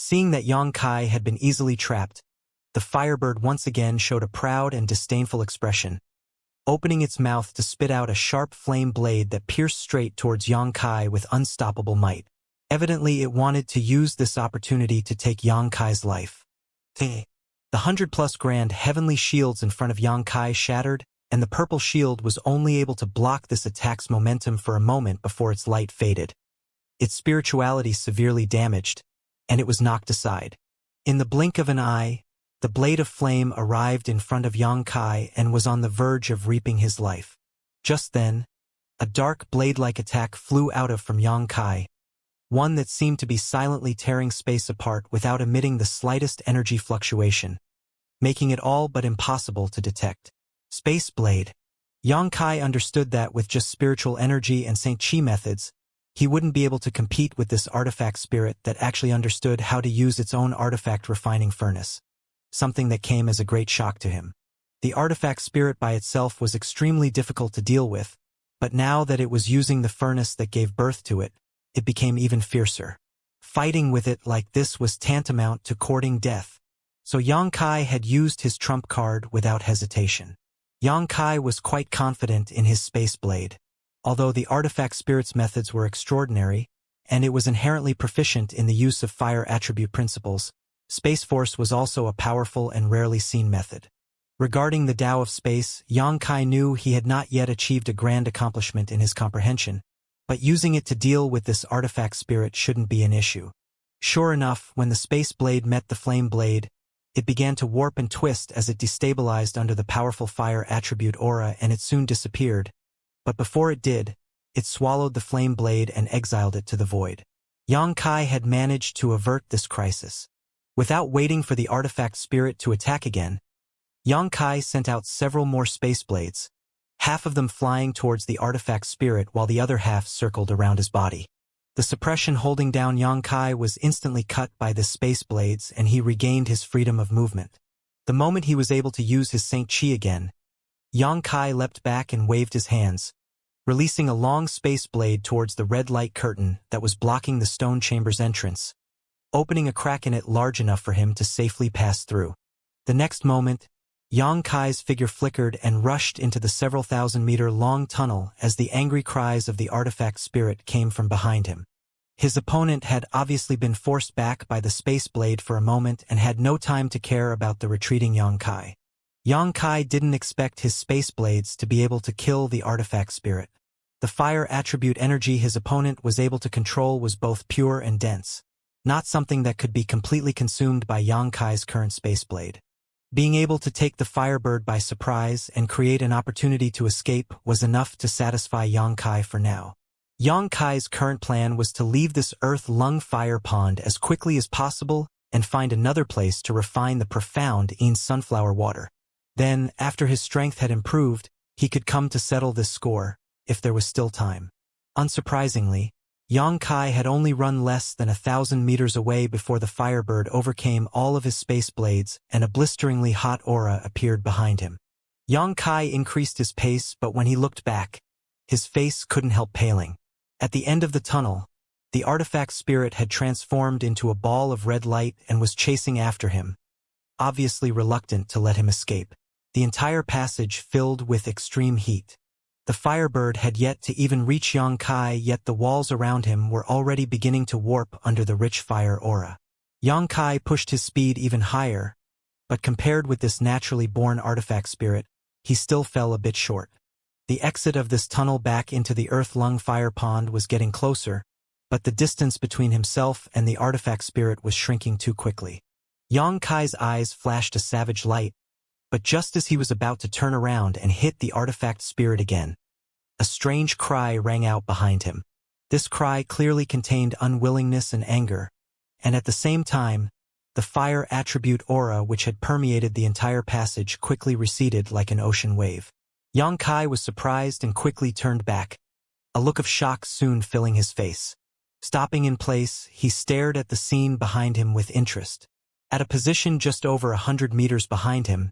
Seeing that Yang Kai had been easily trapped, the Firebird once again showed a proud and disdainful expression, opening its mouth to spit out a sharp flame blade that pierced straight towards Yang Kai with unstoppable might. Evidently, it wanted to use this opportunity to take Yang Kai's life. The 100+ grand heavenly shields in front of Yang Kai shattered, and the purple shield was only able to block this attack's momentum for a moment before its light faded. Its spirituality severely damaged, and it was knocked aside. In the blink of an eye, the blade of flame arrived in front of Yang Kai and was on the verge of reaping his life. Just then, a dark blade-like attack flew out from Yang Kai, one that seemed to be silently tearing space apart without emitting the slightest energy fluctuation, making it all but impossible to detect. Space Blade. Yang Kai understood that with just spiritual energy and Saint Chi methods, he wouldn't be able to compete with this artifact spirit that actually understood how to use its own artifact refining furnace, something that came as a great shock to him. The artifact spirit by itself was extremely difficult to deal with, but now that it was using the furnace that gave birth to it, it became even fiercer. Fighting with it like this was tantamount to courting death. So Yang Kai had used his trump card without hesitation. Yang Kai was quite confident in his Space Blade. Although the artifact spirit's methods were extraordinary, and it was inherently proficient in the use of fire attribute principles, Space Force was also a powerful and rarely seen method. Regarding the Tao of Space, Yang Kai knew he had not yet achieved a grand accomplishment in his comprehension, but using it to deal with this artifact spirit shouldn't be an issue. Sure enough, when the Space Blade met the Flame Blade, it began to warp and twist as it destabilized under the powerful fire attribute aura, and it soon disappeared. But before it did, it swallowed the Flame Blade and exiled it to the void. Yang Kai had managed to avert this crisis. Without waiting for the artifact spirit to attack again, Yang Kai sent out several more Space Blades, half of them flying towards the artifact spirit while the other half circled around his body. The suppression holding down Yang Kai was instantly cut by the Space Blades, and he regained his freedom of movement. The moment he was able to use his Saint Chi again, Yang Kai leapt back and waved his hands, releasing a long Space Blade towards the red light curtain that was blocking the stone chamber's entrance, opening a crack in it large enough for him to safely pass through. The next moment, Yang Kai's figure flickered and rushed into the several thousand-meter-long tunnel as the angry cries of the artifact spirit came from behind him. His opponent had obviously been forced back by the Space Blade for a moment and had no time to care about the retreating Yang Kai. Yang Kai didn't expect his Space Blades to be able to kill the artifact spirit. The fire attribute energy his opponent was able to control was both pure and dense, not something that could be completely consumed by Yang Kai's current Space Blade. Being able to take the Firebird by surprise and create an opportunity to escape was enough to satisfy Yang Kai for now. Yang Kai's current plan was to leave this earth-lung fire pond as quickly as possible and find another place to refine the profound sunflower water. Then, after his strength had improved, he could come to settle this score, if there was still time. Unsurprisingly, Yang Kai had only run less than 1,000 meters away before the Firebird overcame all of his Space Blades and a blisteringly hot aura appeared behind him. Yang Kai increased his pace, but when he looked back, his face couldn't help paling. At the end of the tunnel, the artifact spirit had transformed into a ball of red light and was chasing after him, obviously reluctant to let him escape. The entire passage filled with extreme heat. The Firebird had yet to even reach Yang Kai, yet the walls around him were already beginning to warp under the rich fire aura. Yang Kai pushed his speed even higher, but compared with this naturally born artifact spirit, he still fell a bit short. The exit of this tunnel back into the earth-lung fire pond was getting closer, but the distance between himself and the artifact spirit was shrinking too quickly. Yang Kai's eyes flashed a savage light, but just as he was about to turn around and hit the artifact spirit again, a strange cry rang out behind him. This cry clearly contained unwillingness and anger, and at the same time, the fire attribute aura which had permeated the entire passage quickly receded like an ocean wave. Yang Kai was surprised and quickly turned back, a look of shock soon filling his face. Stopping in place, he stared at the scene behind him with interest. At a position just over 100 meters behind him,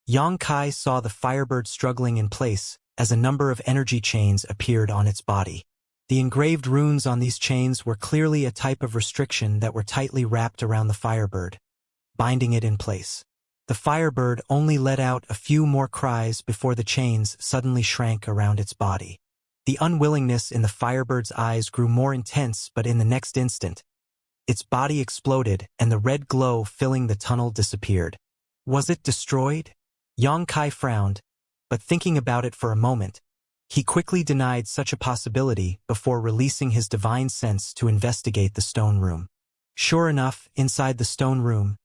Yang Kai saw the Firebird struggling in place as a number of energy chains appeared on its body. The engraved runes on these chains were clearly a type of restriction that were tightly wrapped around the Firebird, binding it in place. The Firebird only let out a few more cries before the chains suddenly shrank around its body. The unwillingness in the Firebird's eyes grew more intense, but in the next instant, its body exploded and the red glow filling the tunnel disappeared. Was it destroyed? Xianxia frowned, but thinking about it for a moment, he quickly denied such a possibility before releasing his divine sense to investigate the stone room. Sure enough, inside the stone room,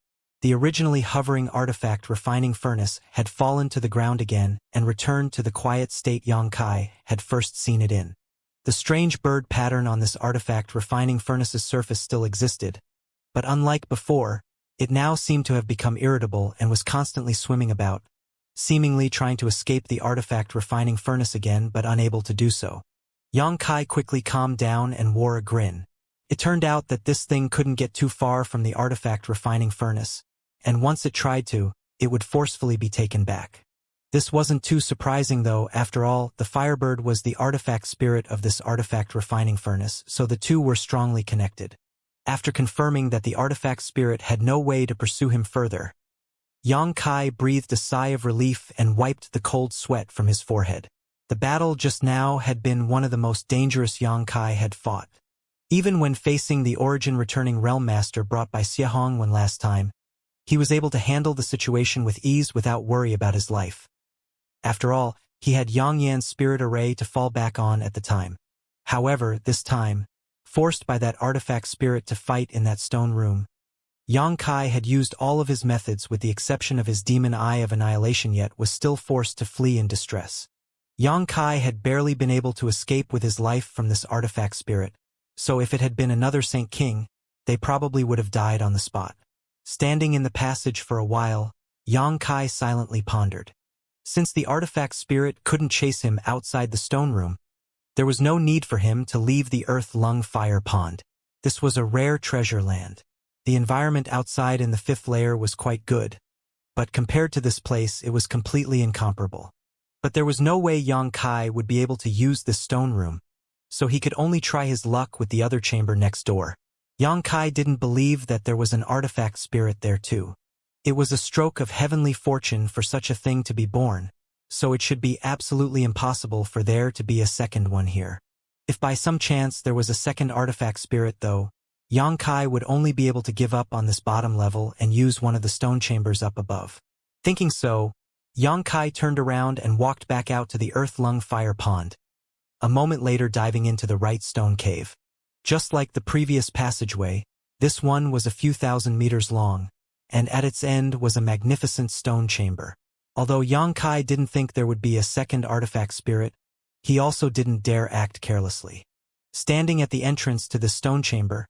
the originally hovering artifact refining furnace had fallen to the ground again and returned to the quiet state Xianxia had first seen it in. The strange bird pattern on this artifact refining furnace's surface still existed, but unlike before, it now seemed to have become irritable and was constantly swimming about, seemingly trying to escape the artifact refining furnace again but unable to do so. Xianxia quickly calmed down and wore a grin. It turned out that this thing couldn't get too far from the artifact refining furnace, and once it tried to, it would forcefully be taken back. This wasn't too surprising though. After all, the Firebird was the artifact spirit of this artifact refining furnace, so the two were strongly connected. After confirming that the artifact spirit had no way to pursue him further, Xianxia breathed a sigh of relief and wiped the cold sweat from his forehead. The battle just now had been one of the most dangerous Xianxia had fought. Even when facing the origin-returning Realm Master brought by Xiahong last time, he was able to handle the situation with ease without worry about his life. After all, he had Yangyan's spirit array to fall back on at the time. However, this time, forced by that artifact spirit to fight in that stone room, Xianxia had used all of his methods with the exception of his demon eye of annihilation, yet was still forced to flee in distress. Xianxia had barely been able to escape with his life from this artifact spirit, so if it had been another Saint King, they probably would have died on the spot. Standing in the passage for a while, Xianxia silently pondered. Since the artifact spirit couldn't chase him outside the stone room, there was no need for him to leave the Earth-Lung Fire Pond. This was a rare treasure land. The environment outside in the fifth layer was quite good, but compared to this place it was completely incomparable. But there was no way Xianxia would be able to use this stone room, so he could only try his luck with the other chamber next door. Xianxia didn't believe that there was an artifact spirit there too. It was a stroke of heavenly fortune for such a thing to be born, so it should be absolutely impossible for there to be a second one here. If by some chance there was a second artifact spirit though, Xianxia would only be able to give up on this bottom level and use one of the stone chambers up above. Thinking so, Xianxia turned around and walked back out to the Earth-Lung Fire Pond, a moment later diving into the right stone cave. Just like the previous passageway, this one was a few thousand meters long, and at its end was a magnificent stone chamber. Although Xianxia didn't think there would be a second artifact spirit, he also didn't dare act carelessly. Standing at the entrance to the stone chamber,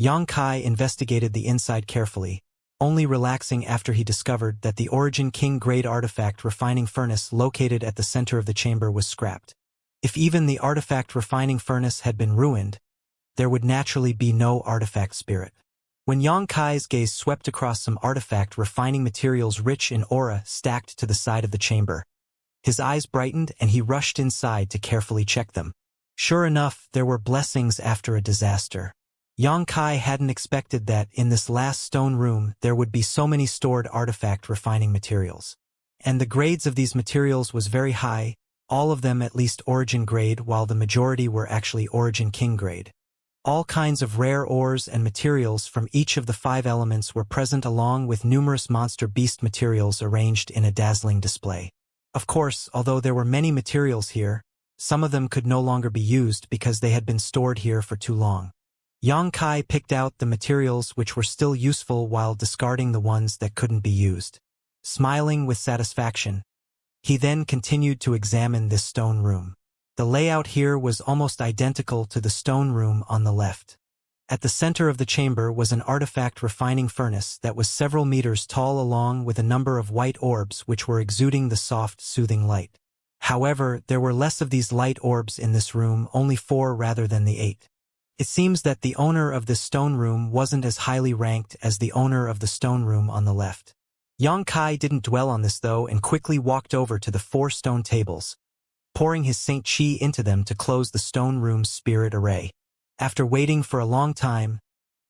Xianxia investigated the inside carefully, only relaxing after he discovered that the Origin King grade artifact refining furnace located at the center of the chamber was scrapped. If even the artifact refining furnace had been ruined, there would naturally be no artifact spirit. When Xianxia's gaze swept across some artifact refining materials rich in aura stacked to the side of the chamber, his eyes brightened and he rushed inside to carefully check them. Sure enough, there were blessings after a disaster. Xianxia hadn't expected that in this last stone room there would be so many stored artifact refining materials. And the grades of these materials was very high, all of them at least Origin grade, while the majority were actually Origin King grade. All kinds of rare ores and materials from each of the 5 elements were present, along with numerous monster beast materials arranged in a dazzling display. Of course, although there were many materials here, some of them could no longer be used because they had been stored here for too long. Xianxia picked out the materials which were still useful while discarding the ones that couldn't be used. Smiling with satisfaction, he then continued to examine this stone room. The layout here was almost identical to the stone room on the left. At the center of the chamber was an artifact refining furnace that was several meters tall, along with a number of white orbs which were exuding the soft, soothing light. However, there were less of these light orbs in this room, only 4 rather than the 8. It seems that the owner of this stone room wasn't as highly ranked as the owner of the stone room on the left. Xianxia didn't dwell on this though and quickly walked over to the 4 stone tables, pouring his Saint Qi into them to close the stone room's spirit array. After waiting for a long time,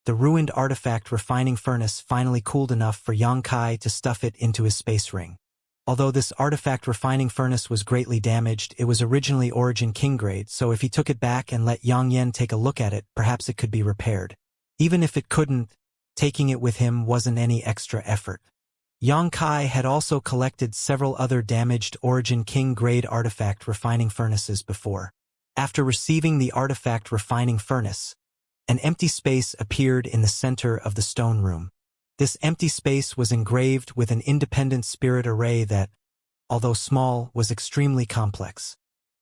the ruined artifact refining furnace finally cooled enough for Xianxia to stuff it into his space ring. Although this artifact refining furnace was greatly damaged, it was originally Origin King grade, so if he took it back and let Yang Yan take a look at it, perhaps it could be repaired. Even if it couldn't, taking it with him wasn't any extra effort. Xianxia had also collected several other damaged Origin King grade artifact refining furnaces before. After receiving the artifact refining furnace, an empty space appeared in the center of the stone room. This empty space was engraved with an independent spirit array that, although small, was extremely complex.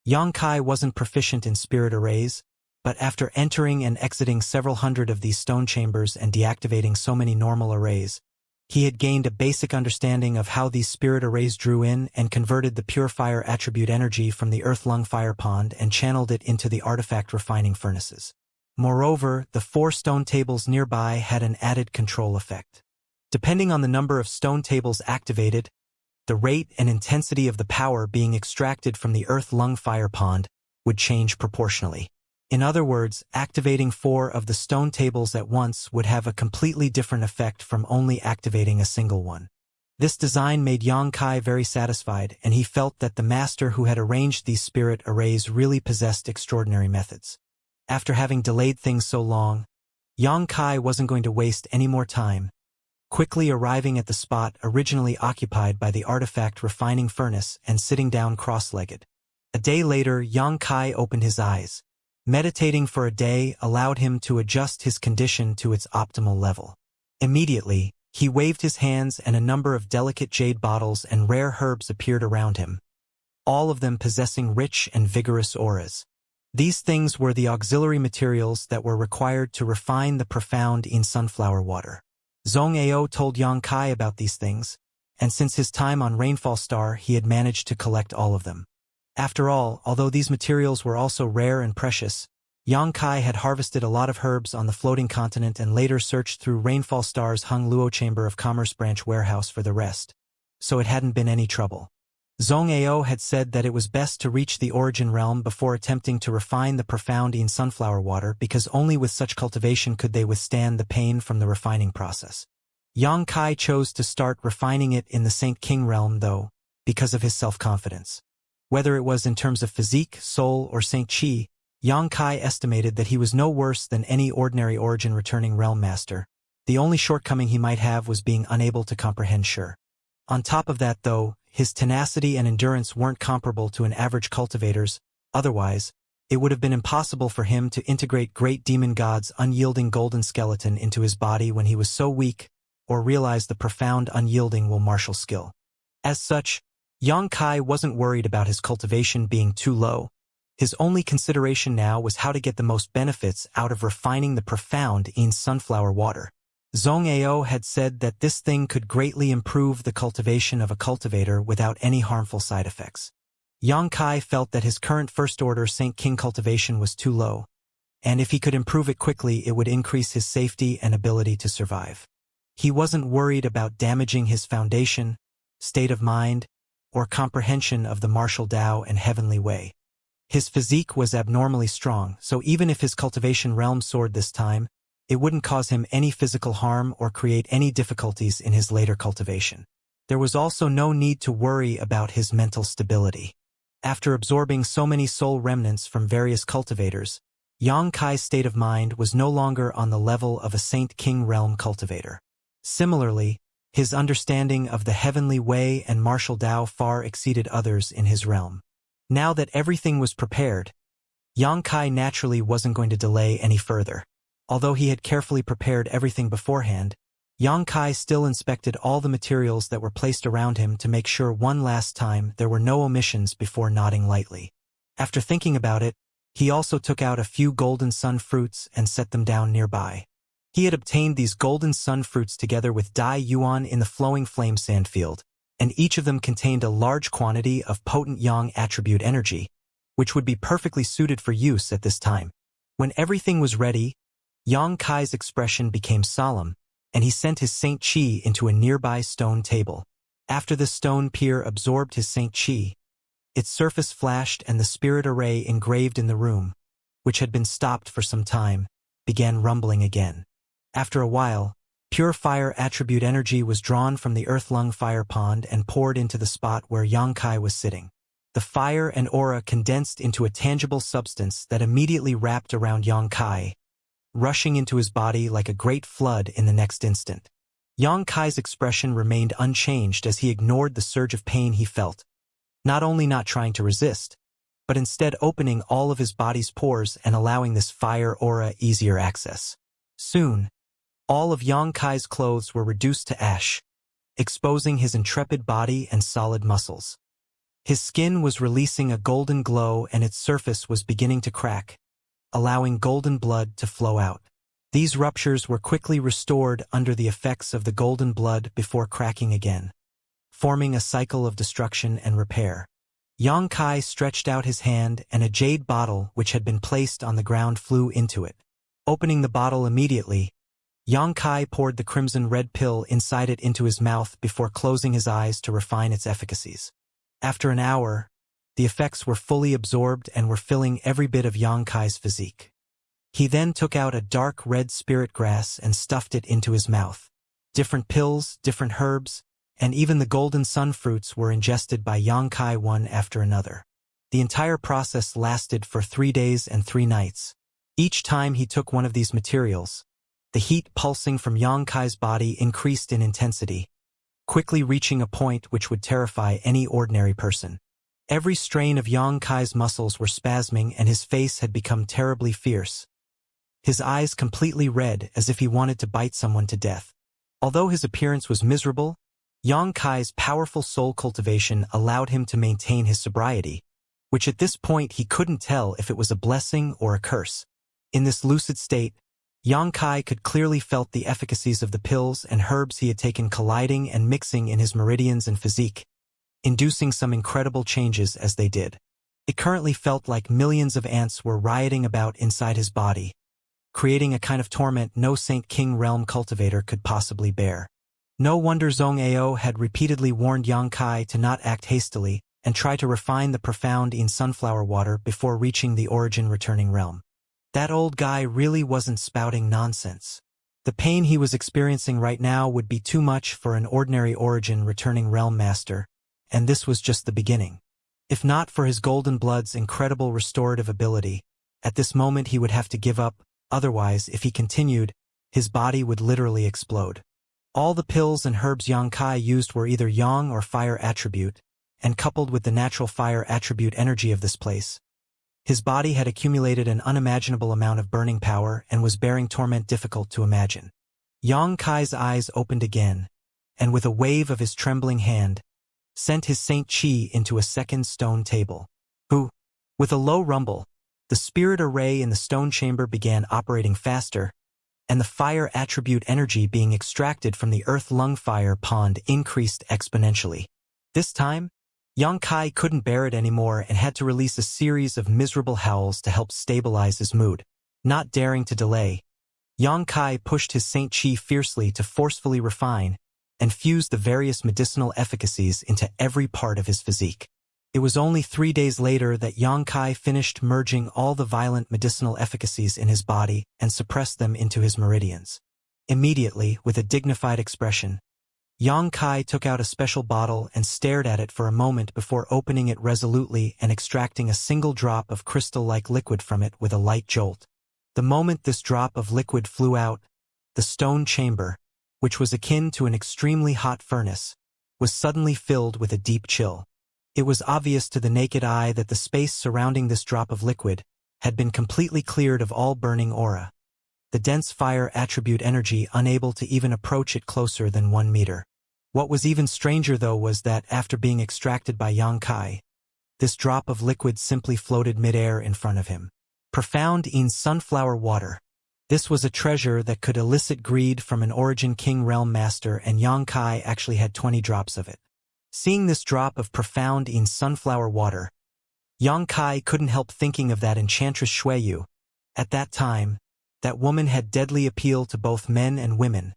Xianxia wasn't proficient in spirit arrays, but after entering and exiting several hundred of these stone chambers and deactivating so many normal arrays, he had gained a basic understanding of how these spirit arrays drew in and converted the pure fire attribute energy from the earth lung fire pond and channeled it into the artifact refining furnaces. Moreover, the 4 stone tables nearby had an added control effect. Depending on the number of stone tables activated, the rate and intensity of the power being extracted from the earth lung fire pond would change proportionally. In other words, activating 4 of the stone tables at once would have a completely different effect from only activating a single one. This design made Xianxia very satisfied, and he felt that the master who had arranged these spirit arrays really possessed extraordinary methods. After having delayed things so long, Xianxia wasn't going to waste any more time, quickly arriving at the spot originally occupied by the artifact refining furnace and sitting down cross-legged. A day later, Xianxia opened his eyes. Meditating for a day allowed him to adjust his condition to its optimal level. Immediately, he waved his hands and a number of delicate jade bottles and rare herbs appeared around him, all of them possessing rich and vigorous auras. These things were the auxiliary materials that were required to refine the profound in sunflower water. Zhong told Xianxia about these things, and since his time on Rainfall Star he had managed to collect all of them. After all, although these materials were also rare and precious, Xianxia had harvested a lot of herbs on the floating continent and later searched through Rainfall Star's Hung Luo Chamber of Commerce branch warehouse for the rest, so it hadn't been any trouble. Zhong had said that it was best to reach the origin realm before attempting to refine the profound in sunflower water because only with such cultivation could they withstand the pain from the refining process. Xianxia chose to start refining it in the Saint King realm though, because of his self-confidence. Whether it was in terms of physique, soul, or Saint Qi, Xianxia estimated that he was no worse than any ordinary origin returning realm master. The only shortcoming he might have was being unable to comprehend sure. On top of that though, his tenacity and endurance weren't comparable to an average cultivator's, otherwise, it would have been impossible for him to integrate great demon god's unyielding golden skeleton into his body when he was so weak, or realize the profound unyielding will martial skill. As such, Xianxia wasn't worried about his cultivation being too low. His only consideration now was how to get the most benefits out of refining the profound in sunflower water. Zhong had said that this thing could greatly improve the cultivation of a cultivator without any harmful side effects. Xianxia felt that his current first-order Saint King cultivation was too low, and if he could improve it quickly it would increase his safety and ability to survive. He wasn't worried about damaging his foundation, state of mind, or comprehension of the martial Tao and heavenly way. His physique was abnormally strong, so even if his cultivation realm soared this time, it wouldn't cause him any physical harm or create any difficulties in his later cultivation. There was also no need to worry about his mental stability. After absorbing so many soul remnants from various cultivators, Xianxia's state of mind was no longer on the level of a Saint King realm cultivator. Similarly, his understanding of the heavenly way and martial Tao far exceeded others in his realm. Now that everything was prepared, Xianxia naturally wasn't going to delay any further. Although he had carefully prepared everything beforehand, Xianxia still inspected all the materials that were placed around him to make sure one last time there were no omissions before nodding lightly. After thinking about it, he also took out a few golden sun fruits and set them down nearby. He had obtained these golden sun fruits together with Dai Yuan in the flowing flame sandfield, and each of them contained a large quantity of potent yang attribute energy, which would be perfectly suited for use at this time. When everything was ready, Xianxia's expression became solemn, and he sent his Saint Qi into a nearby stone table. After the stone peer absorbed his Saint Qi, Its surface flashed and the spirit array engraved in the room, which had been stopped for some time, began rumbling again. After a while, pure fire attribute energy was drawn from the earth-lung fire pond and poured into the spot where Xianxia was sitting. The fire and aura condensed into a tangible substance that immediately wrapped around Xianxia, rushing into his body like a great flood in the next instant. Xianxia's expression remained unchanged as he ignored the surge of pain he felt, not only not trying to resist, but instead opening all of his body's pores and allowing this fire aura easier access. Soon, all of Xianxia's clothes were reduced to ash, exposing his intrepid body and solid muscles. His skin was releasing a golden glow and its surface was beginning to crack, allowing golden blood to flow out. These ruptures were quickly restored under the effects of the golden blood before cracking again, forming a cycle of destruction and repair. Xianxia stretched out his hand and a jade bottle which had been placed on the ground flew into it. Opening the bottle immediately, Xianxia poured the crimson-red pill inside it into his mouth before closing his eyes to refine its efficacies. After an hour, the effects were fully absorbed and were filling every bit of Xianxia's physique. He then took out a dark red spirit grass and stuffed it into his mouth. Different pills, different herbs, and even the golden sun fruits were ingested by Xianxia one after another. The entire process lasted for 3 days and 3 nights. Each time he took one of these materials, the heat pulsing from Xianxia's body increased in intensity, quickly reaching a point which would terrify any ordinary person. Every strain of Xianxia's muscles were spasming and his face had become terribly fierce, his eyes completely red as if he wanted to bite someone to death. Although his appearance was miserable, Xianxia's powerful soul cultivation allowed him to maintain his sobriety, which at this point he couldn't tell if it was a blessing or a curse. In this lucid state, Xianxia could clearly felt the efficacies of the pills and herbs he had taken colliding and mixing in his meridians and physique, inducing some incredible changes as they did. It currently felt like millions of ants were rioting about inside his body, creating a kind of torment no Saint King realm cultivator could possibly bear. No wonder Zhong Ao had repeatedly warned Xianxia to not act hastily and try to refine the profound in sunflower water before reaching the origin returning realm. That old guy really wasn't spouting nonsense. The pain he was experiencing right now would be too much for an ordinary origin returning realm master, and this was just the beginning. If not for his golden blood's incredible restorative ability, at this moment he would have to give up. Otherwise, if he continued, his body would literally explode. All the pills and herbs Xianxia used were either yang or fire attribute, and coupled with the natural fire attribute energy of this place, his body had accumulated an unimaginable amount of burning power and was bearing torment difficult to imagine. Xianxia's eyes opened again, and with a wave of his trembling hand, sent his Saint Qi into a second stone table. With a low rumble, the spirit array in the stone chamber began operating faster, and the fire attribute energy being extracted from the earth-lung fire pond increased exponentially. This time, Xianxia couldn't bear it anymore and had to release a series of miserable howls to help stabilize his mood. Not daring to delay, Xianxia pushed his Saint Qi fiercely to forcefully refine and fuse the various medicinal efficacies into every part of his physique. It was only 3 days later that Xianxia finished merging all the violent medicinal efficacies in his body and suppressed them into his meridians. Immediately, with a dignified expression, Xianxia took out a special bottle and stared at it for a moment before opening it resolutely and extracting a single drop of crystal-like liquid from it with a light jolt. The moment this drop of liquid flew out, the stone chamber, which was akin to an extremely hot furnace, was suddenly filled with a deep chill. It was obvious to the naked eye that the space surrounding this drop of liquid had been completely cleared of all burning aura, the dense fire attribute energy unable to even approach it closer than 1 meter. What was even stranger though was that after being extracted by Xianxia, this drop of liquid simply floated mid-air in front of him. Profound in sunflower water. This was a treasure that could elicit greed from an origin king realm master, and Xianxia actually had 20 drops of it. Seeing this drop of profound in sunflower water, Xianxia couldn't help thinking of that enchantress Shuiyu. At that time, that woman had deadly appeal to both men and women,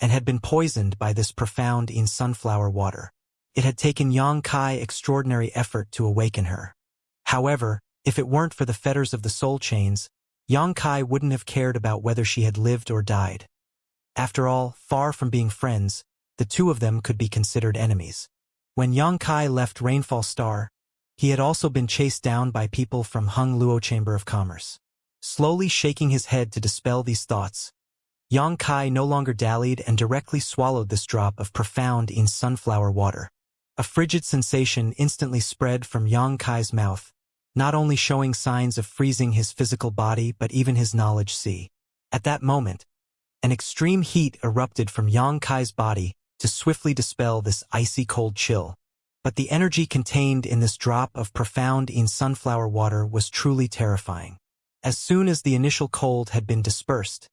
and had been poisoned by this profound in sunflower water. It had taken Yang Kai extraordinary effort to awaken her. However, if it weren't for the fetters of the soul chains, Yang Kai wouldn't have cared about whether she had lived or died. After all, far from being friends, the two of them could be considered enemies. When Yang Kai left Rainfall Star, he had also been chased down by people from Hung Luo Chamber of Commerce. Slowly shaking his head to dispel these thoughts, Yang Kai no longer dallied and directly swallowed this drop of profound in sunflower water. A frigid sensation instantly spread from Yang Kai's mouth, not only showing signs of freezing his physical body but even his knowledge sea. At that moment, an extreme heat erupted from Yang Kai's body to swiftly dispel this icy cold chill. But the energy contained in this drop of profound in sunflower water was truly terrifying. As soon as the initial cold had been dispersed,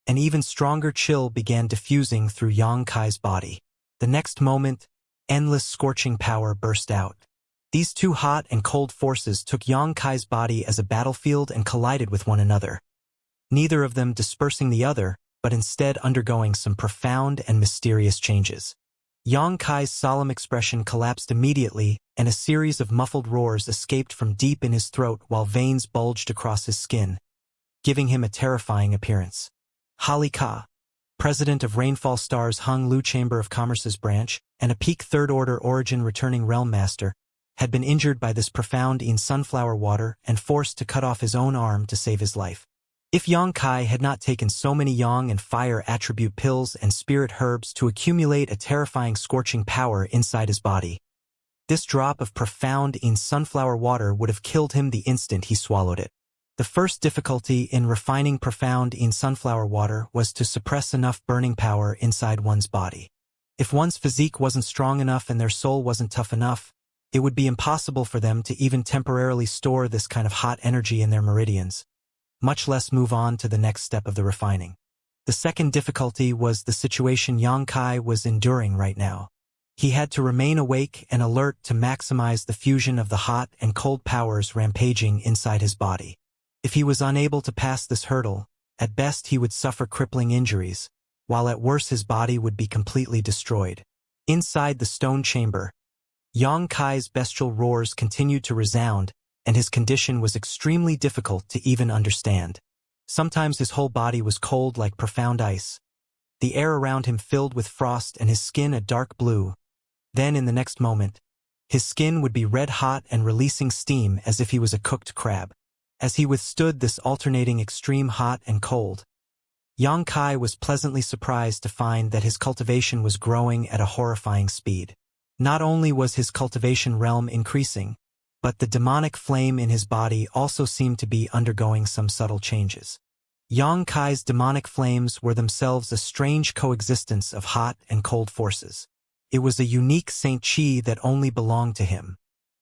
an even stronger chill began diffusing through Yang Kai's body. The next moment, endless scorching power burst out. These two hot and cold forces took Yang Kai's body as a battlefield and collided with one another, neither of them dispersing the other, but instead undergoing some profound and mysterious changes. Yang Kai's solemn expression collapsed immediately, and a series of muffled roars escaped from deep in his throat while veins bulged across his skin, giving him a terrifying appearance. Holly Ka, president of Rainfall Star's Hung Lu Chamber of Commerce's branch, and a peak third-order origin returning realm master, had been injured by this profound in sunflower water and forced to cut off his own arm to save his life. If Yang Kai had not taken so many yang and fire attribute pills and spirit herbs to accumulate a terrifying scorching power inside his body, this drop of profound in sunflower water would have killed him the instant he swallowed it. The first difficulty in refining profound in sunflower water was to suppress enough burning power inside one's body. If one's physique wasn't strong enough and their soul wasn't tough enough, it would be impossible for them to even temporarily store this kind of hot energy in their meridians, much less move on to the next step of the refining. The second difficulty was the situation Yang Kai was enduring right now. He had to remain awake and alert to maximize the fusion of the hot and cold powers rampaging inside his body. If he was unable to pass this hurdle, at best he would suffer crippling injuries, while at worst his body would be completely destroyed. Inside the stone chamber, Yang Kai's bestial roars continued to resound, and his condition was extremely difficult to even understand. Sometimes his whole body was cold like profound ice, the air around him filled with frost and his skin a dark blue. Then in the next moment, his skin would be red hot and releasing steam as if he was a cooked crab. As he withstood this alternating extreme hot and cold, Yang Kai was pleasantly surprised to find that his cultivation was growing at a horrifying speed. Not only was his cultivation realm increasing, but the demonic flame in his body also seemed to be undergoing some subtle changes. Yang Kai's demonic flames were themselves a strange coexistence of hot and cold forces. It was a unique Saint Chi that only belonged to him.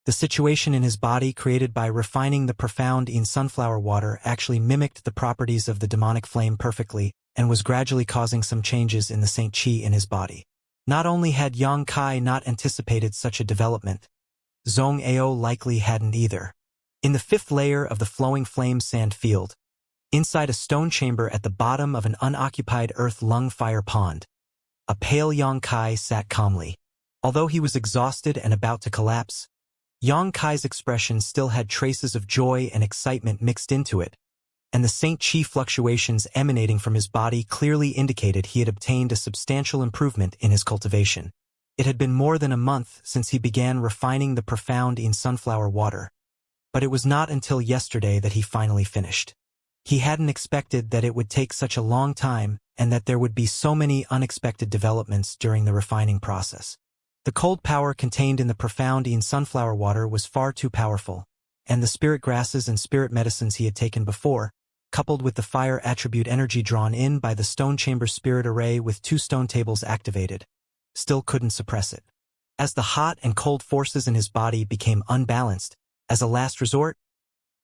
The situation in his body created by refining the profound in sunflower water actually mimicked the properties of the demonic flame perfectly and was gradually causing some changes in the Saint Chi in his body. Not only had Yang Kai not anticipated such a development, Zhong Ao likely hadn't either. In the fifth layer of the flowing flame sand field, inside a stone chamber at the bottom of an unoccupied earth lung fire pond, a pale Yang Kai sat calmly. Although he was exhausted and about to collapse, Yang Kai's expression still had traces of joy and excitement mixed into it, and the Saint Chi fluctuations emanating from his body clearly indicated he had obtained a substantial improvement in his cultivation. It had been more than a month since he began refining the profound in sunflower water, but it was not until yesterday that he finally finished. He hadn't expected that it would take such a long time and that there would be so many unexpected developments during the refining process. The cold power contained in the profound in sunflower water was far too powerful, and the spirit grasses and spirit medicines he had taken before, coupled with the fire attribute energy drawn in by the stone chamber spirit array with 2 stone tables activated, still couldn't suppress it. As the hot and cold forces in his body became unbalanced, as a last resort,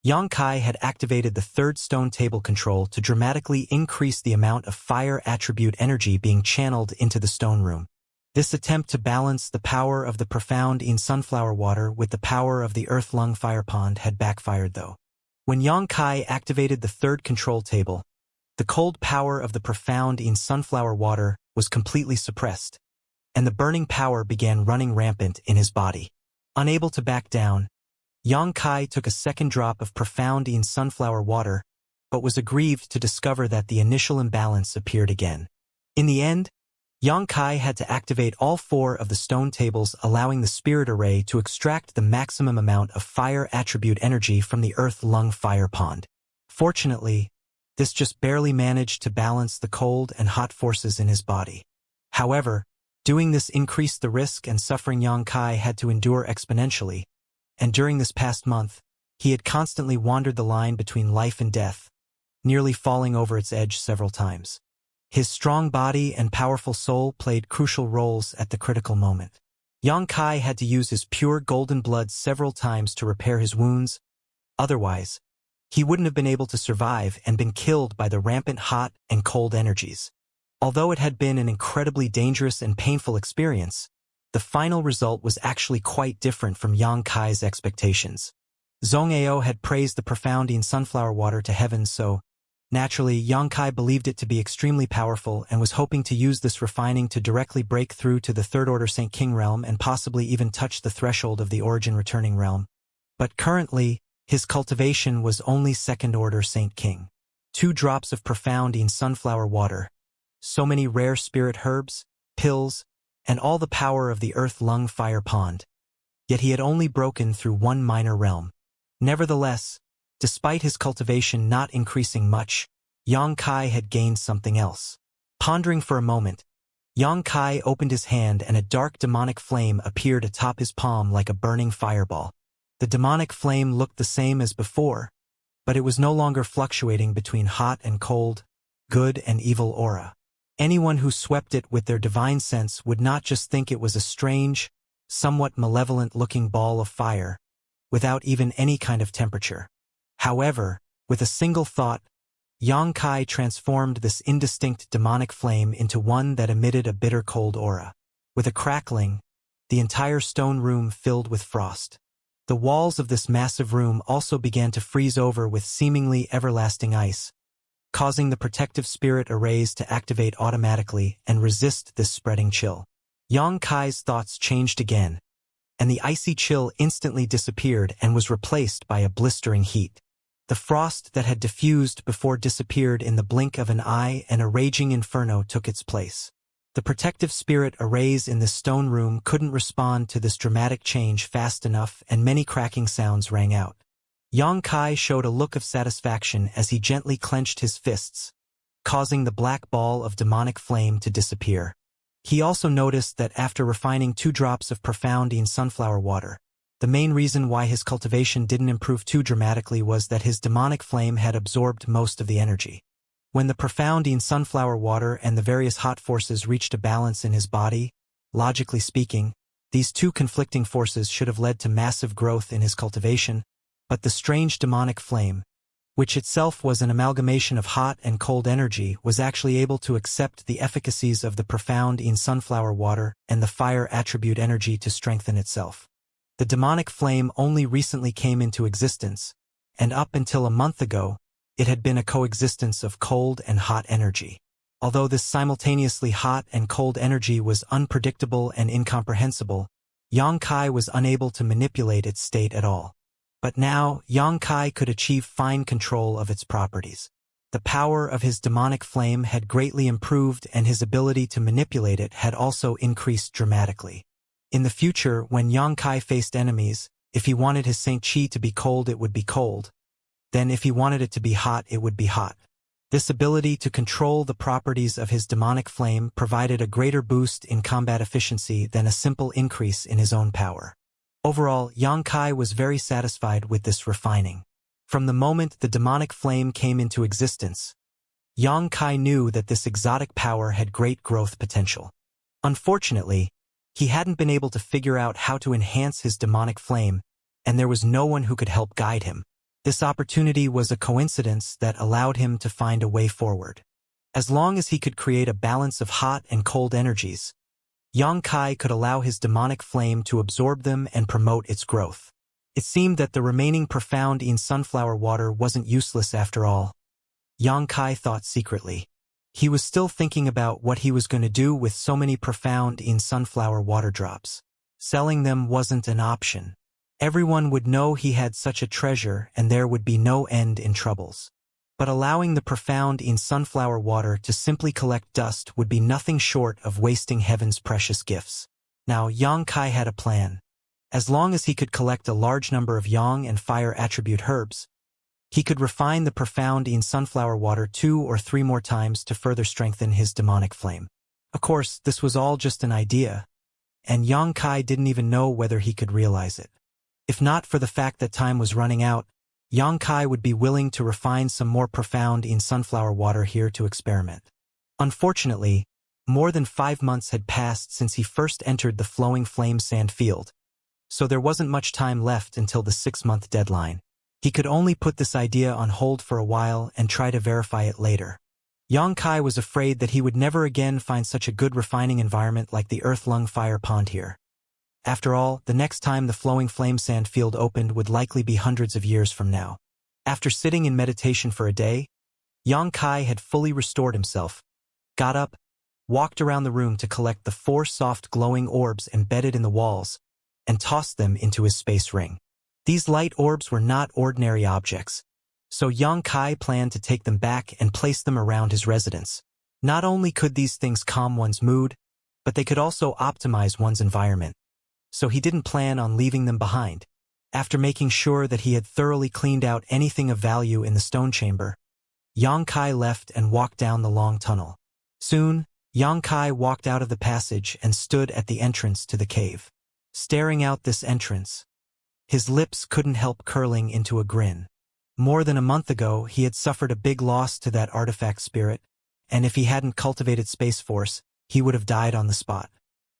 Yang Kai had activated the 3rd stone table control to dramatically increase the amount of fire attribute energy being channeled into the stone room. This attempt to balance the power of the profound in sunflower water with the power of the earth lung fire pond had backfired though. When Yang Kai activated the 3rd control table, the cold power of the profound in sunflower water was completely suppressed, and the burning power began running rampant in his body. Unable to back down, Xianxia took a second drop of profound sunflower water, but was aggrieved to discover that the initial imbalance appeared again. In the end, Xianxia had to activate all 4 of the stone tables, allowing the spirit array to extract the maximum amount of fire attribute energy from the earth lung fire pond. Fortunately, this just barely managed to balance the cold and hot forces in his body. However, doing this increased the risk and suffering Xianxia had to endure exponentially, and during this past month, he had constantly wandered the line between life and death, nearly falling over its edge several times. His strong body and powerful soul played crucial roles at the critical moment. Xianxia had to use his pure golden blood several times to repair his wounds. Otherwise, he wouldn't have been able to survive and been killed by the rampant hot and cold energies. Although it had been an incredibly dangerous and painful experience, the final result was actually quite different from Xianxia's expectations. Zhongao had praised the profound sunflower water to heaven, so naturally, Xianxia believed it to be extremely powerful and was hoping to use this refining to directly break through to the Third-Order Saint King realm and possibly even touch the threshold of the Origin Returning realm. But currently, his cultivation was only Second-Order Saint King. 2 drops of profound sunflower water, so many rare spirit herbs, pills, and all the power of the earth lung fire pond. Yet he had only broken through 1 minor realm. Nevertheless, despite his cultivation not increasing much, Xianxia had gained something else. Pondering for a moment, Xianxia opened his hand and a dark demonic flame appeared atop his palm like a burning fireball. The demonic flame looked the same as before, but it was no longer fluctuating between hot and cold, good and evil aura. Anyone who swept it with their divine sense would not just think it was a strange, somewhat malevolent-looking ball of fire, without even any kind of temperature. However, with a single thought, Xianxia transformed this indistinct demonic flame into one that emitted a bitter cold aura. With a crackling, the entire stone room filled with frost. The walls of this massive room also began to freeze over with seemingly everlasting ice, causing the protective spirit arrays to activate automatically and resist this spreading chill. Xianxia's thoughts changed again, and the icy chill instantly disappeared and was replaced by a blistering heat. The frost that had diffused before disappeared in the blink of an eye, and a raging inferno took its place. The protective spirit arrays in this stone room couldn't respond to this dramatic change fast enough, and many cracking sounds rang out. Xianxia showed a look of satisfaction as he gently clenched his fists, causing the black ball of demonic flame to disappear. He also noticed that after refining 2 drops of profound sunflower water, the main reason why his cultivation didn't improve too dramatically was that his demonic flame had absorbed most of the energy. When the profound sunflower water and the various hot forces reached a balance in his body, logically speaking, these 2 conflicting forces should have led to massive growth in his cultivation, but the strange demonic flame, which itself was an amalgamation of hot and cold energy, was actually able to accept the efficacies of the profound sunflower water and the fire attribute energy to strengthen itself. The demonic flame only recently came into existence, and up until a month ago, it had been a coexistence of cold and hot energy. Although this simultaneously hot and cold energy was unpredictable and incomprehensible, Xianxia was unable to manipulate its state at all. But now, Xianxia could achieve fine control of its properties. The power of his demonic flame had greatly improved, and his ability to manipulate it had also increased dramatically. In the future, when Xianxia faced enemies, if he wanted his Saint Qi to be cold, it would be cold. Then if he wanted it to be hot, it would be hot. This ability to control the properties of his demonic flame provided a greater boost in combat efficiency than a simple increase in his own power. Overall, Xianxia was very satisfied with this refining. From the moment the demonic flame came into existence, Xianxia knew that this exotic power had great growth potential. Unfortunately, he hadn't been able to figure out how to enhance his demonic flame, and there was no one who could help guide him. This opportunity was a coincidence that allowed him to find a way forward. As long as he could create a balance of hot and cold energies, Xianxia could allow his demonic flame to absorb them and promote its growth. It seemed that the remaining profound sunflower water wasn't useless after all. Xianxia thought secretly. He was still thinking about what he was going to do with so many profound in sunflower water drops. Selling them wasn't an option. Everyone would know he had such a treasure and there would be no end in troubles. But allowing the profound in sunflower water to simply collect dust would be nothing short of wasting heaven's precious gifts. Now Xianxia had a plan. As long as he could collect a large number of yang and fire attribute herbs, he could refine the profound in sunflower water 2 or 3 more times to further strengthen his demonic flame. Of course, this was all just an idea, and Xianxia didn't even know whether he could realize it. If not for the fact that time was running out, Xianxia would be willing to refine some more profound in sunflower water here to experiment. Unfortunately, more than 5 months had passed since he first entered the flowing flame sand field, so there wasn't much time left until the 6-month deadline. He could only put this idea on hold for a while and try to verify it later. Xianxia was afraid that he would never again find such a good refining environment like the earth-lung fire pond here. After all, the next time the flowing flame sand field opened would likely be hundreds of years from now. After sitting in meditation for a day, Xianxia had fully restored himself, got up, walked around the room to collect the 4 soft glowing orbs embedded in the walls, and tossed them into his space ring. These light orbs were not ordinary objects, so Xianxia planned to take them back and place them around his residence. Not only could these things calm one's mood, but they could also optimize one's environment, so he didn't plan on leaving them behind. After making sure that he had thoroughly cleaned out anything of value in the stone chamber, Xianxia left and walked down the long tunnel. Soon, Xianxia walked out of the passage and stood at the entrance to the cave. Staring out this entrance, his lips couldn't help curling into a grin. More than a month ago, he had suffered a big loss to that artifact spirit, and if he hadn't cultivated Space Force, he would have died on the spot.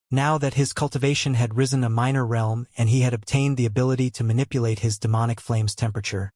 Now that his cultivation had risen a minor realm and he had obtained the ability to manipulate his demonic flame's temperature,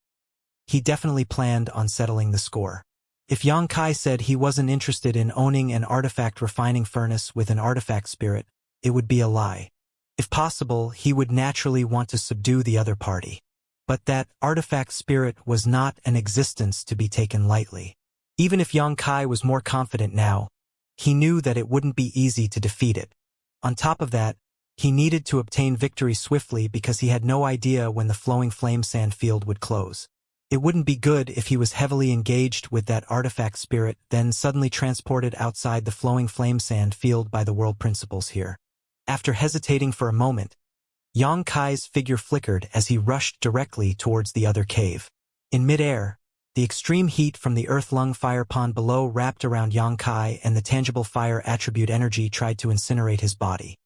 he definitely planned on settling the score. If Xianxia said he wasn't interested in owning an artifact refining furnace with an artifact spirit, it would be a lie. If possible, he would naturally want to subdue the other party. But that artifact spirit was not an existence to be taken lightly. Even if Xianxia was more confident now, he knew that it wouldn't be easy to defeat it. On top of that, he needed to obtain victory swiftly because he had no idea when the flowing flame sand field would close. It wouldn't be good if he was heavily engaged with that artifact spirit, then suddenly transported outside the flowing flame sand field by the world principles here. After hesitating for a moment, Xianxia's figure flickered as he rushed directly towards the other cave. In midair, the extreme heat from the earth-lung fire pond below wrapped around Xianxia and the tangible fire attribute energy tried to incinerate his body.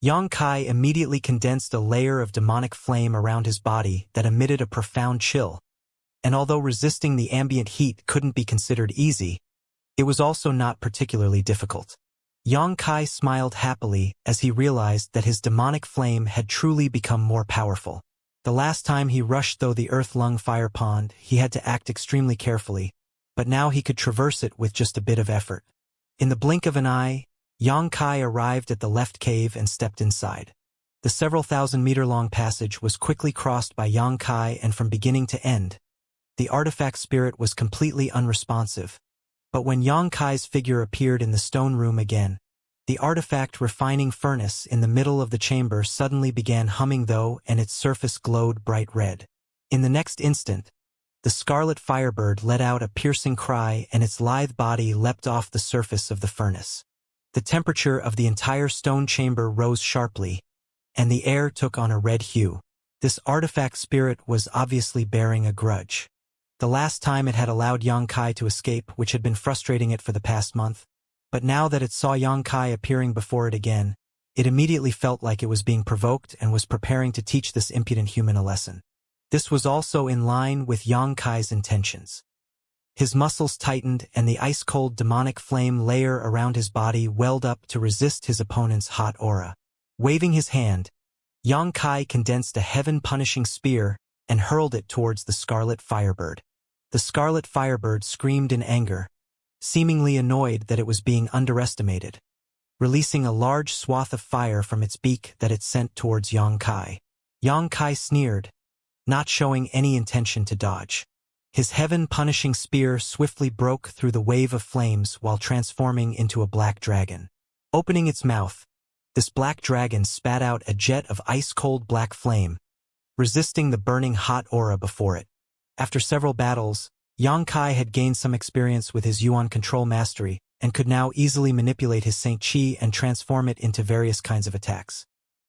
Xianxia immediately condensed a layer of demonic flame around his body that emitted a profound chill, and although resisting the ambient heat couldn't be considered easy, it was also not particularly difficult. Xianxia smiled happily as he realized that his demonic flame had truly become more powerful. The last time he rushed through the earth-lung fire pond, he had to act extremely carefully, but now he could traverse it with just a bit of effort. In the blink of an eye, Xianxia arrived at the left cave and stepped inside. The several thousand-meter-long passage was quickly crossed by Xianxia, and from beginning to end, the artifact spirit was completely unresponsive. But when Xianxia's figure appeared in the stone room again, the artifact refining furnace in the middle of the chamber suddenly began humming though, and its surface glowed bright red. In the next instant, the scarlet firebird let out a piercing cry and its lithe body leapt off the surface of the furnace. The temperature of the entire stone chamber rose sharply, and the air took on a red hue. This artifact spirit was obviously bearing a grudge. The last time it had allowed Xianxia to escape, which had been frustrating it for the past month, but now that it saw Xianxia appearing before it again, it immediately felt like it was being provoked and was preparing to teach this impudent human a lesson. This was also in line with Xianxia's intentions. His muscles tightened and the ice-cold demonic flame layer around his body welled up to resist his opponent's hot aura. Waving his hand, Xianxia condensed a heaven-punishing spear and hurled it towards the scarlet firebird. The scarlet firebird screamed in anger, seemingly annoyed that it was being underestimated, releasing a large swath of fire from its beak that it sent towards Xianxia. Xianxia sneered, not showing any intention to dodge. His heaven-punishing spear swiftly broke through the wave of flames while transforming into a black dragon. Opening its mouth, this black dragon spat out a jet of ice-cold black flame, resisting the burning hot aura before it. After several battles, Xianxia had gained some experience with his yuan control mastery and could now easily manipulate his Saint Qi and transform it into various kinds of attacks.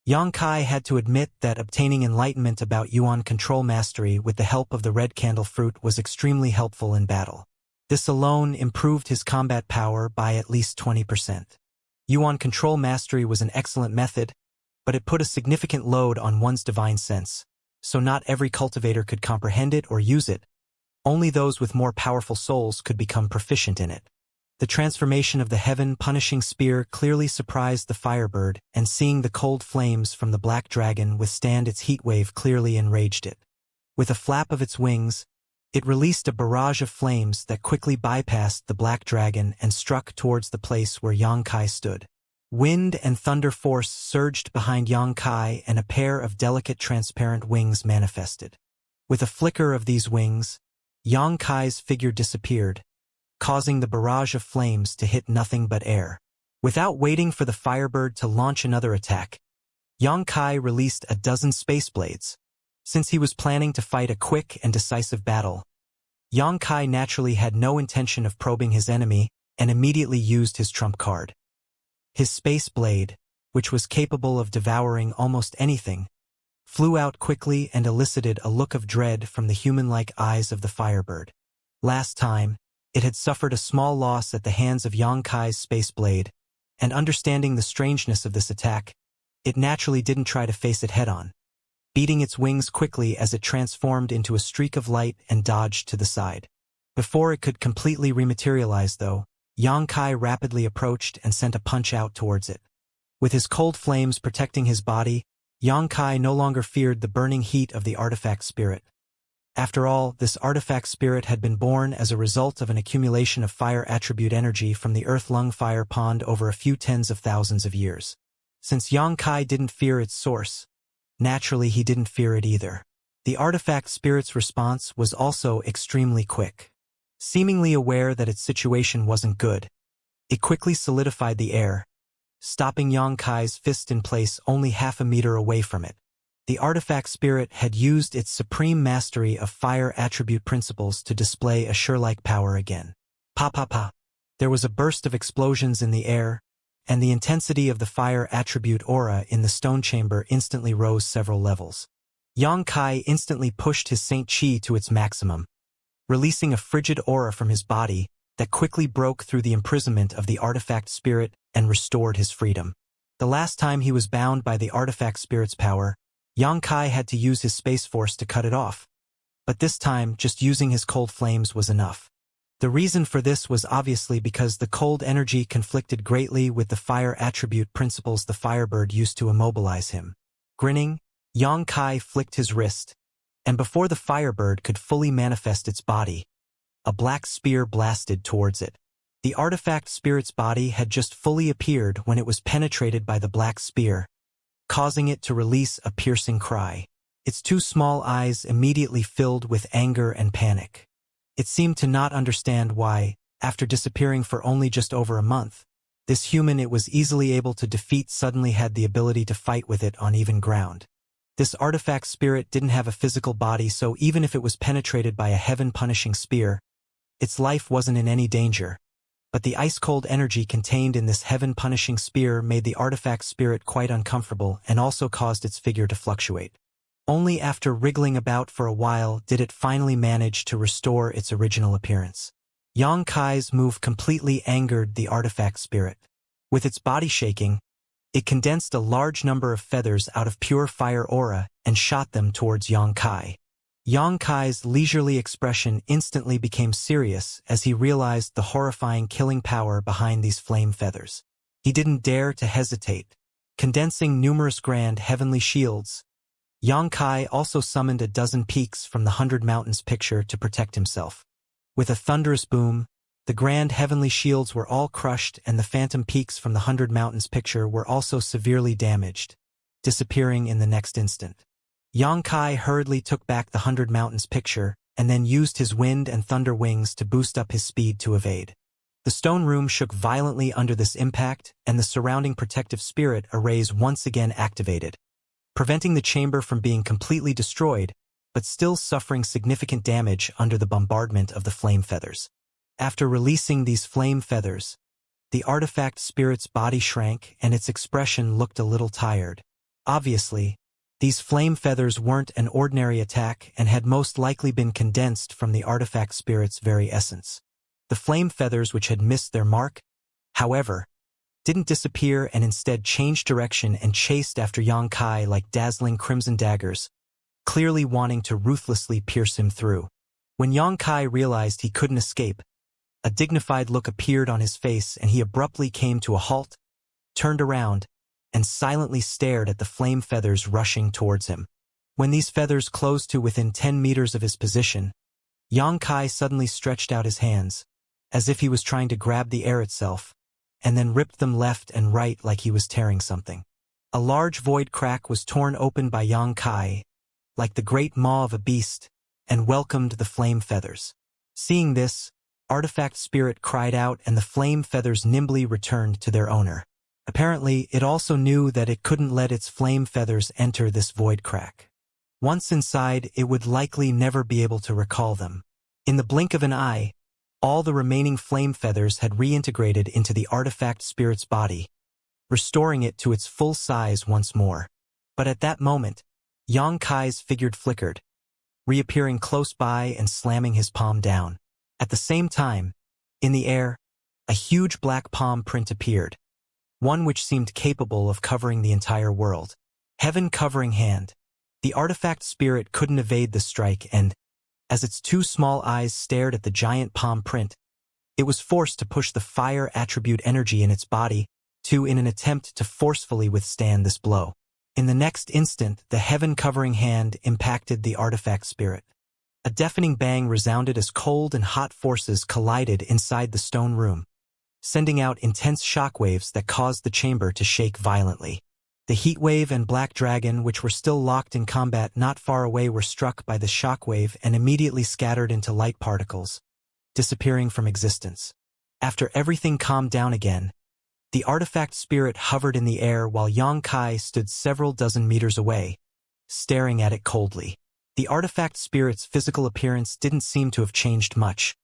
Xianxia had to admit that obtaining enlightenment about yuan control mastery with the help of the red candle fruit was extremely helpful in battle. This alone improved his combat power by at least 20%. Yuan control mastery was an excellent method, but it put a significant load on one's divine sense, so not every cultivator could comprehend it or use it. Only those with more powerful souls could become proficient in it. The transformation of the heaven-punishing spear clearly surprised the firebird, and seeing the cold flames from the black dragon withstand its heat wave clearly enraged it. With a flap of its wings, it released a barrage of flames that quickly bypassed the black dragon and struck towards the place where Xianxia stood. Wind and thunder force surged behind Xianxia, and a pair of delicate transparent wings manifested. With a flicker of these wings, Xianxia's figure disappeared, causing the barrage of flames to hit nothing but air. Without waiting for the firebird to launch another attack, Xianxia released a dozen space blades. Since he was planning to fight a quick and decisive battle, Xianxia naturally had no intention of probing his enemy and immediately used his trump card. His space blade, which was capable of devouring almost anything, flew out quickly and elicited a look of dread from the human-like eyes of the firebird. Last time, it had suffered a small loss at the hands of Xianxia's space blade, and understanding the strangeness of this attack, it naturally didn't try to face it head-on, beating its wings quickly as it transformed into a streak of light and dodged to the side. Before it could completely rematerialize, though, Xianxia rapidly approached and sent a punch out towards it. With his cold flames protecting his body, Xianxia no longer feared the burning heat of the artifact spirit. After all, this artifact spirit had been born as a result of an accumulation of fire attribute energy from the Earth-Lung fire pond over a few tens of thousands of years. Since Xianxia didn't fear its source, naturally he didn't fear it either. The artifact spirit's response was also extremely quick. Seemingly aware that its situation wasn't good, it quickly solidified the air, stopping Xianxia's fist in place only half a meter away from it. The artifact spirit had used its supreme mastery of fire attribute principles to display a Sure-like power again. Pa pa pa. There was a burst of explosions in the air, and the intensity of the fire attribute aura in the stone chamber instantly rose several levels. Xianxia instantly pushed his Saint Qi to its maximum, releasing a frigid aura from his body that quickly broke through the imprisonment of the artifact spirit and restored his freedom. The last time he was bound by the artifact spirit's power, Xianxia had to use his space force to cut it off. But this time, just using his cold flames was enough. The reason for this was obviously because the cold energy conflicted greatly with the fire attribute principles the firebird used to immobilize him. Grinning, Xianxia flicked his wrist, and before the firebird could fully manifest its body, a black spear blasted towards it. The artifact spirit's body had just fully appeared when it was penetrated by the black spear, causing it to release a piercing cry. Its two small eyes immediately filled with anger and panic. It seemed to not understand why, after disappearing for only just over a month, this human it was easily able to defeat suddenly had the ability to fight with it on even ground. This artifact spirit didn't have a physical body, so even if it was penetrated by a heaven-punishing spear, its life wasn't in any danger. But the ice-cold energy contained in this heaven-punishing spear made the artifact spirit quite uncomfortable and also caused its figure to fluctuate. Only after wriggling about for a while did it finally manage to restore its original appearance. Xianxia's move completely angered the artifact spirit. With its body shaking, it condensed a large number of feathers out of pure fire aura and shot them towards Xianxia. Xianxia's leisurely expression instantly became serious as he realized the horrifying killing power behind these flame feathers. He didn't dare to hesitate. Condensing numerous grand heavenly shields, Xianxia also summoned a dozen peaks from the 100 Mountains picture to protect himself. With a thunderous boom, the grand heavenly shields were all crushed and the phantom peaks from the 100 Mountains picture were also severely damaged, disappearing in the next instant. Xianxia hurriedly took back the 100 Mountains picture and then used his wind and thunder wings to boost up his speed to evade. The stone room shook violently under this impact, and the surrounding protective spirit arrays once again activated, preventing the chamber from being completely destroyed, but still suffering significant damage under the bombardment of the flame feathers. After releasing these flame feathers, the artifact spirit's body shrank and its expression looked a little tired. Obviously, these flame feathers weren't an ordinary attack and had most likely been condensed from the artifact spirit's very essence. The flame feathers which had missed their mark, however, didn't disappear and instead changed direction and chased after Xianxia like dazzling crimson daggers, clearly wanting to ruthlessly pierce him through. When Xianxia realized he couldn't escape, a dignified look appeared on his face and he abruptly came to a halt, turned around, and silently stared at the flame feathers rushing towards him. When these feathers closed to within 10 meters of his position, Xianxia suddenly stretched out his hands, as if he was trying to grab the air itself, and then ripped them left and right like he was tearing something. A large void crack was torn open by Xianxia, like the great maw of a beast, and welcomed the flame feathers. Seeing this, artifact spirit cried out and the flame feathers nimbly returned to their owner. Apparently, it also knew that it couldn't let its flame feathers enter this void crack. Once inside, it would likely never be able to recall them. In the blink of an eye, all the remaining flame feathers had reintegrated into the artifact spirit's body, restoring it to its full size once more. But at that moment, Xianxia's figure flickered, reappearing close by and slamming his palm down. At the same time, in the air, a huge black palm print appeared, one which seemed capable of covering the entire world. Heaven-covering hand. The artifact spirit couldn't evade the strike and, as its two small eyes stared at the giant palm print, it was forced to push the fire attribute energy in its body in an attempt to forcefully withstand this blow. In the next instant, the heaven-covering hand impacted the artifact spirit. A deafening bang resounded as cold and hot forces collided inside the stone room, sending out intense shockwaves that caused the chamber to shake violently. The heatwave and black dragon, which were still locked in combat not far away, were struck by the shockwave and immediately scattered into light particles, disappearing from existence. After everything calmed down again, the artifact spirit hovered in the air while Xianxia stood several dozen meters away, staring at it coldly. The artifact spirit's physical appearance didn't seem to have changed much,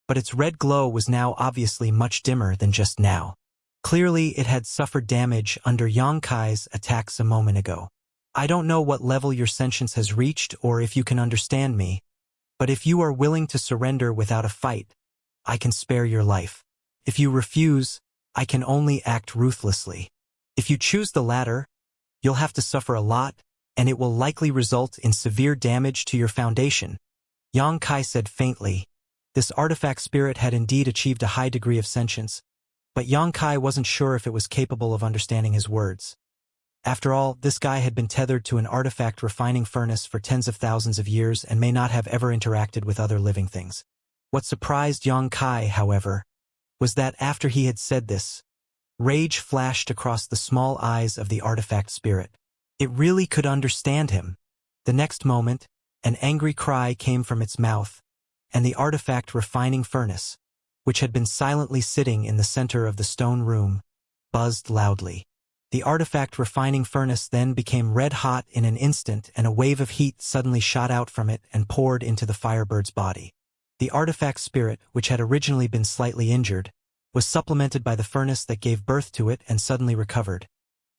but its red glow was now obviously much dimmer than just now. Clearly, it had suffered damage under Xianxia's attacks a moment ago. I don't know what level your sentience has reached or if you can understand me, but if you are willing to surrender without a fight, I can spare your life. If you refuse, I can only act ruthlessly. If you choose the latter, you'll have to suffer a lot, and it will likely result in severe damage to your foundation, Xianxia said faintly. This artifact spirit had indeed achieved a high degree of sentience, but Xianxia wasn't sure if it was capable of understanding his words. After all, this guy had been tethered to an artifact refining furnace for tens of thousands of years and may not have ever interacted with other living things. What surprised Xianxia, however, was that after he had said this, rage flashed across the small eyes of the artifact spirit. It really could understand him. The next moment, an angry cry came from its mouth, and the artifact refining furnace, which had been silently sitting in the center of the stone room, buzzed loudly. The artifact refining furnace then became red-hot in an instant, and a wave of heat suddenly shot out from it and poured into the firebird's body. The artifact spirit, which had originally been slightly injured, was supplemented by the furnace that gave birth to it and suddenly recovered,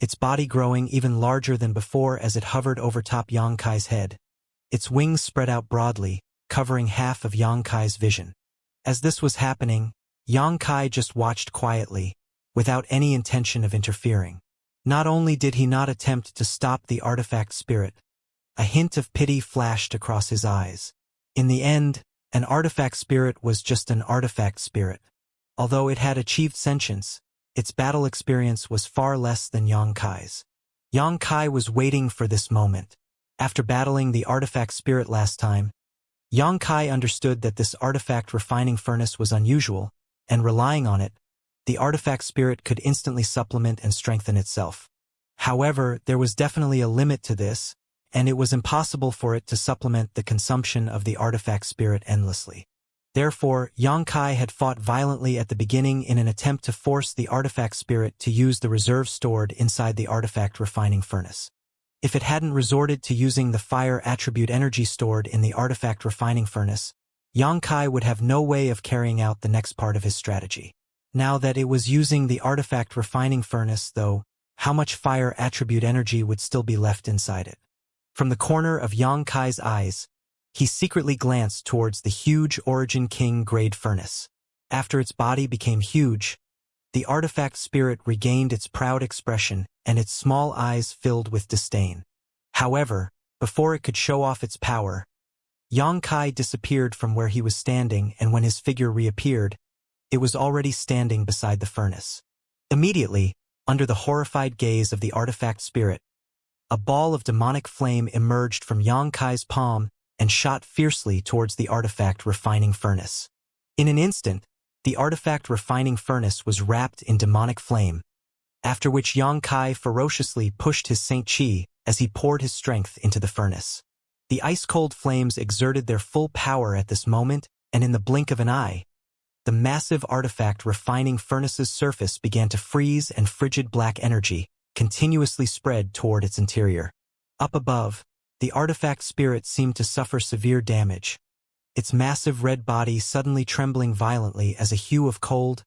its body growing even larger than before as it hovered over top Xianxia's head. Its wings spread out broadly, covering half of Xianxia's vision. As this was happening, Xianxia just watched quietly, without any intention of interfering. Not only did he not attempt to stop the artifact spirit, a hint of pity flashed across his eyes. In the end, an artifact spirit was just an artifact spirit. Although it had achieved sentience, its battle experience was far less than Xianxia's. Xianxia was waiting for this moment. After battling the artifact spirit last time, Xianxia understood that this artifact refining furnace was unusual, and relying on it, the artifact spirit could instantly supplement and strengthen itself. However, there was definitely a limit to this, and it was impossible for it to supplement the consumption of the artifact spirit endlessly. Therefore, Xianxia had fought violently at the beginning in an attempt to force the artifact spirit to use the reserve stored inside the artifact refining furnace. If it hadn't resorted to using the fire attribute energy stored in the artifact refining furnace, Xianxia would have no way of carrying out the next part of his strategy. Now that it was using the artifact refining furnace, though, how much fire attribute energy would still be left inside it? From the corner of Xianxia's eyes, he secretly glanced towards the huge Origin King grade furnace. After its body became huge, the artifact spirit regained its proud expression and its small eyes filled with disdain. However, before it could show off its power, Xianxia disappeared from where he was standing, and when his figure reappeared, it was already standing beside the furnace. Immediately, under the horrified gaze of the artifact spirit, a ball of demonic flame emerged from Xianxia's palm and shot fiercely towards the artifact refining furnace. In an instant, the artifact refining furnace was wrapped in demonic flame, after which Xianxia ferociously pushed his Saint Qi as he poured his strength into the furnace. The ice-cold flames exerted their full power at this moment, and in the blink of an eye, the massive artifact refining furnace's surface began to freeze, and frigid black energy continuously spread toward its interior. Up above, the artifact spirit seemed to suffer severe damage, its massive red body suddenly trembling violently as a hue of cold,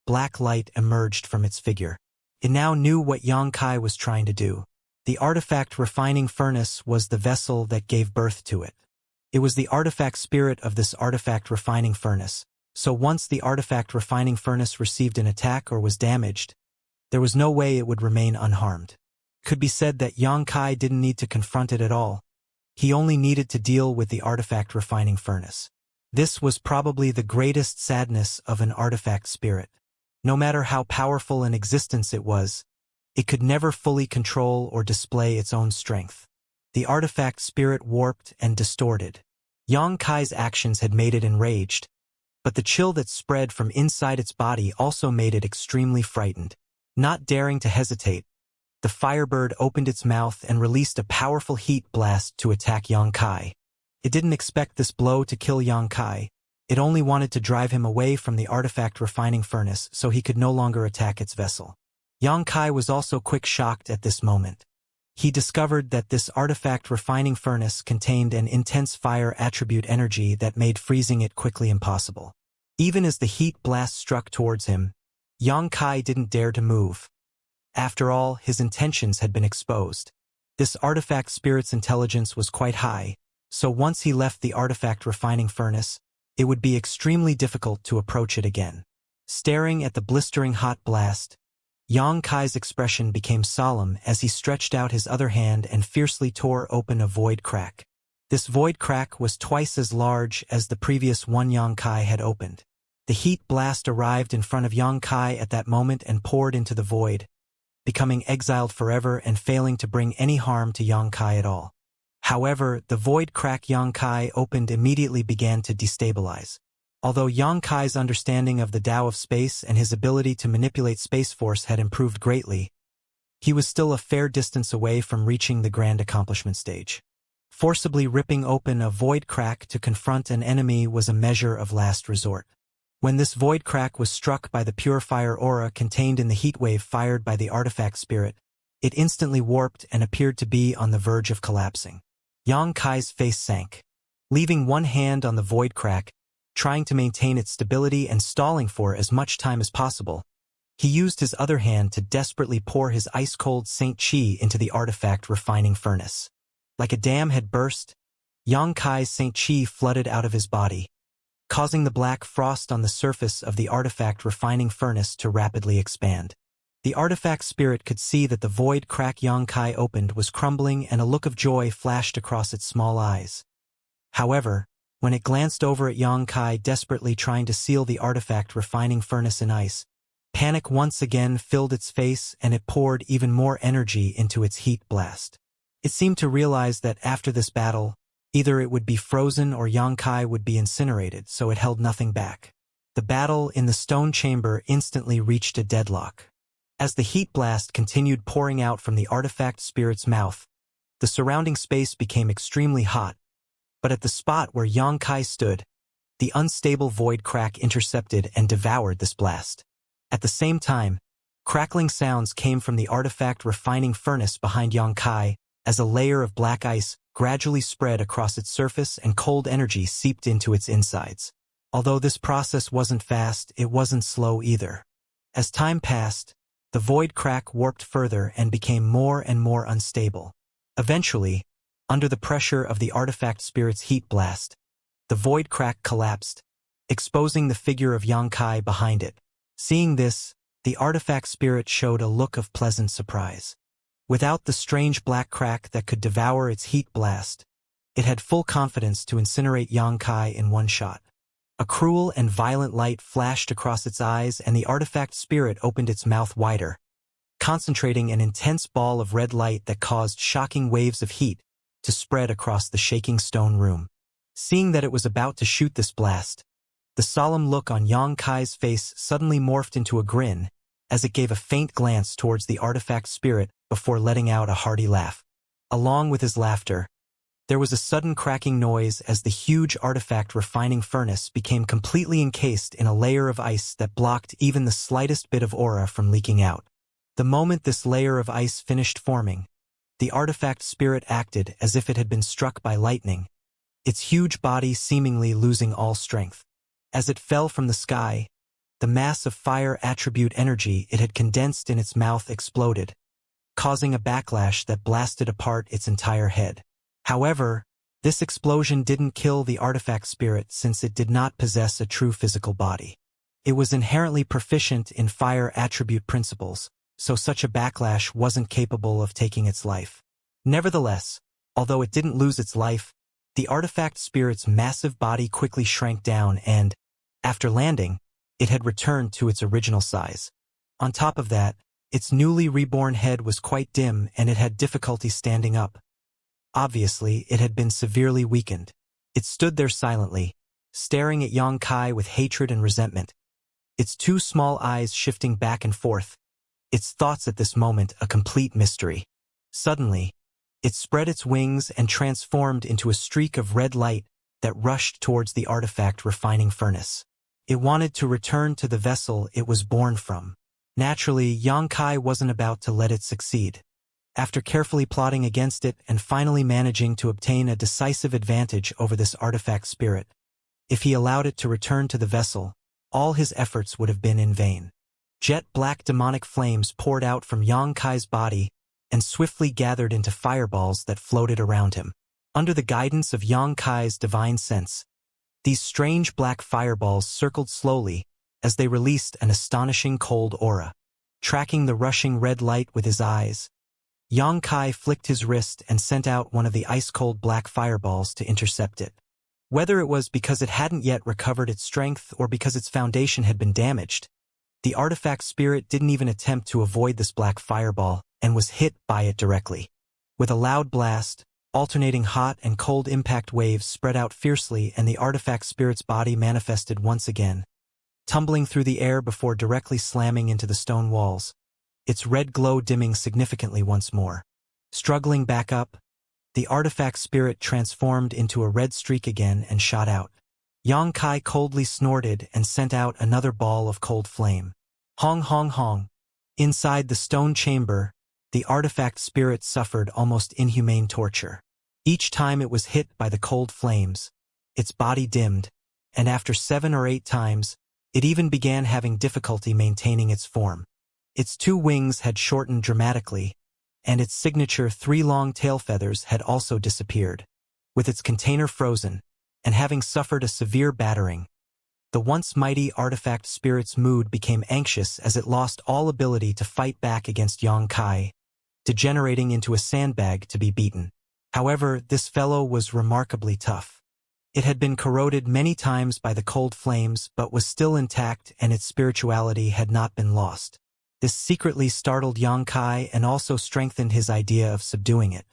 black light emerged from its figure. It now knew what Xianxia was trying to do. The artifact refining furnace was the vessel that gave birth to it. It was the artifact spirit of this artifact refining furnace, so once the artifact refining furnace received an attack or was damaged, there was no way it would remain unharmed. It could be said that Xianxia didn't need to confront it at all. He only needed to deal with the artifact refining furnace. This was probably the greatest sadness of an artifact spirit. No matter how powerful in existence it was, it could never fully control or display its own strength. The artifact spirit warped and distorted. Xianxia's actions had made it enraged, but the chill that spread from inside its body also made it extremely frightened. Not daring to hesitate, the firebird opened its mouth and released a powerful heat blast to attack Xianxia. It didn't expect this blow to kill Xianxia. It only wanted to drive him away from the artifact refining furnace so he could no longer attack its vessel. Xianxia was also quick shocked at this moment. He discovered that this artifact refining furnace contained an intense fire attribute energy that made freezing it quickly impossible. Even as the heat blast struck towards him, Xianxia didn't dare to move. After all, his intentions had been exposed. This artifact spirit's intelligence was quite high, so once he left the artifact refining furnace, it would be extremely difficult to approach it again. Staring at the blistering hot blast, Xianxia's expression became solemn as he stretched out his other hand and fiercely tore open a void crack. This void crack was twice as large as the previous one Xianxia had opened. The heat blast arrived in front of Xianxia at that moment and poured into the void, becoming exiled forever and failing to bring any harm to Xianxia at all. However, the void crack Xianxia opened immediately began to destabilize. Although Xianxia's understanding of the Tao of space and his ability to manipulate space force had improved greatly, he was still a fair distance away from reaching the grand accomplishment stage. Forcibly ripping open a void crack to confront an enemy was a measure of last resort. When this void crack was struck by the purifier aura contained in the heat wave fired by the artifact spirit, it instantly warped and appeared to be on the verge of collapsing. Xianxia's face sank. Leaving one hand on the void crack, trying to maintain its stability and stalling for as much time as possible, he used his other hand to desperately pour his ice-cold Saint Qi into the artifact refining furnace. Like a dam had burst, Xianxia's Saint Qi flooded out of his body, causing the black frost on the surface of the artifact refining furnace to rapidly expand. The artifact spirit could see that the void crack Xianxia opened was crumbling, and a look of joy flashed across its small eyes. However, when it glanced over at Xianxia desperately trying to seal the artifact refining furnace in ice, panic once again filled its face and it poured even more energy into its heat blast. It seemed to realize that after this battle, either it would be frozen or Xianxia would be incinerated, so it held nothing back. The battle in the stone chamber instantly reached a deadlock. As the heat blast continued pouring out from the artifact spirit's mouth, The surrounding space became extremely hot, but at the spot where Xianxia stood, the unstable void crack intercepted and devoured this blast. At the same time, crackling sounds came from the artifact refining furnace behind Xianxia as a layer of black ice gradually spread across its surface and cold energy seeped into its insides. Although this process wasn't fast, it wasn't slow either. As time passed, the void crack warped further and became more and more unstable. Eventually, under the pressure of the artifact spirit's heat blast, the void crack collapsed, exposing the figure of Xianxia behind it. Seeing this, the artifact spirit showed a look of pleasant surprise. Without the strange black crack that could devour its heat blast, it had full confidence to incinerate Xianxia in one shot. A cruel and violent light flashed across its eyes and the artifact spirit opened its mouth wider, concentrating an intense ball of red light that caused shocking waves of heat to spread across the shaking stone room. Seeing that it was about to shoot this blast, the solemn look on Xianxia's face suddenly morphed into a grin as it gave a faint glance towards the artifact spirit before letting out a hearty laugh. Along with his laughter, there was a sudden cracking noise as the huge artifact refining furnace became completely encased in a layer of ice that blocked even the slightest bit of aura from leaking out. The moment this layer of ice finished forming, the artifact spirit acted as if it had been struck by lightning, its huge body seemingly losing all strength. As it fell from the sky, the mass of fire attribute energy it had condensed in its mouth exploded, causing a backlash that blasted apart its entire head. However, this explosion didn't kill the artifact spirit since it did not possess a true physical body. It was inherently proficient in fire attribute principles, so such a backlash wasn't capable of taking its life. Nevertheless, although it didn't lose its life, the artifact spirit's massive body quickly shrank down and, after landing, it had returned to its original size. On top of that, its newly reborn head was quite dim and it had difficulty standing up. Obviously, it had been severely weakened. It stood there silently, staring at Xianxia with hatred and resentment, its two small eyes shifting back and forth, its thoughts at this moment a complete mystery. Suddenly, it spread its wings and transformed into a streak of red light that rushed towards the artifact refining furnace. It wanted to return to the vessel it was born from. Naturally, Xianxia wasn't about to let it succeed. After carefully plotting against it and finally managing to obtain a decisive advantage over this artifact spirit, if he allowed it to return to the vessel, all his efforts would have been in vain. Jet black demonic flames poured out from Xianxia's body and swiftly gathered into fireballs that floated around him. Under the guidance of Xianxia's divine sense, these strange black fireballs circled slowly as they released an astonishing cold aura. Tracking the rushing red light with his eyes, Xianxia flicked his wrist and sent out one of the ice-cold black fireballs to intercept it. Whether it was because it hadn't yet recovered its strength or because its foundation had been damaged, the artifact spirit didn't even attempt to avoid this black fireball and was hit by it directly. With a loud blast, alternating hot and cold impact waves spread out fiercely and the artifact spirit's body manifested once again, tumbling through the air before directly slamming into the stone walls, its red glow dimming significantly once more. Struggling back up, the artifact spirit transformed into a red streak again and shot out. Xianxia coldly snorted and sent out another ball of cold flame. Hong hong hong. Inside the stone chamber, the artifact spirit suffered almost inhumane torture. Each time it was hit by the cold flames, its body dimmed, and after 7 or 8 times, it even began having difficulty maintaining its form. Its 2 wings had shortened dramatically, and its signature 3 long tail feathers had also disappeared. With its container frozen, and having suffered a severe battering, the once mighty artifact spirit's mood became anxious as it lost all ability to fight back against Xianxia, degenerating into a sandbag to be beaten. However, this fellow was remarkably tough. It had been corroded many times by the cold flames but was still intact and its spirituality had not been lost. This secretly startled Xianxia and also strengthened his idea of subduing it.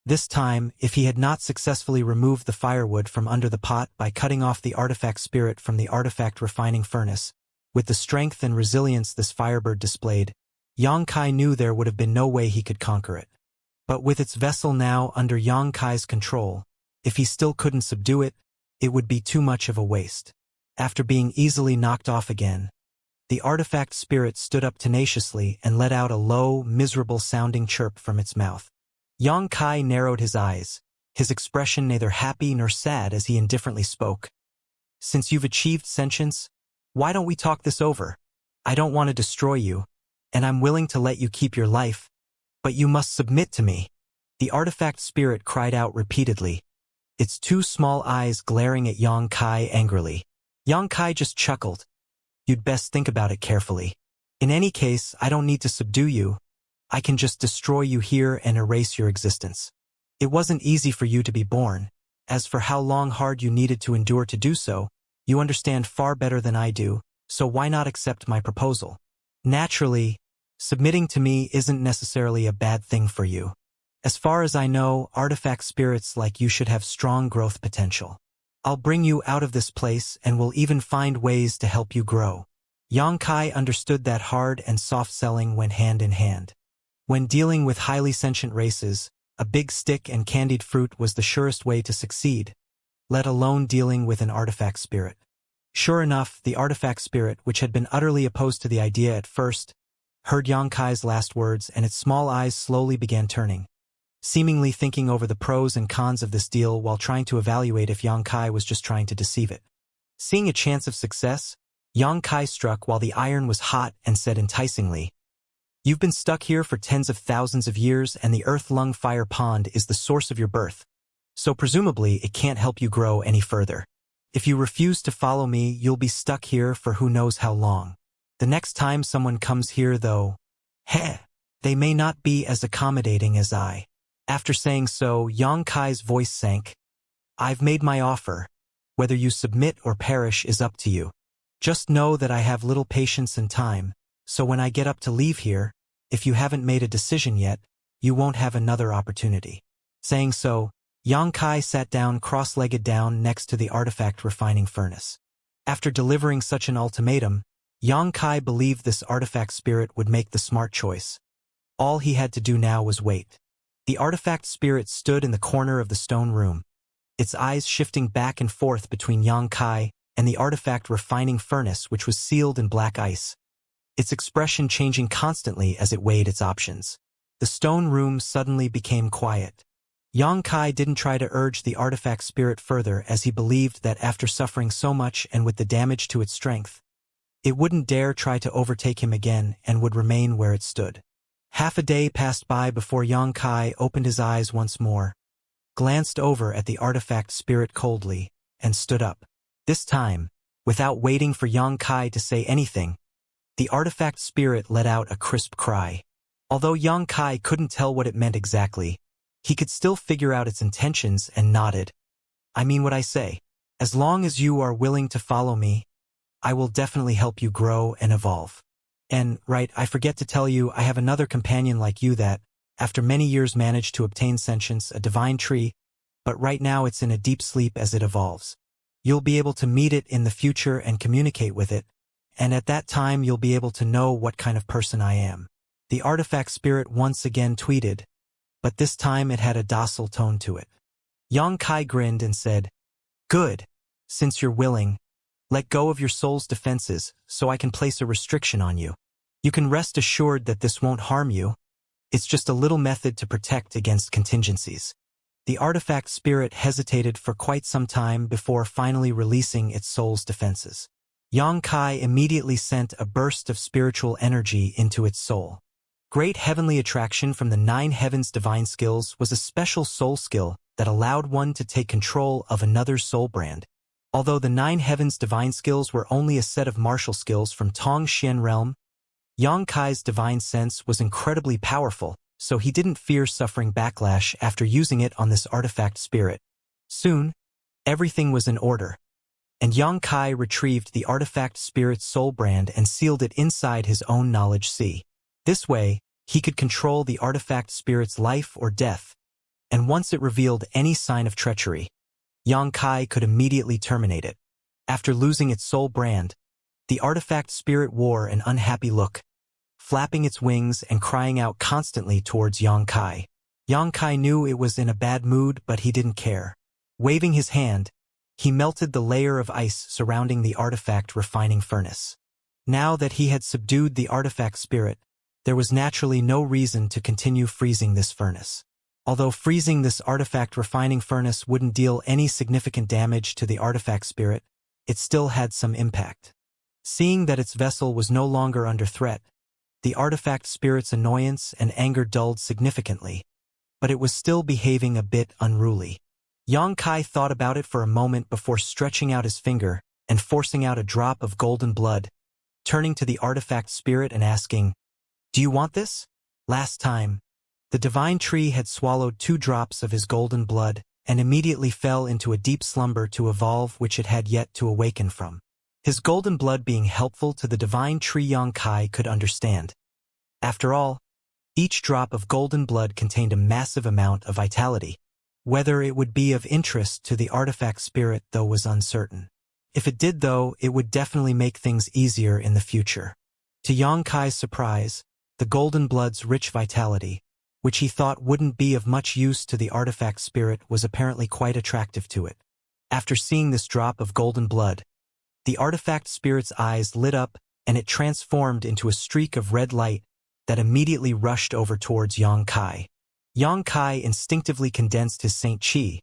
This time, if he had not successfully removed the firewood from under the pot by cutting off the artifact spirit from the artifact refining furnace, with the strength and resilience this firebird displayed, Xianxia knew there would have been no way he could conquer it. But with its vessel now under Yang Kai's control, if he still couldn't subdue it, it would be too much of a waste. After being easily knocked off again, the artifact spirit stood up tenaciously and let out a low, miserable-sounding chirp from its mouth. Yang Kai narrowed his eyes, his expression neither happy nor sad as he indifferently spoke. Since you've achieved sentience, why don't we talk this over? I don't want to destroy you, and I'm willing to let you keep your life, but you must submit to me. The artifact spirit cried out repeatedly, its two small eyes glaring at Yang Kai angrily. Yang Kai just chuckled. You'd best think about it carefully. In any case, I don't need to subdue you. I can just destroy you here and erase your existence. It wasn't easy for you to be born. As for how long hard you needed to endure to do so, you understand far better than I do, so why not accept my proposal? Naturally, submitting to me isn't necessarily a bad thing for you. As far as I know, artifact spirits like you should have strong growth potential. I'll bring you out of this place and will even find ways to help you grow. Yang Kai understood that hard and soft selling went hand in hand. When dealing with highly sentient races, a big stick and candied fruit was the surest way to succeed, let alone dealing with an artifact spirit. Sure enough, the artifact spirit, which had been utterly opposed to the idea at first, heard Yang Kai's last words and its small eyes slowly began turning, seemingly thinking over the pros and cons of this deal while trying to evaluate if Yang Kai was just trying to deceive it. Seeing a chance of success, Yang Kai struck while the iron was hot and said enticingly, You've been stuck here for tens of thousands of years and the Earth-Lung Fire Pond is the source of your birth. So presumably it can't help you grow any further. If you refuse to follow me, you'll be stuck here for who knows how long. The next time someone comes here though, they may not be as accommodating as I. After saying so, Yang Kai's voice sank. I've made my offer. Whether you submit or perish is up to you. Just know that I have little patience and time, so when I get up to leave here, if you haven't made a decision yet, you won't have another opportunity. Saying so, Yang Kai sat down cross-legged down next to the artifact refining furnace. After delivering such an ultimatum, Yang Kai believed this artifact spirit would make the smart choice. All he had to do now was wait. The artifact spirit stood in the corner of the stone room, its eyes shifting back and forth between Yang Kai and the artifact refining furnace which was sealed in black ice, its expression changing constantly as it weighed its options. The stone room suddenly became quiet. Yang Kai didn't try to urge the artifact spirit further as he believed that after suffering so much and with the damage to its strength, it wouldn't dare try to overtake him again and would remain where it stood. Half a day passed by before Yang Kai opened his eyes once more, glanced over at the artifact spirit coldly, and stood up. This time, without waiting for Yang Kai to say anything, the artifact spirit let out a crisp cry. Although Yang Kai couldn't tell what it meant exactly, he could still figure out its intentions and nodded. I mean what I say. As long as you are willing to follow me, I will definitely help you grow and evolve. And, right, I forget to tell you, I have another companion like you that, after many years managed to obtain sentience, a divine tree, but right now it's in a deep sleep as it evolves. You'll be able to meet it in the future and communicate with it, and at that time you'll be able to know what kind of person I am. The artifact spirit once again tweeted, but this time it had a docile tone to it. Yang Kai grinned and said, Good, since you're willing, let go of your soul's defenses so I can place a restriction on you. You can rest assured that this won't harm you. It's just a little method to protect against contingencies. The artifact spirit hesitated for quite some time before finally releasing its soul's defenses. Yang Kai immediately sent a burst of spiritual energy into its soul. Great heavenly attraction from the 9 heavens divine skills was a special soul skill that allowed one to take control of another's soul brand. Although the 9 heavens divine skills were only a set of martial skills from Tong Xian realm, Yang Kai's divine sense was incredibly powerful, so he didn't fear suffering backlash after using it on this artifact spirit. Soon, everything was in order, and Yang Kai retrieved the artifact spirit's soul brand and sealed it inside his own knowledge sea. This way, he could control the artifact spirit's life or death, and once it revealed any sign of treachery, Yang Kai could immediately terminate it. After losing its soul brand, the artifact spirit wore an unhappy look, flapping its wings and crying out constantly towards Yang Kai. Yang Kai knew it was in a bad mood, but he didn't care. Waving his hand, he melted the layer of ice surrounding the artifact refining furnace. Now that he had subdued the artifact spirit, there was naturally no reason to continue freezing this furnace. Although freezing this artifact refining furnace wouldn't deal any significant damage to the artifact spirit, it still had some impact. Seeing that its vessel was no longer under threat, the artifact spirit's annoyance and anger dulled significantly, but it was still behaving a bit unruly. Yang Kai thought about it for a moment before stretching out his finger and forcing out a drop of golden blood, turning to the artifact spirit and asking, "Do you want this?" Last time, the divine tree had swallowed 2 drops of his golden blood and immediately fell into a deep slumber to evolve which it had yet to awaken from. His golden blood being helpful to the divine tree Yang Kai could understand. After all, each drop of golden blood contained a massive amount of vitality. Whether it would be of interest to the artifact spirit, though, was uncertain. If it did, though, it would definitely make things easier in the future. To Yang Kai's surprise, the golden blood's rich vitality, which he thought wouldn't be of much use to the artifact spirit, was apparently quite attractive to it. After seeing this drop of golden blood, the artifact spirit's eyes lit up and it transformed into a streak of red light that immediately rushed over towards Yang Kai. Yang Kai instinctively condensed his Saint Chi,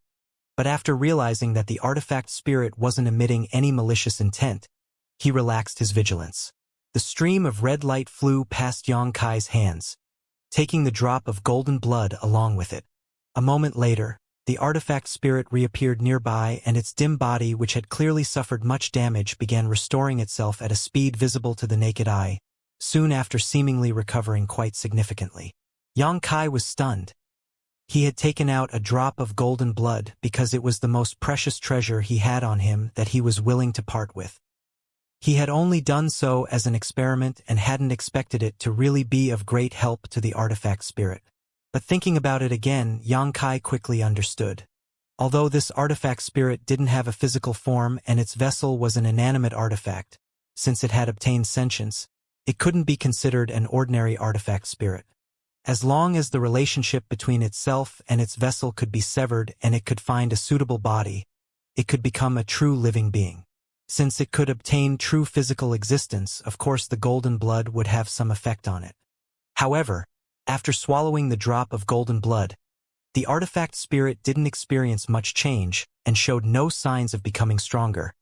but after realizing that the artifact spirit wasn't emitting any malicious intent, he relaxed his vigilance. The stream of red light flew past Yang Kai's hands, taking the drop of golden blood along with it. A moment later, the artifact spirit reappeared nearby and its dim body, which had clearly suffered much damage, began restoring itself at a speed visible to the naked eye, soon after seemingly recovering quite significantly. Yang Kai was stunned. He had taken out a drop of golden blood because it was the most precious treasure he had on him that he was willing to part with. He had only done so as an experiment and hadn't expected it to really be of great help to the artifact spirit. But thinking about it again, Yang Kai quickly understood. Although this artifact spirit didn't have a physical form and its vessel was an inanimate artifact, since it had obtained sentience, it couldn't be considered an ordinary artifact spirit. As long as the relationship between itself and its vessel could be severed and it could find a suitable body, it could become a true living being. Since it could obtain true physical existence, of course the golden blood would have some effect on it. However, after swallowing the drop of golden blood, the artifact spirit didn't experience much change and showed no signs of becoming stronger,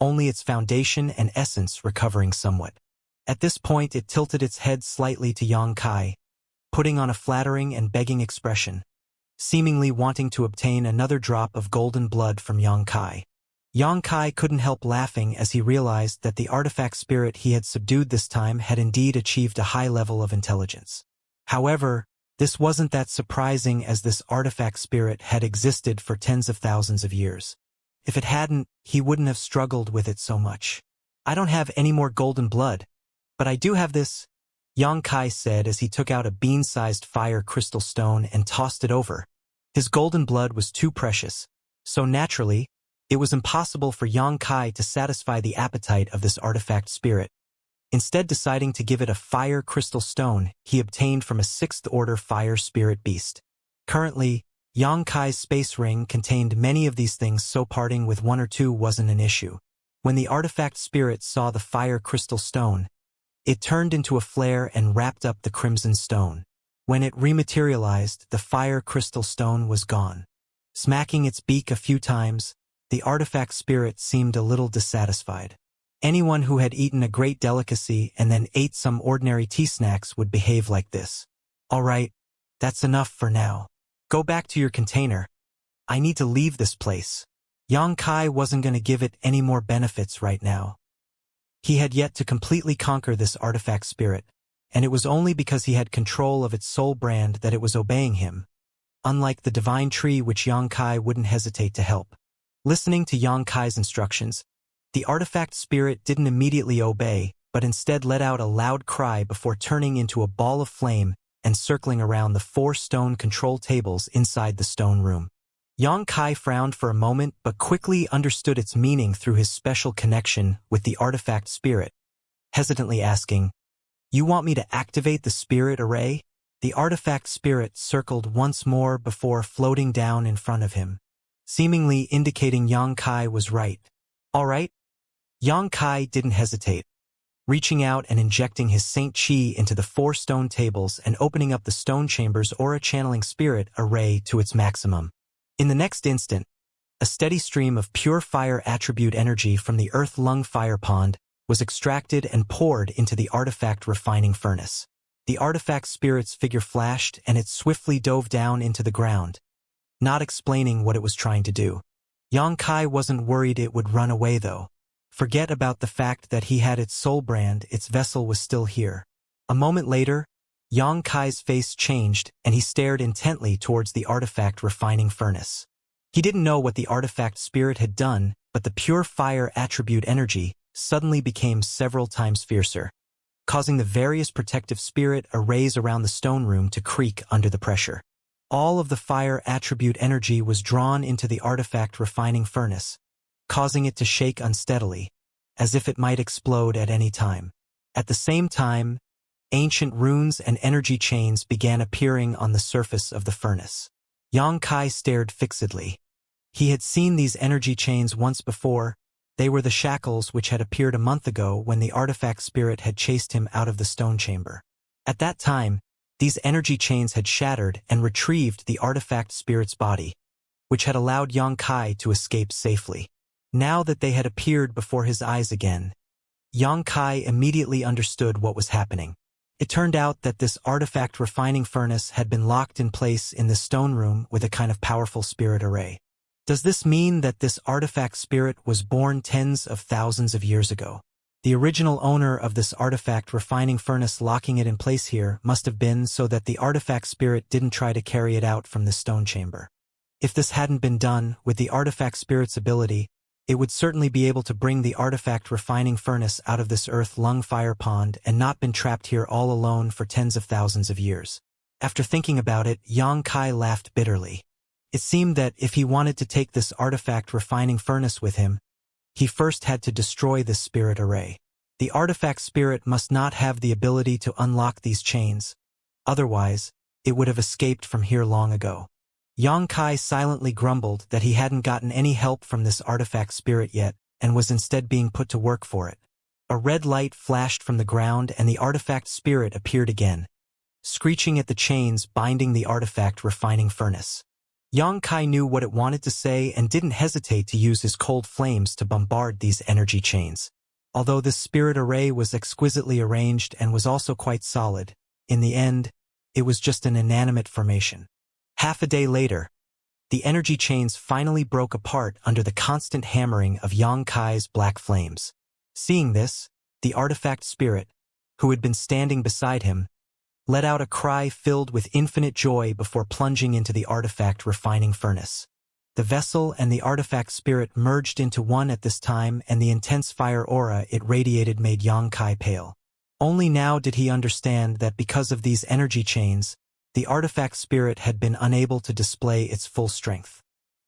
only its foundation and essence recovering somewhat. At this point it tilted its head slightly to Yang Kai, putting on a flattering and begging expression, seemingly wanting to obtain another drop of golden blood from Yang Kai. Yang Kai couldn't help laughing as he realized that the artifact spirit he had subdued this time had indeed achieved a high level of intelligence. However, this wasn't that surprising as this artifact spirit had existed for tens of thousands of years. If it hadn't, he wouldn't have struggled with it so much. "I don't have any more golden blood, but I do have this," Yang Kai said as he took out a bean-sized fire crystal stone and tossed it over. His golden blood was too precious, so naturally, it was impossible for Yang Kai to satisfy the appetite of this artifact spirit. Instead, deciding to give it a fire crystal stone he obtained from a 6th-order fire spirit beast. Currently, Yang Kai's space ring contained many of these things, so parting with 1 or 2 wasn't an issue. When the artifact spirit saw the fire crystal stone, it turned into a flare and wrapped up the crimson stone. When it rematerialized, the fire crystal stone was gone. Smacking its beak a few times, the artifact spirit seemed a little dissatisfied. Anyone who had eaten a great delicacy and then ate some ordinary tea snacks would behave like this. "All right, that's enough for now. Go back to your container. I need to leave this place." Yang Kai wasn't going to give it any more benefits right now. He had yet to completely conquer this artifact spirit, and it was only because he had control of its soul brand that it was obeying him, unlike the divine tree which Yang Kai wouldn't hesitate to help. Listening to Yang Kai's instructions, the artifact spirit didn't immediately obey, but instead let out a loud cry before turning into a ball of flame and circling around the 4 stone control tables inside the stone room. Yang Kai frowned for a moment but quickly understood its meaning through his special connection with the artifact spirit, hesitantly asking, "You want me to activate the spirit array? The artifact spirit circled once more before floating down in front of him, seemingly indicating Yang Kai was right. All right? Yang Kai didn't hesitate, reaching out and injecting his Saint Chi into the 4 stone tables and opening up the stone chamber's aura channeling spirit array to its maximum. In the next instant, a steady stream of pure fire attribute energy from the earth lung fire pond was extracted and poured into the artifact refining furnace. The artifact spirit's figure flashed and it swiftly dove down into the ground, not explaining what it was trying to do. Yang Kai wasn't worried it would run away though. Forget about the fact that he had its soul brand, its vessel was still here. A moment later, Yang Kai's face changed and he stared intently towards the artifact refining furnace. He didn't know what the artifact spirit had done, but the pure fire attribute energy suddenly became several times fiercer, causing the various protective spirit arrays around the stone room to creak under the pressure. All of the fire attribute energy was drawn into the artifact refining furnace, causing it to shake unsteadily, as if it might explode at any time. At the same time, ancient runes and energy chains began appearing on the surface of the furnace. Yang Kai stared fixedly. He had seen these energy chains once before. They were the shackles which had appeared a month ago when the artifact spirit had chased him out of the stone chamber. At that time, these energy chains had shattered and retrieved the artifact spirit's body, which had allowed Yang Kai to escape safely. Now that they had appeared before his eyes again, Yang Kai immediately understood what was happening. It turned out that this artifact refining furnace had been locked in place in the stone room with a kind of powerful spirit array. Does this mean that this artifact spirit was born tens of thousands of years ago? The original owner of this artifact refining furnace locking it in place here must have been so that the artifact spirit didn't try to carry it out from the stone chamber. If this hadn't been done, with the artifact spirit's ability, it would certainly be able to bring the artifact refining furnace out of this earth lung fire pond and not been trapped here all alone for tens of thousands of years. After thinking about it, Yang Kai laughed bitterly. It seemed that if he wanted to take this artifact refining furnace with him, he first had to destroy this spirit array. The artifact spirit must not have the ability to unlock these chains. Otherwise, it would have escaped from here long ago. Yang Kai silently grumbled that he hadn't gotten any help from this artifact spirit yet and was instead being put to work for it. A red light flashed from the ground and the artifact spirit appeared again, screeching at the chains binding the artifact refining furnace. Yang Kai knew what it wanted to say and didn't hesitate to use his cold flames to bombard these energy chains. Although this spirit array was exquisitely arranged and was also quite solid, in the end, it was just an inanimate formation. Half a day later, the energy chains finally broke apart under the constant hammering of Yang Kai's black flames. Seeing this, the artifact spirit, who had been standing beside him, let out a cry filled with infinite joy before plunging into the artifact refining furnace. The vessel and the artifact spirit merged into one at this time, and the intense fire aura it radiated made Yang Kai pale. Only now did he understand that because of these energy chains, the artifact spirit had been unable to display its full strength.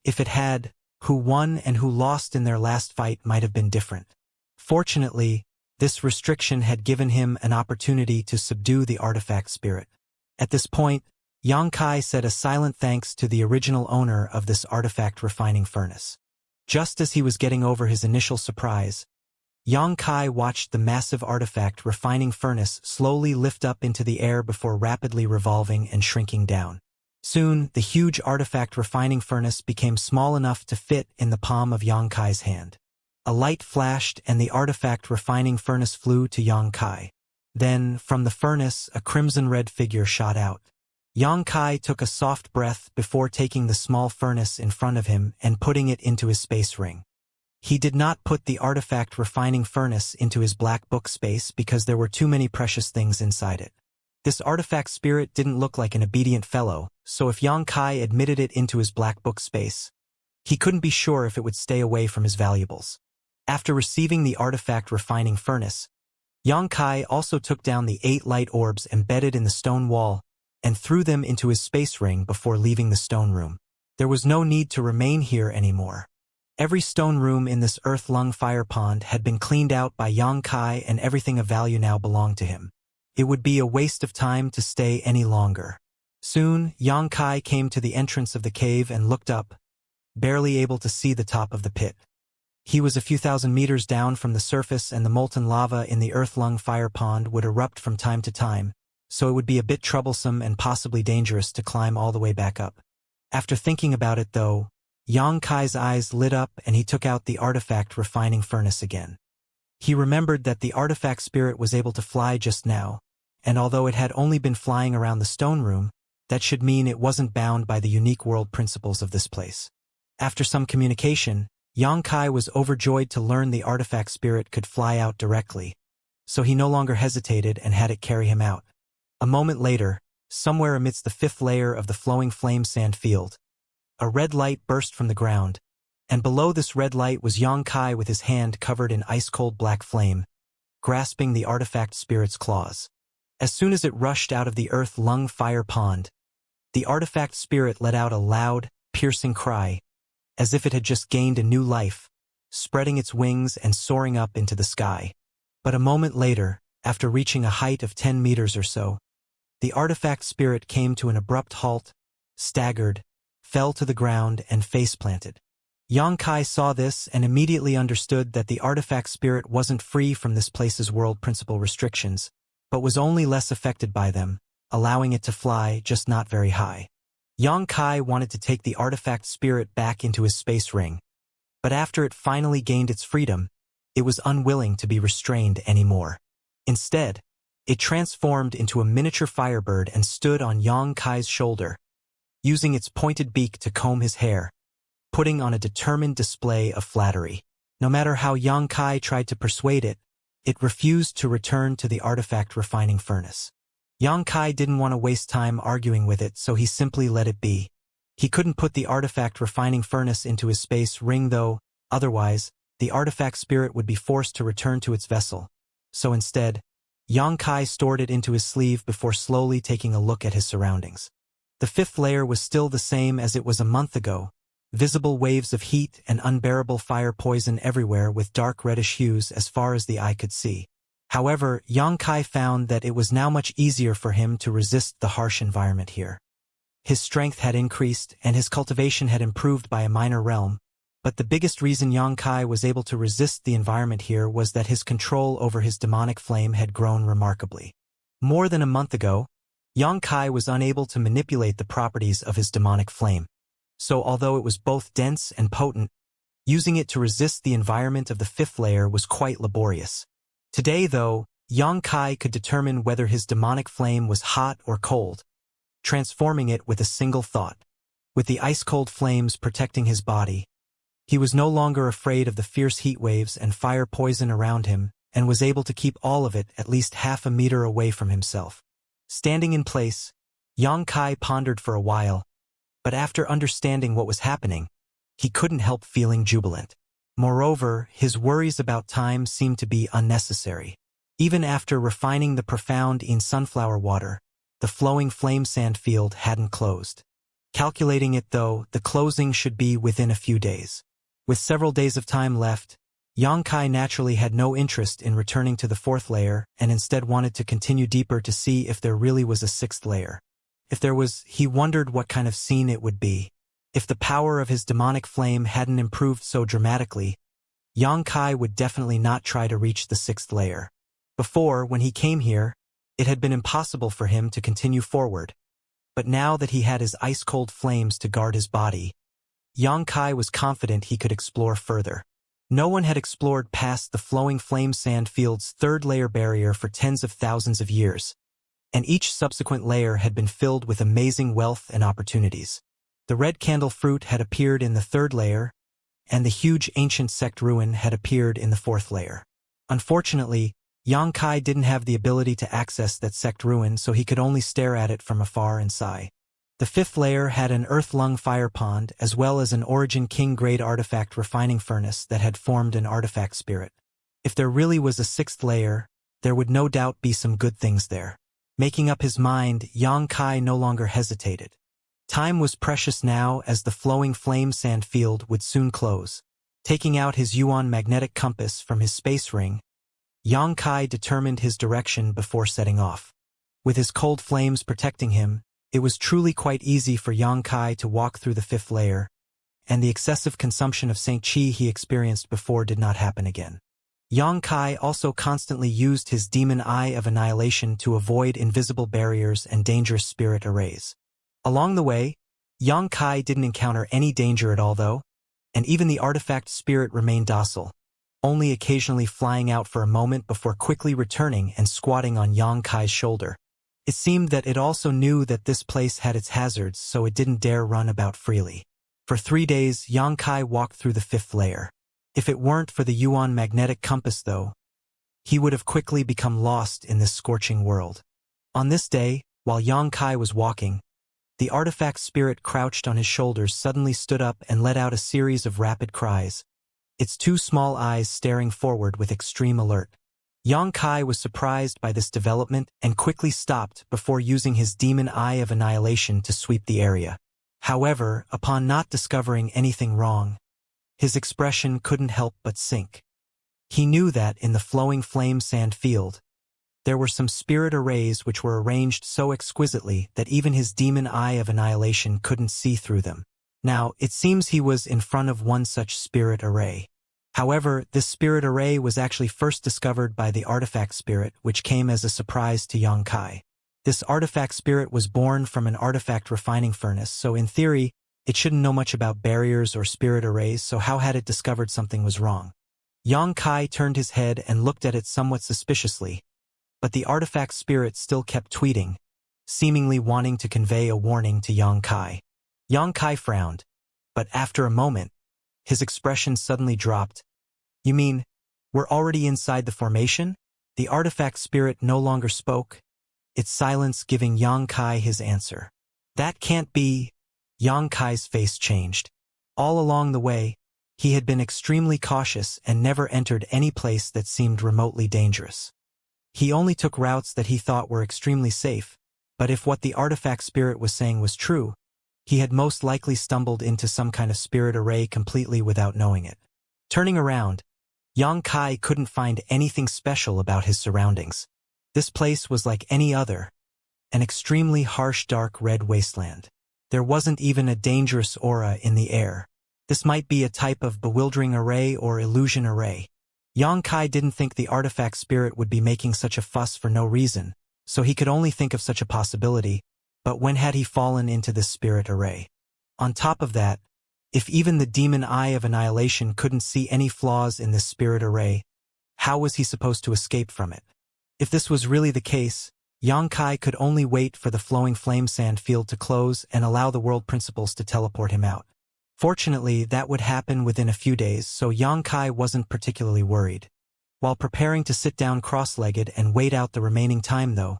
If it had, who won and who lost in their last fight might have been different. Fortunately, this restriction had given him an opportunity to subdue the artifact spirit. At this point, Yang Kai said a silent thanks to the original owner of this artifact refining furnace. Just as he was getting over his initial surprise, Yang Kai watched the massive artifact refining furnace slowly lift up into the air before rapidly revolving and shrinking down. Soon, the huge artifact refining furnace became small enough to fit in the palm of Yang Kai's hand. A light flashed and the artifact refining furnace flew to Yang Kai. Then, from the furnace, a crimson-red figure shot out. Yang Kai took a soft breath before taking the small furnace in front of him and putting it into his space ring. He did not put the artifact refining furnace into his black book space because there were too many precious things inside it. This artifact spirit didn't look like an obedient fellow, so if Yang Kai admitted it into his black book space, he couldn't be sure if it would stay away from his valuables. After receiving the artifact refining furnace, Yang Kai also took down the 8 light orbs embedded in the stone wall and threw them into his space ring before leaving the stone room. There was no need to remain here anymore. Every stone room in this earth lung fire pond had been cleaned out by Yang Kai and everything of value now belonged to him. It would be a waste of time to stay any longer. Soon, Xianxia came to the entrance of the cave and looked up, barely able to see the top of the pit. He was a few thousand meters down from the surface, and the molten lava in the earth-lung fire pond would erupt from time to time, so it would be a bit troublesome and possibly dangerous to climb all the way back up. After thinking about it, though, Xianxia's eyes lit up and he took out the artifact refining furnace again. He remembered that the artifact spirit was able to fly just now, and although it had only been flying around the stone room, that should mean it wasn't bound by the unique world principles of this place. After some communication, Xianxia was overjoyed to learn the artifact spirit could fly out directly, so he no longer hesitated and had it carry him out. A moment later, somewhere amidst the 5th layer of the flowing flame sand field, a red light burst from the ground, and below this red light was Xianxia with his hand covered in ice-cold black flame, grasping the artifact spirit's claws. As soon as it rushed out of the earth-lung fire pond, the artifact spirit let out a loud, piercing cry, as if it had just gained a new life, spreading its wings and soaring up into the sky. But a moment later, after reaching a height of 10 meters or so, the artifact spirit came to an abrupt halt, staggered, fell to the ground, and face-planted. Xianxia saw this and immediately understood that the artifact spirit wasn't free from this place's world principle restrictions, but was only less affected by them, allowing it to fly, just not very high. Xianxia wanted to take the artifact spirit back into his space ring, but after it finally gained its freedom, it was unwilling to be restrained anymore. Instead, it transformed into a miniature firebird and stood on Xianxia's shoulder, using its pointed beak to comb his hair, putting on a determined display of flattery. No matter how Xianxia tried to persuade it, it refused to return to the artifact refining furnace. Xianxia didn't want to waste time arguing with it, so he simply let it be. He couldn't put the artifact refining furnace into his space ring though, otherwise, the artifact spirit would be forced to return to its vessel. So instead, Xianxia stored it into his sleeve before slowly taking a look at his surroundings. The 5th layer was still the same as it was a month ago, visible waves of heat and unbearable fire poison everywhere with dark reddish hues as far as the eye could see. However, Xianxia found that it was now much easier for him to resist the harsh environment here. His strength had increased and his cultivation had improved by a minor realm, but the biggest reason Xianxia was able to resist the environment here was that his control over his demonic flame had grown remarkably. More than a month ago, Xianxia was unable to manipulate the properties of his demonic flame, so although it was both dense and potent, using it to resist the environment of the 5th layer was quite laborious. Today, though, Xianxia could determine whether his demonic flame was hot or cold, transforming it with a single thought. With the ice-cold flames protecting his body, he was no longer afraid of the fierce heat waves and fire poison around him, and was able to keep all of it at least half a meter away from himself. Standing in place, Xianxia pondered for a while, but after understanding what was happening, he couldn't help feeling jubilant. Moreover, his worries about time seemed to be unnecessary. Even after refining the profound in sunflower water, the flowing flame sand field hadn't closed. Calculating it though, the closing should be within a few days. With several days of time left, Xianxia naturally had no interest in returning to the 4th layer and instead wanted to continue deeper to see if there really was a 6th layer. If there was, he wondered what kind of scene it would be. If the power of his demonic flame hadn't improved so dramatically, Xianxia would definitely not try to reach the 6th layer. Before, when he came here, it had been impossible for him to continue forward. But now that he had his ice-cold flames to guard his body, Xianxia was confident he could explore further. No one had explored past the flowing flame sand field's 3rd layer barrier for tens of thousands of years, and each subsequent layer had been filled with amazing wealth and opportunities. The red candle fruit had appeared in the 3rd layer, and the huge ancient sect ruin had appeared in the 4th layer. Unfortunately, Xianxia didn't have the ability to access that sect ruin, so he could only stare at it from afar and sigh. The 5th layer had an earth-lung fire pond as well as an Origin King-grade artifact refining furnace that had formed an artifact spirit. If there really was a 6th layer, there would no doubt be some good things there. Making up his mind, Xianxia no longer hesitated. Time was precious now, as the flowing flame sand field would soon close. Taking out his Yuan magnetic compass from his space ring, Yang Kai determined his direction before setting off. With his cold flames protecting him, it was truly quite easy for Yang Kai to walk through the fifth layer, and the excessive consumption of Saint Qi he experienced before did not happen again. Yang Kai also constantly used his demon eye of annihilation to avoid invisible barriers and dangerous spirit arrays. Along the way, Yang Kai didn't encounter any danger at all though, and even the artifact spirit remained docile, only occasionally flying out for a moment before quickly returning and squatting on Yang Kai's shoulder. It seemed that it also knew that this place had its hazards, so it didn't dare run about freely. For 3 days, Yang Kai walked through the fifth layer. If it weren't for the Yuan magnetic compass though, he would have quickly become lost in this scorching world. On this day, while Yang Kai was walking, the artifact spirit crouched on his shoulders suddenly stood up and let out a series of rapid cries, its 2 small eyes staring forward with extreme alert. Yang Kai was surprised by this development and quickly stopped before using his demon eye of annihilation to sweep the area. However, upon not discovering anything wrong, his expression couldn't help but sink. He knew that in the flowing flame sand field, there were some spirit arrays which were arranged so exquisitely that even his demon eye of annihilation couldn't see through them. Now, it seems he was in front of one such spirit array. However, this spirit array was actually first discovered by the artifact spirit, which came as a surprise to Yang Kai. This artifact spirit was born from an artifact refining furnace, so in theory, it shouldn't know much about barriers or spirit arrays, so how had it discovered something was wrong? Yang Kai turned his head and looked at it somewhat suspiciously, but the artifact spirit still kept tweeting, seemingly wanting to convey a warning to Yang Kai. Yang Kai frowned, but after a moment, his expression suddenly dropped. You mean, we're already inside the formation? The artifact spirit no longer spoke, its silence giving Yang Kai his answer. That can't be. Yang Kai's face changed. All along the way, he had been extremely cautious and never entered any place that seemed remotely dangerous. He only took routes that he thought were extremely safe, but if what the artifact spirit was saying was true, he had most likely stumbled into some kind of spirit array completely without knowing it. Turning around, Yang Kai couldn't find anything special about his surroundings. This place was like any other, an extremely harsh dark red wasteland. There wasn't even a dangerous aura in the air. This might be a type of bewildering array or illusion array. Yang Kai didn't think the artifact spirit would be making such a fuss for no reason, so he could only think of such a possibility, but when had he fallen into this spirit array? On top of that, if even the demon eye of annihilation couldn't see any flaws in this spirit array, how was he supposed to escape from it? If this was really the case, Yang Kai could only wait for the flowing flame sand field to close and allow the world principles to teleport him out. Fortunately, that would happen within a few days, so Yang Kai wasn't particularly worried. While preparing to sit down cross-legged and wait out the remaining time though,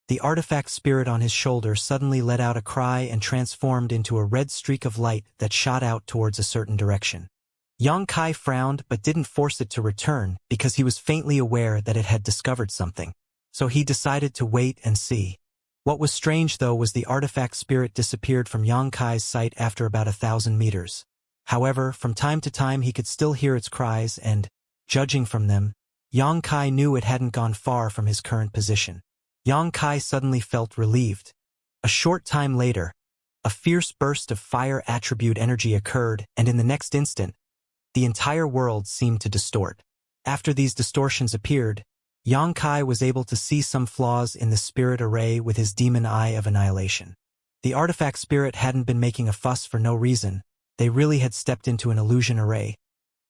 the artifact spirit on his shoulder suddenly let out a cry and transformed into a red streak of light that shot out towards a certain direction. Yang Kai frowned but didn't force it to return because he was faintly aware that it had discovered something, so he decided to wait and see. What was strange though was the artifact spirit disappeared from Yang Kai's sight after about 1,000 meters. However, from time to time he could still hear its cries and, judging from them, Yang Kai knew it hadn't gone far from his current position. Yang Kai suddenly felt relieved. A short time later, a fierce burst of fire attribute energy occurred, and in the next instant, the entire world seemed to distort. After these distortions appeared, Yang Kai was able to see some flaws in the spirit array with his demon eye of annihilation. The artifact spirit hadn't been making a fuss for no reason, they really had stepped into an illusion array.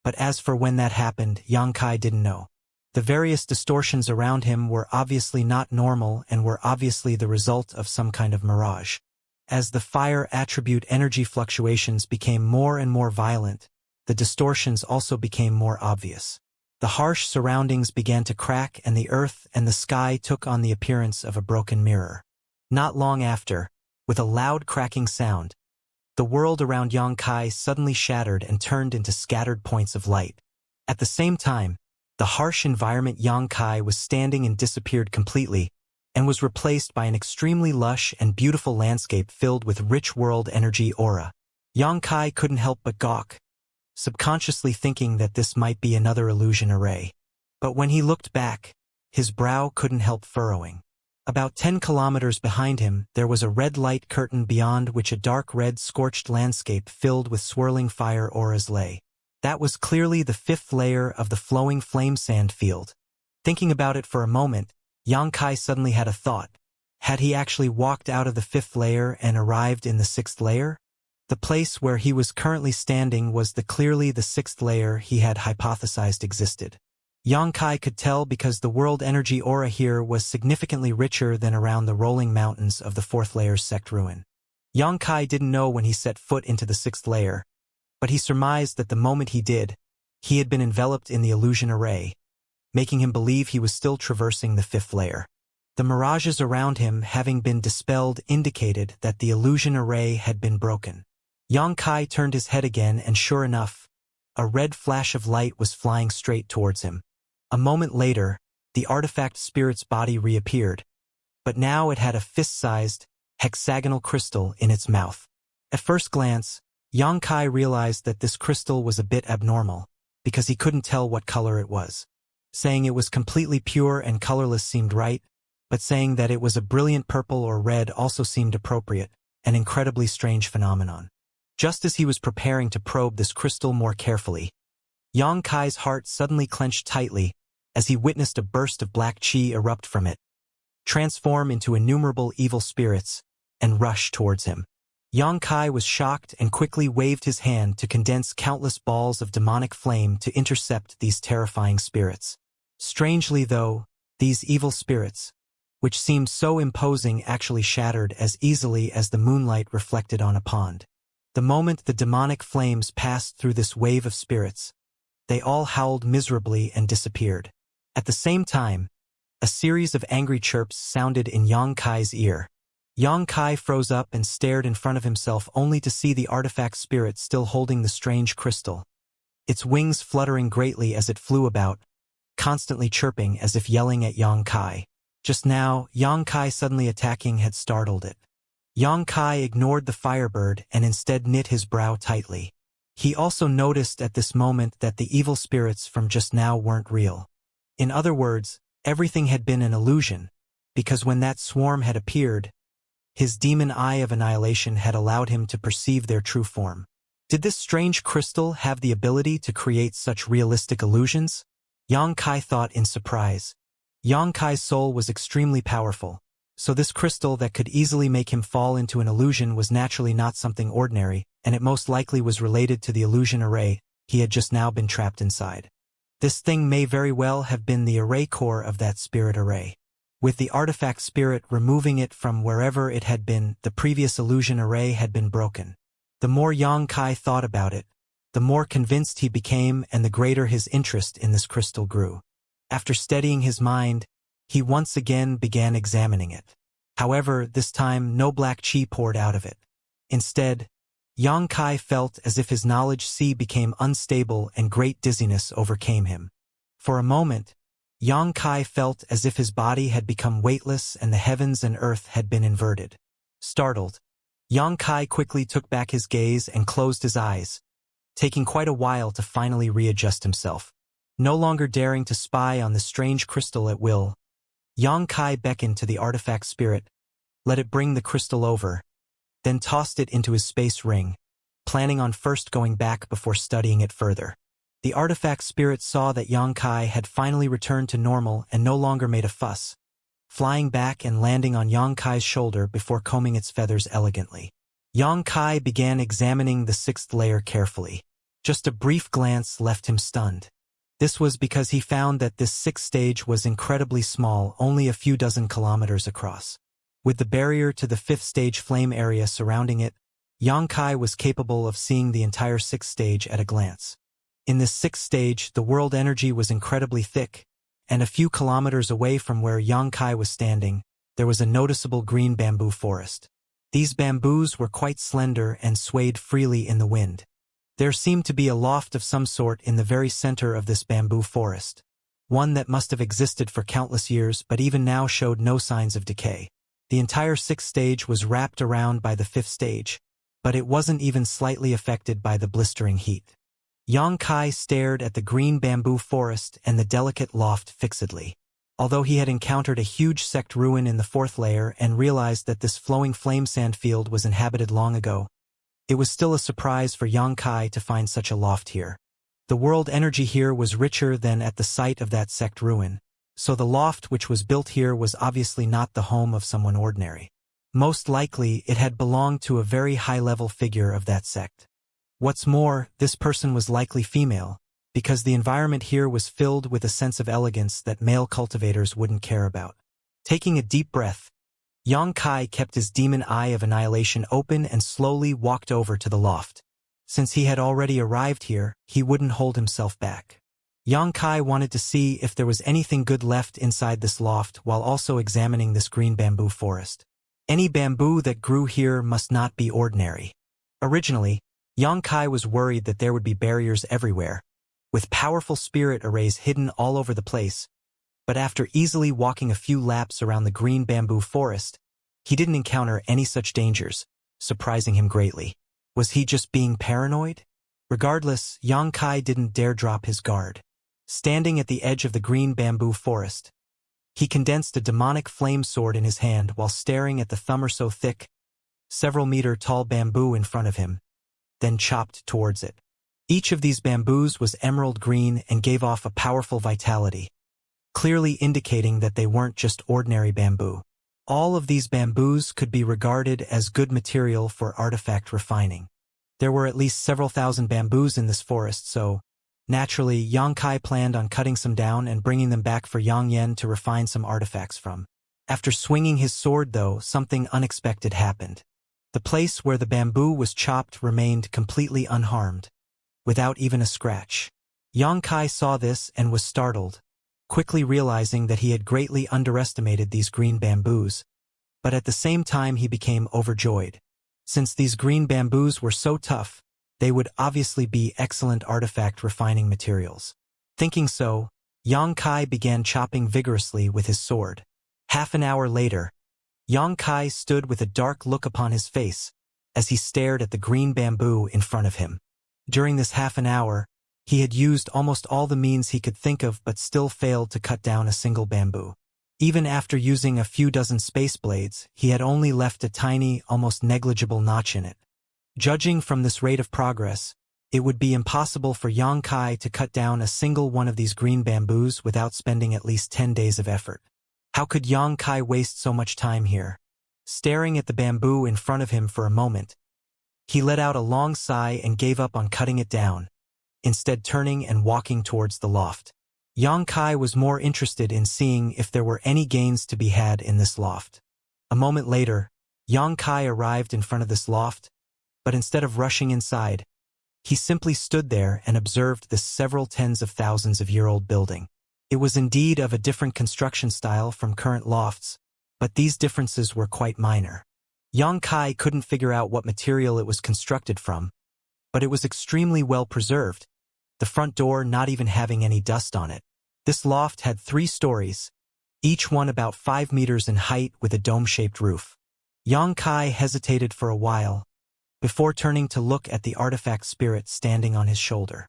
But as for when that happened, Yang Kai didn't know. The various distortions around him were obviously not normal and were obviously the result of some kind of mirage. As the fire attribute energy fluctuations became more and more violent, the distortions also became more obvious. The harsh surroundings began to crack and the earth and the sky took on the appearance of a broken mirror. Not long after, with a loud cracking sound, the world around Yang Kai suddenly shattered and turned into scattered points of light. At the same time, the harsh environment Yang Kai was standing in disappeared completely and was replaced by an extremely lush and beautiful landscape filled with rich world energy aura. Yang Kai couldn't help but gawk, subconsciously thinking that this might be another illusion array. But when he looked back, his brow couldn't help furrowing. About 10 kilometers behind him, there was a red light curtain beyond which a dark red scorched landscape filled with swirling fire auras lay. That was clearly the 5th layer of the flowing flame sand field. Thinking about it for a moment, Xianxia suddenly had a thought. Had he actually walked out of the 5th layer and arrived in the 6th layer? The place where he was currently standing was clearly the 6th layer he had hypothesized existed. Xianxia could tell because the world energy aura here was significantly richer than around the rolling mountains of the 4th layer's sect ruin. Xianxia didn't know when he set foot into the 6th layer, but he surmised that the moment he did, he had been enveloped in the illusion array, making him believe he was still traversing the 5th layer. The mirages around him having been dispelled indicated that the illusion array had been broken. Xianxia turned his head again and sure enough, a red flash of light was flying straight towards him. A moment later, the artifact spirit's body reappeared, but now it had a fist-sized, hexagonal crystal in its mouth. At first glance, Xianxia realized that this crystal was a bit abnormal, because he couldn't tell what color it was. Saying it was completely pure and colorless seemed right, but saying that it was a brilliant purple or red also seemed appropriate, an incredibly strange phenomenon. Just as he was preparing to probe this crystal more carefully, Xianxia's heart suddenly clenched tightly as he witnessed a burst of black qi erupt from it, transform into innumerable evil spirits, and rush towards him. Xianxia was shocked and quickly waved his hand to condense countless balls of demonic flame to intercept these terrifying spirits. Strangely though, these evil spirits, which seemed so imposing, actually shattered as easily as the moonlight reflected on a pond. The moment the demonic flames passed through this wave of spirits, they all howled miserably and disappeared. At the same time, a series of angry chirps sounded in Xianxia's ear. Xianxia froze up and stared in front of himself only to see the artifact spirit still holding the strange crystal, its wings fluttering greatly as it flew about, constantly chirping as if yelling at Xianxia. Just now, Xianxia suddenly attacking had startled it. Xianxia ignored the firebird and instead knit his brow tightly. He also noticed at this moment that the evil spirits from just now weren't real. In other words, everything had been an illusion, because when that swarm had appeared, his demon eye of annihilation had allowed him to perceive their true form. Did this strange crystal have the ability to create such realistic illusions? Xianxia thought in surprise. Xianxia's soul was extremely powerful, so this crystal that could easily make him fall into an illusion was naturally not something ordinary, and it most likely was related to the illusion array he had just now been trapped inside. This thing may very well have been the array core of that spirit array. With the artifact spirit removing it from wherever it had been, the previous illusion array had been broken. The more Xianxia thought about it, the more convinced he became and the greater his interest in this crystal grew. After steadying his mind, he once again began examining it. However, this time no black qi poured out of it. Instead, Xianxia felt as if his knowledge sea became unstable and great dizziness overcame him. For a moment, Xianxia felt as if his body had become weightless and the heavens and earth had been inverted. Startled, Xianxia quickly took back his gaze and closed his eyes, taking quite a while to finally readjust himself. No longer daring to spy on the strange crystal at will, Xianxia beckoned to the artifact spirit, let it bring the crystal over, then tossed it into his space ring, planning on first going back before studying it further. The artifact spirit saw that Xianxia had finally returned to normal and no longer made a fuss, flying back and landing on Xianxia's shoulder before combing its feathers elegantly. Xianxia began examining the 6th layer carefully. Just a brief glance left him stunned. This was because he found that this 6th stage was incredibly small, only a few dozen kilometers across. With the barrier to the 5th stage flame area surrounding it, Xianxia was capable of seeing the entire 6th stage at a glance. In this 6th stage, the world energy was incredibly thick, and a few kilometers away from where Xianxia was standing, there was a noticeable green bamboo forest. These bamboos were quite slender and swayed freely in the wind. There seemed to be a loft of some sort in the very center of this bamboo forest, one that must have existed for countless years but even now showed no signs of decay. The entire 6th stage was wrapped around by the 5th stage, but it wasn't even slightly affected by the blistering heat. Yang Kai stared at the green bamboo forest and the delicate loft fixedly. Although he had encountered a huge sect ruin in the 4th layer and realized that this flowing flame sand field was inhabited long ago, it was still a surprise for Yang Kai to find such a loft here. The world energy here was richer than at the site of that sect ruin, so the loft which was built here was obviously not the home of someone ordinary. Most likely, it had belonged to a very high-level figure of that sect. What's more, this person was likely female, because the environment here was filled with a sense of elegance that male cultivators wouldn't care about. Taking a deep breath, Yang Kai kept his demon eye of annihilation open and slowly walked over to the loft. Since he had already arrived here, he wouldn't hold himself back. Yang Kai wanted to see if there was anything good left inside this loft while also examining this green bamboo forest. Any bamboo that grew here must not be ordinary. Originally, Yang Kai was worried that there would be barriers everywhere, with powerful spirit arrays hidden all over the place, but after easily walking a few laps around the green bamboo forest, he didn't encounter any such dangers, surprising him greatly. Was he just being paranoid? Regardless, Yang Kai didn't dare drop his guard. Standing at the edge of the green bamboo forest, he condensed a demonic flame sword in his hand while staring at the thumb or so thick, several meter tall bamboo in front of him, then chopped towards it. Each of these bamboos was emerald green and gave off a powerful vitality, clearly indicating that they weren't just ordinary bamboo. All of these bamboos could be regarded as good material for artifact refining. There were at least several thousand bamboos in this forest, so naturally Yang Kai planned on cutting some down and bringing them back for Yang Yen to refine some artifacts from. After swinging his sword, though, something unexpected happened. The place where the bamboo was chopped remained completely unharmed, without even a scratch. Yang Kai saw this and was startled, quickly realizing that he had greatly underestimated these green bamboos, but at the same time he became overjoyed. Since these green bamboos were so tough, they would obviously be excellent artifact refining materials. Thinking so, Yang Kai began chopping vigorously with his sword. Half an hour later, Yang Kai stood with a dark look upon his face as he stared at the green bamboo in front of him. During this half an hour, he had used almost all the means he could think of but still failed to cut down a single bamboo. Even after using a few dozen space blades, he had only left a tiny, almost negligible notch in it. Judging from this rate of progress, it would be impossible for Yang Kai to cut down a single one of these green bamboos without spending at least 10 days of effort. How could Yang Kai waste so much time here? Staring at the bamboo in front of him for a moment, he let out a long sigh and gave up on cutting it down, instead turning and walking towards the loft. Yang Kai was more interested in seeing if there were any gains to be had in this loft. A moment later, Yang Kai arrived in front of this loft, but instead of rushing inside, he simply stood there and observed this several tens of thousands of year-old building. It was indeed of a different construction style from current lofts, but these differences were quite minor. Yang Kai couldn't figure out what material it was constructed from, but it was extremely well preserved, the front door not even having any dust on it. This loft had 3 stories, each one about 5 meters in height with a dome-shaped roof. Yang Kai hesitated for a while, before turning to look at the artifact spirit standing on his shoulder.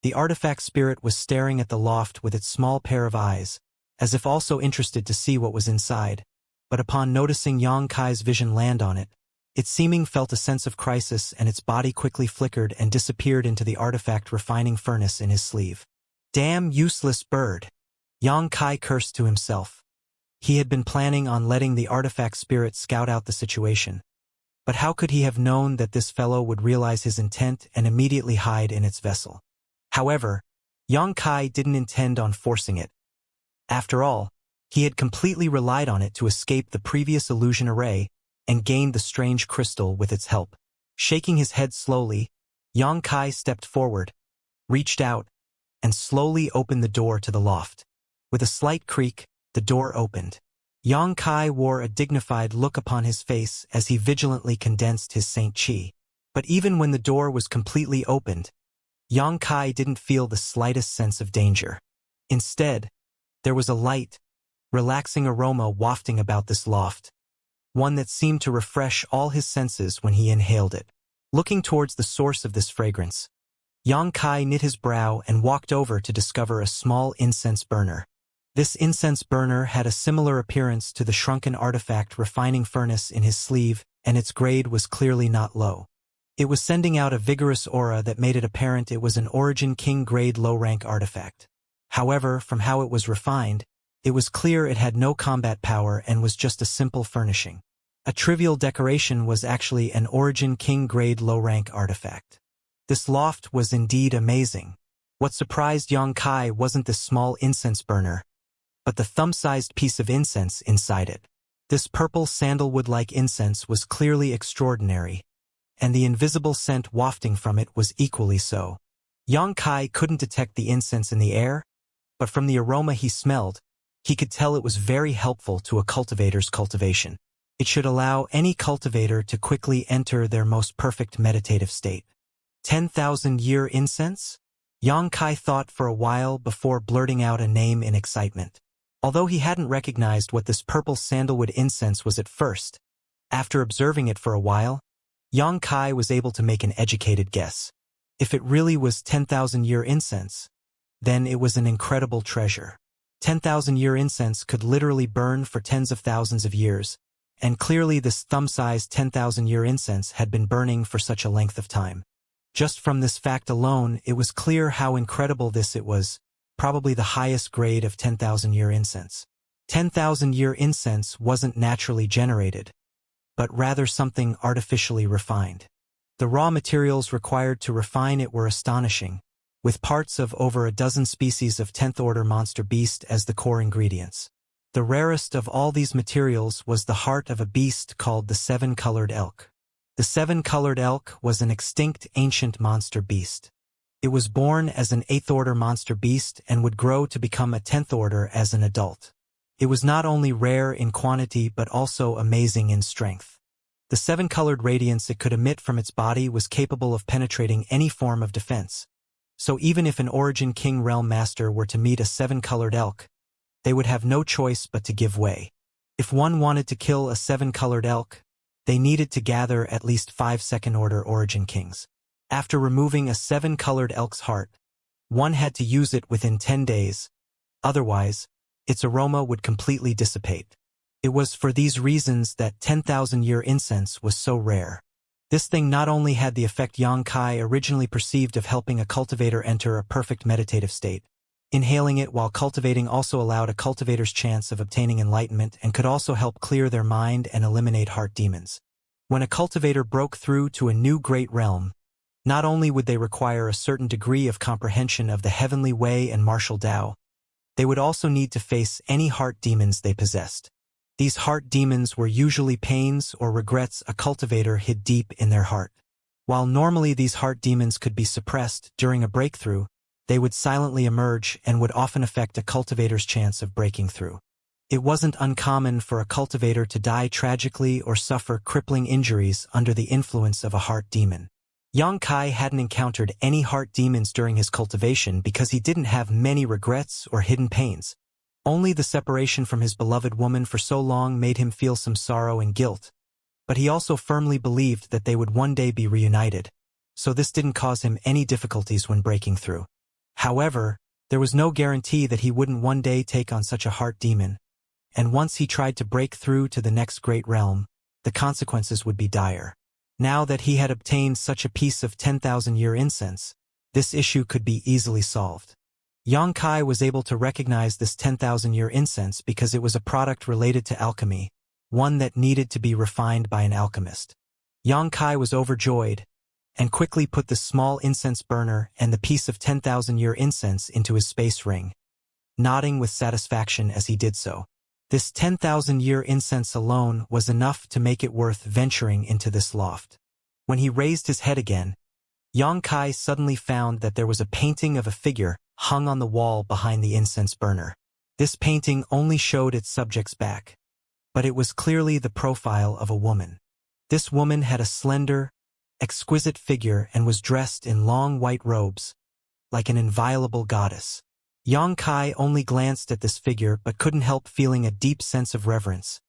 The artifact spirit was staring at the loft with its small pair of eyes, as if also interested to see what was inside, but upon noticing Yang Kai's vision land on it, its seeming felt a sense of crisis and its body quickly flickered and disappeared into the artifact refining furnace in his sleeve. Damn useless bird! Yang Kai cursed to himself. He had been planning on letting the artifact spirit scout out the situation. But how could he have known that this fellow would realize his intent and immediately hide in its vessel? However, Yang Kai didn't intend on forcing it. After all, he had completely relied on it to escape the previous illusion array and gained the strange crystal with its help. Shaking his head slowly, Yang Kai stepped forward, reached out, and slowly opened the door to the loft. With a slight creak, the door opened. Yang Kai wore a dignified look upon his face as he vigilantly condensed his Saint Chi. But even when the door was completely opened, Yang Kai didn't feel the slightest sense of danger. Instead, there was a light, relaxing aroma wafting about this loft, one that seemed to refresh all his senses when he inhaled it. Looking towards the source of this fragrance, Yang Kai knit his brow and walked over to discover a small incense burner. This incense burner had a similar appearance to the shrunken artifact refining furnace in his sleeve, and its grade was clearly not low. It was sending out a vigorous aura that made it apparent it was an Origin King grade low-rank artifact. However, from how it was refined, it was clear it had no combat power and was just a simple furnishing. A trivial decoration was actually an Origin King grade low-rank artifact. This loft was indeed amazing. What surprised Yang Kai wasn't this small incense burner, but the thumb-sized piece of incense inside it. This purple sandalwood-like incense was clearly extraordinary, and the invisible scent wafting from it was equally so. Yang Kai couldn't detect the incense in the air, but from the aroma he smelled, he could tell it was very helpful to a cultivator's cultivation. It should allow any cultivator to quickly enter their most perfect meditative state. 10,000-year incense? Yang Kai thought for a while before blurting out a name in excitement. Although he hadn't recognized what this purple sandalwood incense was at first, after observing it for a while, Yang Kai was able to make an educated guess. If it really was 10,000-year incense, then it was an incredible treasure. 10,000-year incense could literally burn for tens of thousands of years, and clearly this thumb-sized 10,000-year incense had been burning for such a length of time. Just from this fact alone, it was clear how incredible it was, probably the highest grade of 10,000-year incense. 10,000-year incense wasn't naturally generated, but rather something artificially refined. The raw materials required to refine it were astonishing, with parts of over a dozen species of 10th-order monster beast as the core ingredients. The rarest of all these materials was the heart of a beast called the seven-colored elk. The seven-colored elk was an extinct ancient monster beast. It was born as an 8th-order monster beast and would grow to become a 10th order as an adult. It was not only rare in quantity but also amazing in strength. The seven-colored radiance it could emit from its body was capable of penetrating any form of defense. So even if an Origin King Realm Master were to meet a seven-colored elk, they would have no choice but to give way. If one wanted to kill a seven-colored elk, they needed to gather at least 5 second-order Origin Kings. After removing a seven-colored elk's heart, one had to use it within 10 days. Otherwise, its aroma would completely dissipate. It was for these reasons that 10,000-year incense was so rare. This thing not only had the effect Yang Kai originally perceived of helping a cultivator enter a perfect meditative state. Inhaling it while cultivating also allowed a cultivator's chance of obtaining enlightenment and could also help clear their mind and eliminate heart demons. When a cultivator broke through to a new great realm, not only would they require a certain degree of comprehension of the heavenly way and martial Tao, they would also need to face any heart demons they possessed. These heart demons were usually pains or regrets a cultivator hid deep in their heart. While normally these heart demons could be suppressed during a breakthrough, they would silently emerge and would often affect a cultivator's chance of breaking through. It wasn't uncommon for a cultivator to die tragically or suffer crippling injuries under the influence of a heart demon. Yang Kai hadn't encountered any heart demons during his cultivation because he didn't have many regrets or hidden pains. Only the separation from his beloved woman for so long made him feel some sorrow and guilt, but he also firmly believed that they would one day be reunited, so this didn't cause him any difficulties when breaking through. However, there was no guarantee that he wouldn't one day take on such a heart demon, and once he tried to break through to the next great realm, the consequences would be dire. Now that he had obtained such a piece of 10,000-year incense, this issue could be easily solved. Yang Kai was able to recognize this 10,000-year incense because it was a product related to alchemy, one that needed to be refined by an alchemist. Yang Kai was overjoyed, and quickly put the small incense burner and the piece of 10,000-year incense into his space ring, nodding with satisfaction as he did so. This 10,000-year incense alone was enough to make it worth venturing into this loft. When he raised his head again, Yang Kai suddenly found that there was a painting of a figure hung on the wall behind the incense burner. This painting only showed its subject's back, but it was clearly the profile of a woman. This woman had a slender, exquisite figure and was dressed in long white robes, like an inviolable goddess. Yang Kai only glanced at this figure but couldn't help feeling a deep sense of reverence,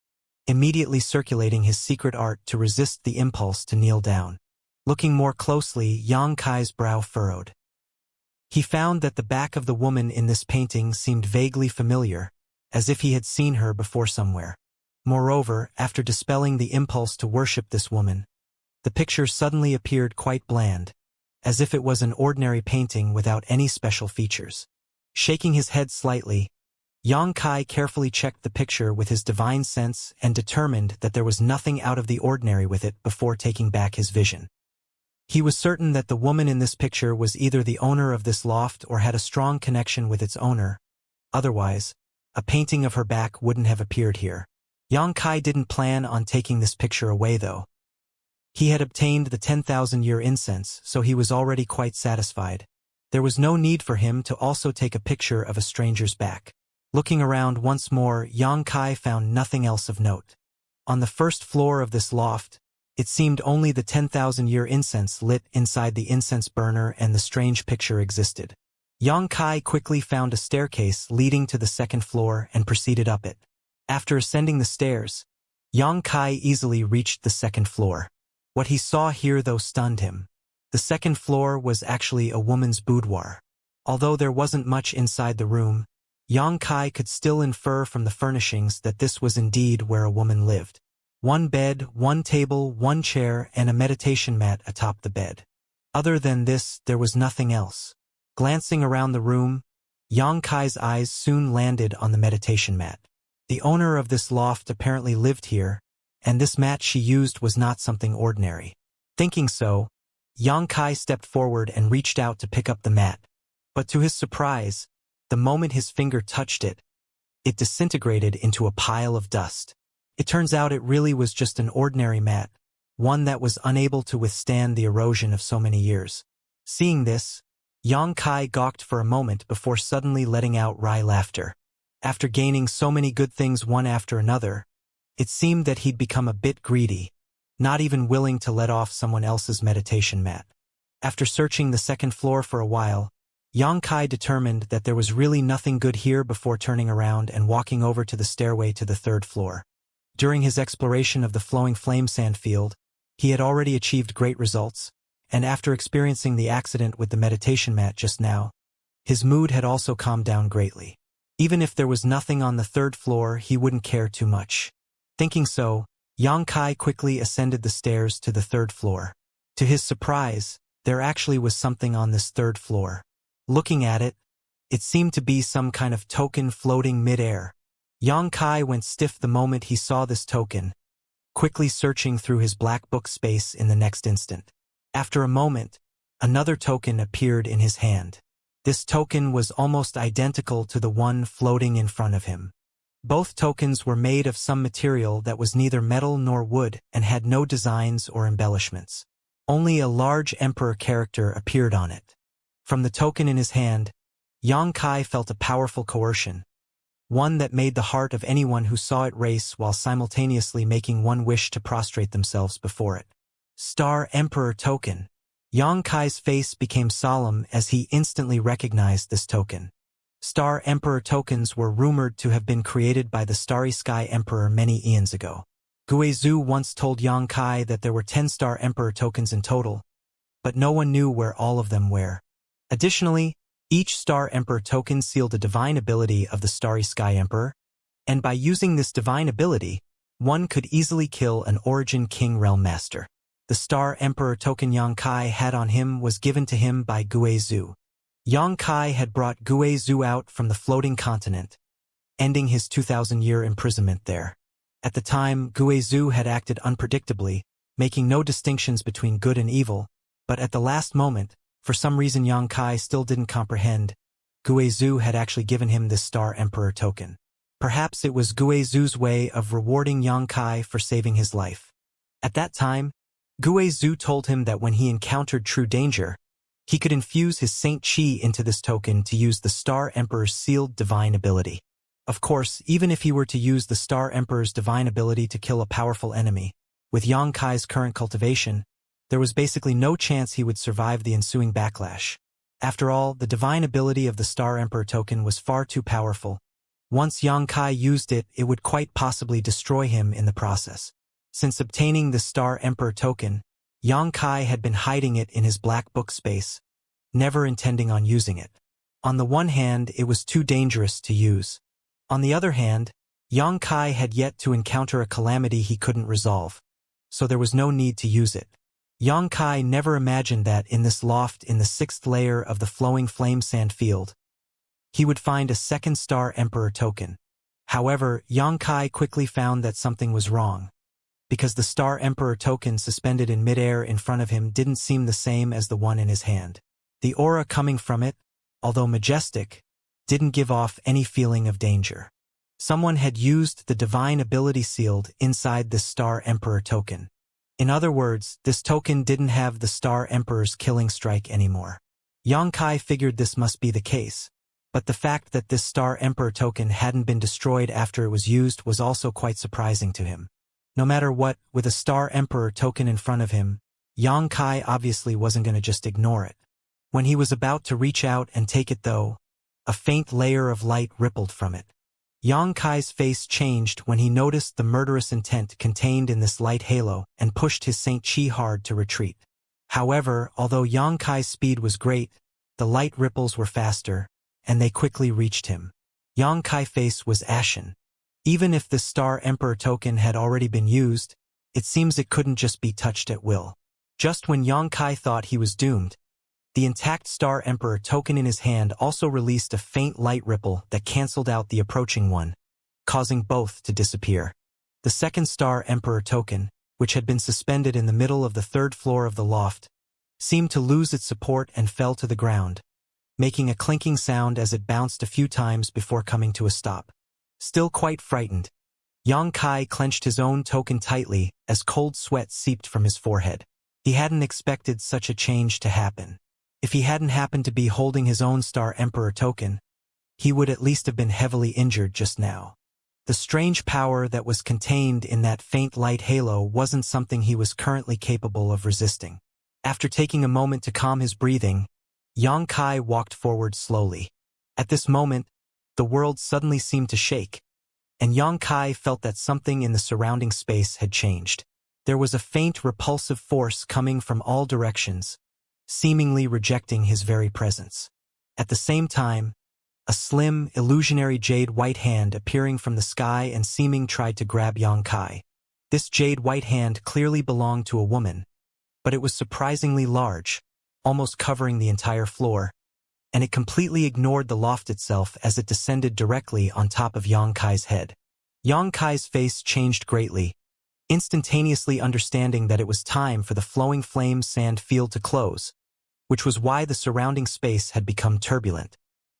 immediately circulating his secret art to resist the impulse to kneel down. Looking more closely, Yang Kai's brow furrowed. He found that the back of the woman in this painting seemed vaguely familiar, as if he had seen her before somewhere. Moreover, after dispelling the impulse to worship this woman, the picture suddenly appeared quite bland, as if it was an ordinary painting without any special features. Shaking his head slightly, Xianxia carefully checked the picture with his divine sense and determined that there was nothing out of the ordinary with it before taking back his vision. He was certain that the woman in this picture was either the owner of this loft or had a strong connection with its owner. Otherwise, a painting of her back wouldn't have appeared here. Xianxia didn't plan on taking this picture away though. He had obtained the 10,000-year incense, so he was already quite satisfied. There was no need for him to also take a picture of a stranger's back. Looking around once more, Xianxia found nothing else of note. On the first floor of this loft, it seemed only the 10,000-year incense lit inside the incense burner and the strange picture existed. Xianxia quickly found a staircase leading to the second floor and proceeded up it. After ascending the stairs, Xianxia easily reached the second floor. What he saw here though stunned him. The second floor was actually a woman's boudoir. Although there wasn't much inside the room, Xianxia could still infer from the furnishings that this was indeed where a woman lived. One bed, one table, one chair, and a meditation mat atop the bed. Other than this, there was nothing else. Glancing around the room, Xianxia's eyes soon landed on the meditation mat. The owner of this loft apparently lived here, and this mat she used was not something ordinary. Thinking so, Xianxia stepped forward and reached out to pick up the mat. But to his surprise, the moment his finger touched it, it disintegrated into a pile of dust. It turns out it really was just an ordinary mat, one that was unable to withstand the erosion of so many years. Seeing this, Xianxia gawked for a moment before suddenly letting out wry laughter. After gaining so many good things one after another, it seemed that he'd become a bit greedy, not even willing to let off someone else's meditation mat. After searching the second floor for a while, Xianxia determined that there was really nothing good here before turning around and walking over to the stairway to the third floor. During his exploration of the flowing flame sand field, he had already achieved great results, and after experiencing the accident with the meditation mat just now, his mood had also calmed down greatly. Even if there was nothing on the third floor, he wouldn't care too much. Thinking so, Xianxia quickly ascended the stairs to the third floor. To his surprise, there actually was something on this third floor. Looking at it, it seemed to be some kind of token floating mid-air. Xianxia went stiff the moment he saw this token, quickly searching through his black book space in the next instant. After a moment, another token appeared in his hand. This token was almost identical to the one floating in front of him. Both tokens were made of some material that was neither metal nor wood and had no designs or embellishments. Only a large emperor character appeared on it. From the token in his hand, Xianxia felt a powerful coercion, one that made the heart of anyone who saw it race while simultaneously making one wish to prostrate themselves before it. Star Emperor Token. Xianxia's face became solemn as he instantly recognized this token. Star Emperor tokens were rumored to have been created by the Starry Sky Emperor many eons ago. Guizhou once told Xianxia that there were 10 Star Emperor tokens in total, but no one knew where all of them were. Additionally, each Star Emperor token sealed a divine ability of the Starry Sky Emperor, and by using this divine ability, one could easily kill an Origin King Realm Master. The Star Emperor token Xianxia had on him was given to him by Guizhou. Xianxia had brought Guizhou out from the floating continent, ending his 2,000-year imprisonment there. At the time, Guizhou had acted unpredictably, making no distinctions between good and evil, but at the last moment, for some reason Xianxia still didn't comprehend, Guizhou had actually given him this Star Emperor token. Perhaps it was Guizhou's way of rewarding Xianxia for saving his life. At that time, Guizhou told him that when he encountered true danger, he could infuse his Saint Qi into this token to use the Star Emperor's sealed divine ability. Of course, even if he were to use the Star Emperor's divine ability to kill a powerful enemy, with Xianxia's current cultivation, there was basically no chance he would survive the ensuing backlash. After all, the divine ability of the Star Emperor token was far too powerful. Once Xianxia used it, it would quite possibly destroy him in the process. Since obtaining the Star Emperor token, Xianxia had been hiding it in his black book space, never intending on using it. On the one hand, it was too dangerous to use. On the other hand, Xianxia had yet to encounter a calamity he couldn't resolve, so there was no need to use it. Xianxia never imagined that in this loft in the 6th layer of the flowing flame sand field, he would find a second Star Emperor token. However, Xianxia quickly found that something was wrong, because the Star Emperor token suspended in midair in front of him didn't seem the same as the one in his hand. The aura coming from it, although majestic, didn't give off any feeling of danger. Someone had used the divine ability sealed inside this Star Emperor token. In other words, this token didn't have the Star Emperor's killing strike anymore. Xianxia figured this must be the case, but the fact that this Star Emperor token hadn't been destroyed after it was used was also quite surprising to him. No matter what, with a Star Emperor token in front of him, Xianxia obviously wasn't going to just ignore it. When he was about to reach out and take it though, a faint layer of light rippled from it. Xianxia's face changed when he noticed the murderous intent contained in this light halo and pushed his Saint Chi hard to retreat. However, although Xianxia's speed was great, the light ripples were faster, and they quickly reached him. Xianxia's face was ashen. Even if the Star Emperor token had already been used, it seems it couldn't just be touched at will. Just when Xianxia thought he was doomed, the intact Star Emperor token in his hand also released a faint light ripple that cancelled out the approaching one, causing both to disappear. The second Star Emperor token, which had been suspended in the middle of the 3rd floor of the loft, seemed to lose its support and fell to the ground, making a clinking sound as it bounced a few times before coming to a stop. Still quite frightened, Xianxia clenched his own token tightly as cold sweat seeped from his forehead. He hadn't expected such a change to happen. If he hadn't happened to be holding his own Star Emperor token, he would at least have been heavily injured just now. The strange power that was contained in that faint light halo wasn't something he was currently capable of resisting. After taking a moment to calm his breathing, Xianxia walked forward slowly. At this moment, the world suddenly seemed to shake, and Xianxia felt that something in the surrounding space had changed. There was a faint repulsive force coming from all directions, seemingly rejecting his very presence. At the same time, a slim, illusionary jade white hand appearing from the sky and seeming tried to grab Xianxia. This jade white hand clearly belonged to a woman, but it was surprisingly large, almost covering the entire floor, and it completely ignored the loft itself as it descended directly on top of Xianxia's head. Xianxia's face changed greatly, instantaneously understanding that it was time for the flowing flame sand field to close, which was why the surrounding space had become turbulent.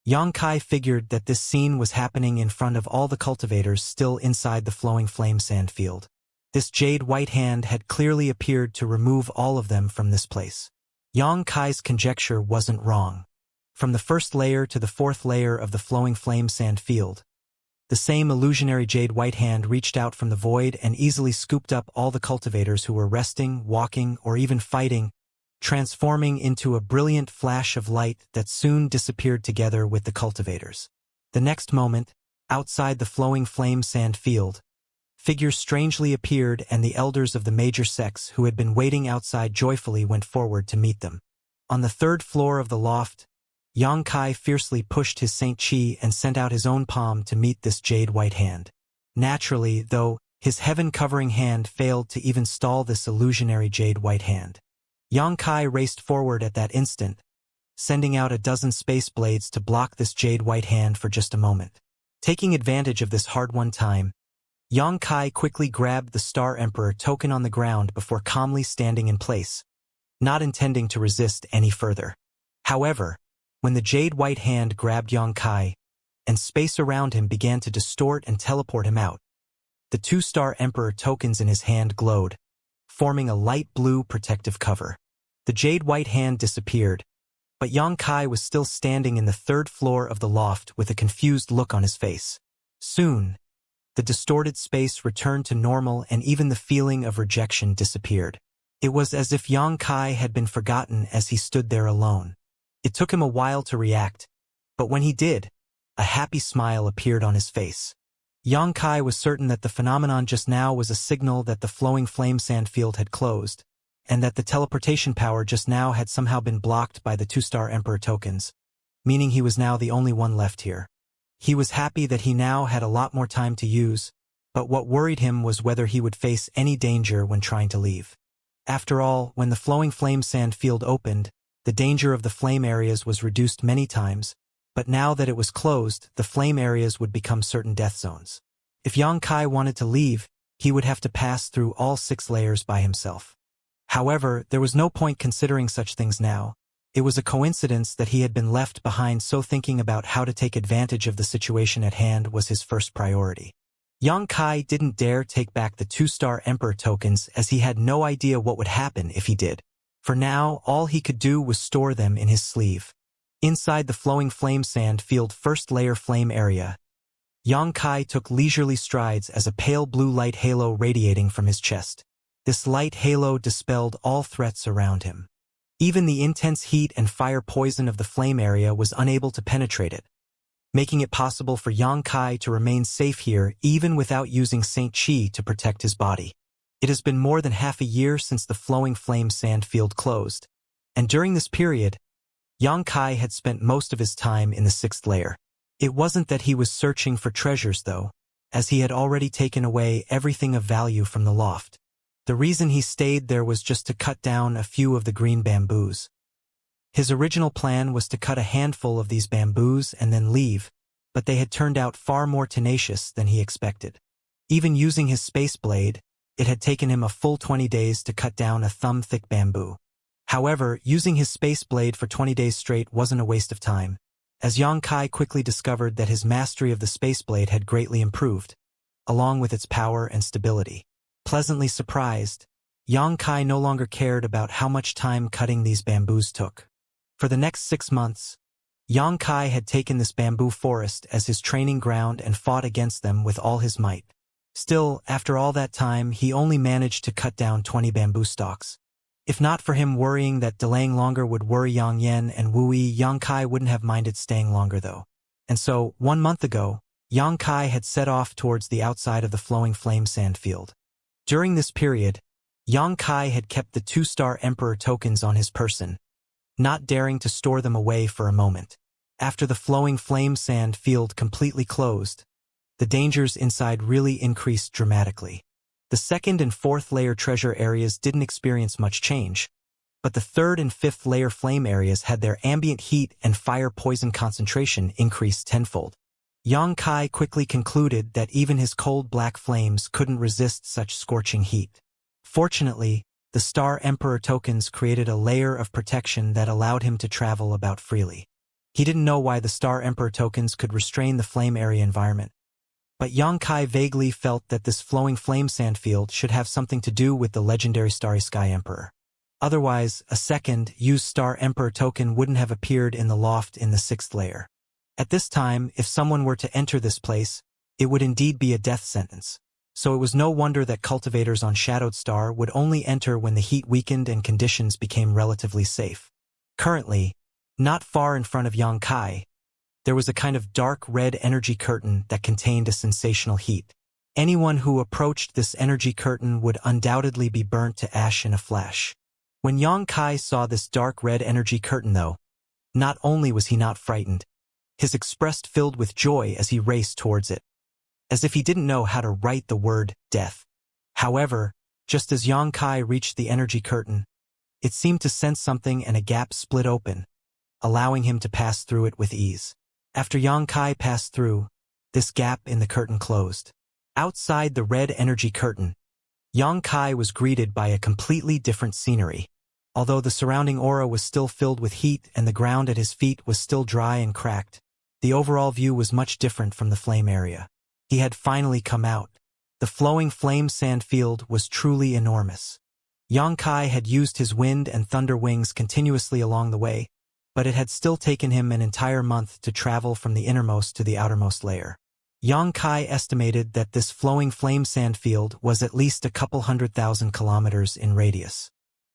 Xianxia figured that this scene was happening in front of all the cultivators still inside the flowing flame sand field. This jade white hand had clearly appeared to remove all of them from this place. Xianxia's conjecture wasn't wrong. From the 1st layer to the 4th layer of the flowing flame sand field, the same illusionary jade white hand reached out from the void and easily scooped up all the cultivators who were resting, walking, or even fighting, transforming into a brilliant flash of light that soon disappeared together with the cultivators. The next moment, outside the flowing flame sand field, figures strangely appeared and the elders of the major sects who had been waiting outside joyfully went forward to meet them. On the 3rd floor of the loft, Xianxia fiercely pushed his Saint Chi and sent out his own palm to meet this jade white hand. Naturally, though, his heaven-covering hand failed to even stall this illusionary jade white hand. Xianxia raced forward at that instant, sending out a dozen space blades to block this jade white hand for just a moment. Taking advantage of this hard-won time, Xianxia quickly grabbed the Star Emperor token on the ground before calmly standing in place, not intending to resist any further. However, when the jade white hand grabbed Xianxia, and space around him began to distort and teleport him out, the 2 Star Emperor tokens in his hand glowed, forming a light blue protective cover. The jade white hand disappeared, but Xianxia was still standing in the 3rd floor of the loft with a confused look on his face. Soon, the distorted space returned to normal and even the feeling of rejection disappeared. It was as if Xianxia had been forgotten as he stood there alone. It took him a while to react, but when he did, a happy smile appeared on his face. Xianxia was certain that the phenomenon just now was a signal that the flowing flame sand field had closed, and that the teleportation power just now had somehow been blocked by the 2-star Emperor tokens, meaning he was now the only one left here. He was happy that he now had a lot more time to use, but what worried him was whether he would face any danger when trying to leave. After all, when the flowing flame sand field opened, the danger of the flame areas was reduced many times, but now that it was closed, the flame areas would become certain death zones. If Xianxia wanted to leave, he would have to pass through all 6 layers by himself. However, there was no point considering such things now. It was a coincidence that he had been left behind, so thinking about how to take advantage of the situation at hand was his first priority. Xianxia didn't dare take back the 2-star Emperor tokens as he had no idea what would happen if he did. For now, all he could do was store them in his sleeve. Inside the flowing flame sand field first layer flame area, Xianxia took leisurely strides as a pale blue light halo radiating from his chest. This light halo dispelled all threats around him. Even the intense heat and fire poison of the flame area was unable to penetrate it, making it possible for Xianxia to remain safe here even without using Saint Qi to protect his body. It has been more than half a year since the flowing flame sand field closed, and during this period, Xianxia had spent most of his time in the 6th layer. It wasn't that he was searching for treasures though, as he had already taken away everything of value from the loft. The reason he stayed there was just to cut down a few of the green bamboos. His original plan was to cut a handful of these bamboos and then leave, but they had turned out far more tenacious than he expected. Even using his space blade, it had taken him a full 20 days to cut down a thumb-thick bamboo. However, using his space blade for 20 days straight wasn't a waste of time, as Xianxia quickly discovered that his mastery of the space blade had greatly improved, along with its power and stability. Pleasantly surprised, Xianxia no longer cared about how much time cutting these bamboos took. For the next 6 months, Xianxia had taken this bamboo forest as his training ground and fought against them with all his might. Still, after all that time, he only managed to cut down 20 bamboo stalks. If not for him worrying that delaying longer would worry Yang Yan and Wu Yi, Xianxia wouldn't have minded staying longer though. And so, 1 month ago, Xianxia had set off towards the outside of the flowing flame sand field. During this period, Xianxia had kept the 2-star Emperor tokens on his person, not daring to store them away for a moment. After the flowing flame sand field completely closed, the dangers inside really increased dramatically. The 2nd and 4th layer treasure areas didn't experience much change, but the 3rd and 5th layer flame areas had their ambient heat and fire poison concentration increased tenfold. Xianxia quickly concluded that even his cold black flames couldn't resist such scorching heat. Fortunately, the Star Emperor tokens created a layer of protection that allowed him to travel about freely. He didn't know why the Star Emperor tokens could restrain the flame area environment, but Xianxia vaguely felt that this flowing flame sand field should have something to do with the legendary Starry Sky Emperor. Otherwise, a second, used Star Emperor token wouldn't have appeared in the loft in the 6th layer. At this time, if someone were to enter this place, it would indeed be a death sentence. So it was no wonder that cultivators on Shadowed Star would only enter when the heat weakened and conditions became relatively safe. Currently, not far in front of Xianxia, there was a kind of dark red energy curtain that contained a sensational heat. Anyone who approached this energy curtain would undoubtedly be burnt to ash in a flash. When Xianxia saw this dark red energy curtain though, not only was he not frightened, his expressed filled with joy as he raced towards it, as if he didn't know how to write the word death. However, just as Xianxia reached the energy curtain, it seemed to sense something and a gap split open, allowing him to pass through it with ease. After Xianxia passed through, this gap in the curtain closed. Outside the red energy curtain, Xianxia was greeted by a completely different scenery. Although the surrounding aura was still filled with heat and the ground at his feet was still dry and cracked, the overall view was much different from the flame area. He had finally come out. The flowing flame sand field was truly enormous. Xianxia had used his wind and thunder wings continuously along the way, but it had still taken him an entire month to travel from the innermost to the outermost layer. Xianxia estimated that this flowing flame sand field was at least a couple 100,000 kilometers in radius.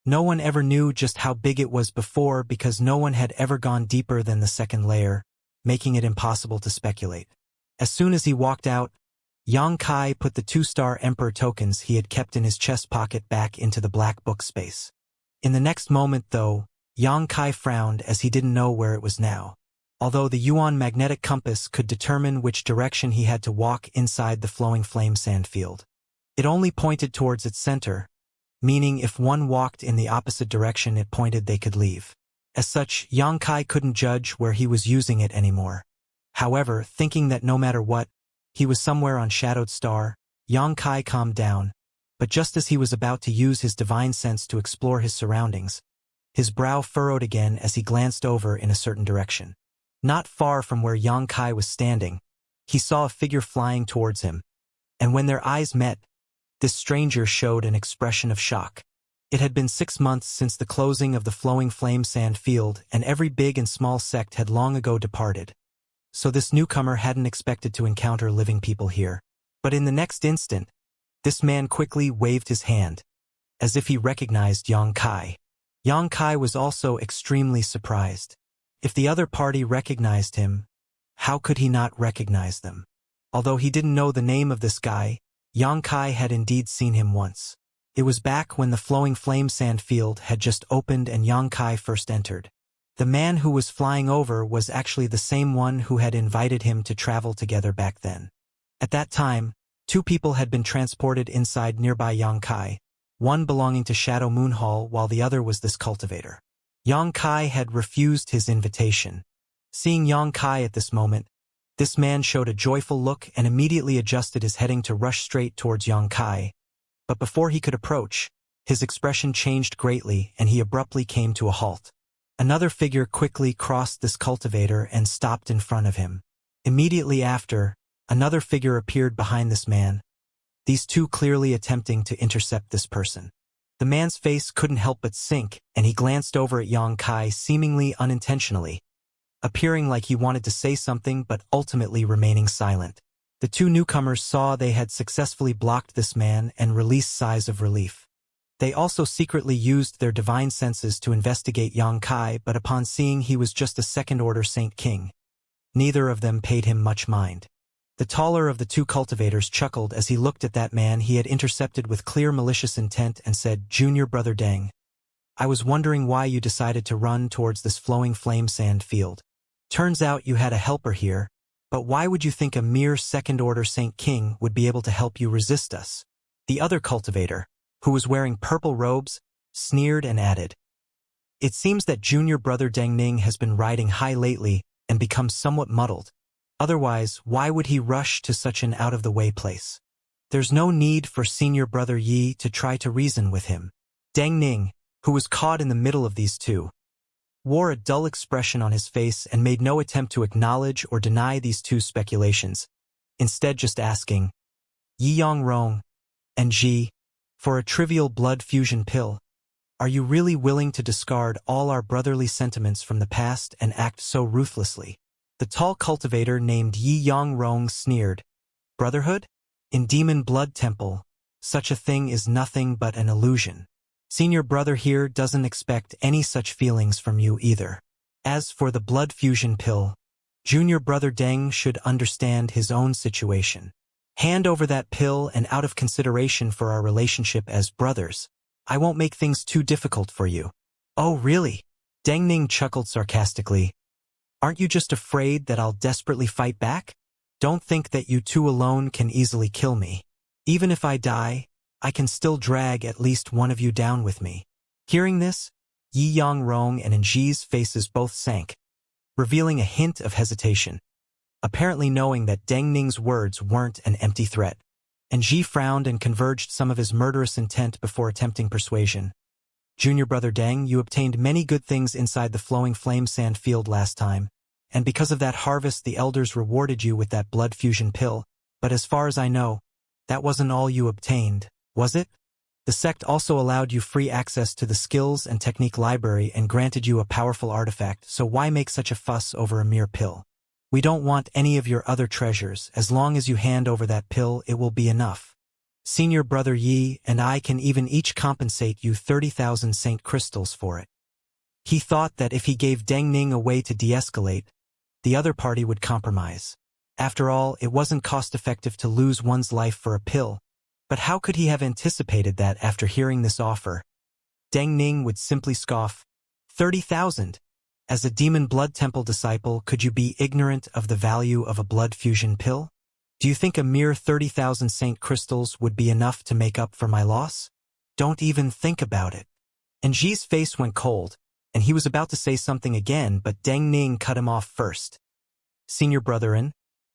No one ever knew just how big it was before because no one had ever gone deeper than the 2nd layer, making it impossible to speculate. As soon as he walked out, Xianxia put the 2-star Emperor tokens he had kept in his chest pocket back into the black book space. In the next moment, though, Yang Kai frowned as he didn't know where it was now. Although the Yuan magnetic compass could determine which direction he had to walk inside the flowing flame sand field, it only pointed towards its center, meaning if one walked in the opposite direction it pointed they could leave. As such, Yang Kai couldn't judge where he was using it anymore. However, thinking that no matter what, he was somewhere on Shadowed Star, Yang Kai calmed down, but just as he was about to use his divine sense to explore his surroundings, his brow furrowed again as he glanced over in a certain direction. Not far from where Yang Kai was standing, he saw a figure flying towards him, and when their eyes met, this stranger showed an expression of shock. It had been 6 months since the closing of the flowing flame sand field, and every big and small sect had long ago departed. So this newcomer hadn't expected to encounter living people here. But in the next instant, this man quickly waved his hand, as if he recognized Yang Kai. Yang Kai was also extremely surprised. If the other party recognized him, how could he not recognize them? Although he didn't know the name of this guy, Yang Kai had indeed seen him once. It was back when the flowing flame sand field had just opened and Yang Kai first entered. The man who was flying over was actually the same one who had invited him to travel together back then. At that time, 2 people had been transported inside nearby Yang Kai, one belonging to Shadow Moon Hall while the other was this cultivator. Yang Kai had refused his invitation. Seeing Yang Kai at this moment, this man showed a joyful look and immediately adjusted his heading to rush straight towards Yang Kai. But before he could approach, his expression changed greatly and he abruptly came to a halt. Another figure quickly crossed this cultivator and stopped in front of him. Immediately after, another figure appeared behind this man, these 2 clearly attempting to intercept this person. The man's face couldn't help but sink, and he glanced over at Yang Kai seemingly unintentionally, appearing like he wanted to say something but ultimately remaining silent. The 2 newcomers saw they had successfully blocked this man and released sighs of relief. They also secretly used their divine senses to investigate Yang Kai, but upon seeing he was just a second-order Saint King, neither of them paid him much mind. The taller of the 2 cultivators chuckled as he looked at that man he had intercepted with clear malicious intent and said, "Junior Brother Deng, I was wondering why you decided to run towards this flowing flame sand field. Turns out you had a helper here, but why would you think a mere second-order Saint King would be able to help you resist us?" The other cultivator, who was wearing purple robes, sneered and added, "It seems that Junior Brother Deng Ning has been riding high lately and become somewhat muddled. Otherwise, why would he rush to such an out-of-the-way place? There's no need for Senior Brother Yi to try to reason with him." Deng Ning, who was caught in the middle of these 2, wore a dull expression on his face and made no attempt to acknowledge or deny these 2 speculations, instead just asking, "Yi Yang Rong and Ji, for a trivial blood fusion pill, are you really willing to discard all our brotherly sentiments from the past and act so ruthlessly?" The tall cultivator named Yi Yang Rong sneered, "Brotherhood? In Demon Blood Temple, such a thing is nothing but an illusion. Senior Brother here doesn't expect any such feelings from you either. As for the blood fusion pill, Junior Brother Deng should understand his own situation. Hand over that pill, and out of consideration for our relationship as brothers, I won't make things too difficult for you." "Oh, really?" Deng Ning chuckled sarcastically. "Aren't you just afraid that I'll desperately fight back? Don't think that you 2 alone can easily kill me. Even if I die, I can still drag at least one of you down with me." Hearing this, Yi Yang Rong and Nji's faces both sank, revealing a hint of hesitation, apparently knowing that Deng Ning's words weren't an empty threat. Nji frowned and converged some of his murderous intent before attempting persuasion. "Junior Brother Deng, you obtained many good things inside the flowing flame sand field last time, and because of that harvest the elders rewarded you with that blood fusion pill, but as far as I know, that wasn't all you obtained, was it? The sect also allowed you free access to the skills and technique library and granted you a powerful artifact, so why make such a fuss over a mere pill? We don't want any of your other treasures. As long as you hand over that pill, it will be enough. Senior Brother Yi and I can even each compensate you 30,000 Saint Crystals for it." He thought that if he gave Deng Ning a way to de-escalate, the other party would compromise. After all, it wasn't cost-effective to lose one's life for a pill, but how could he have anticipated that after hearing this offer? Deng Ning would simply scoff. 30,000. As a demon blood temple disciple, could you be ignorant of the value of a blood fusion pill? Do you think a mere 30,000 saint crystals would be enough to make up for my loss? Don't even think about it. And Ji's face went cold, and he was about to say something again, but Deng Ning cut him off first. Senior Brotherin,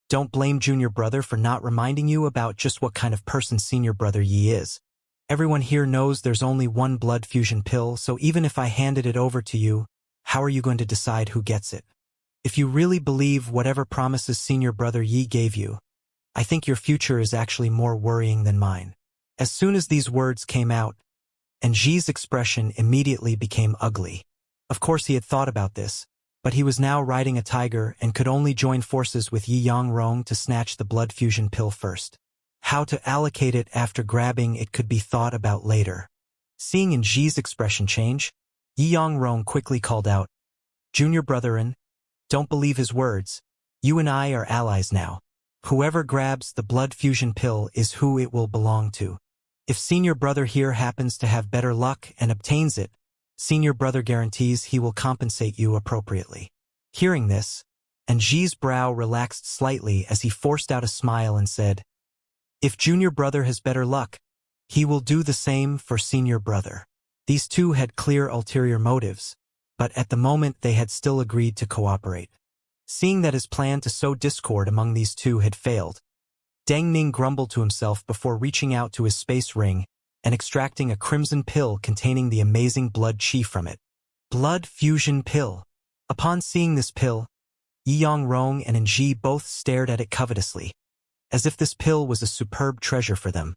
don't blame Junior Brother for not reminding you about just what kind of person Senior Brother Yi is. Everyone here knows there's only one blood fusion pill, so even if I handed it over to you, how are you going to decide who gets it? If you really believe whatever promises Senior Brother Yi gave you, I think your future is actually more worrying than mine. As soon as these words came out, and Ji's expression immediately became ugly. Of course he had thought about this, but he was now riding a tiger and could only join forces with Yi Yangrong to snatch the blood fusion pill first. How to allocate it after grabbing it could be thought about later. Seeing in Ji's expression change, Yi Yangrong quickly called out, Junior Brotherin, don't believe his words. You and I are allies now. Whoever grabs the blood fusion pill is who it will belong to. If Senior Brother here happens to have better luck and obtains it, Senior Brother guarantees he will compensate you appropriately. Hearing this, and Ji's brow relaxed slightly as he forced out a smile and said, if Junior Brother has better luck, he will do the same for Senior Brother. These two had clear ulterior motives, but at the moment they had still agreed to cooperate. Seeing that his plan to sow discord among these two had failed, Deng Ning grumbled to himself before reaching out to his space ring and extracting a crimson pill containing the amazing blood chi from it. Blood fusion pill. Upon seeing this pill, Yi Yangrong and Ji both stared at it covetously, as if this pill was a superb treasure for them.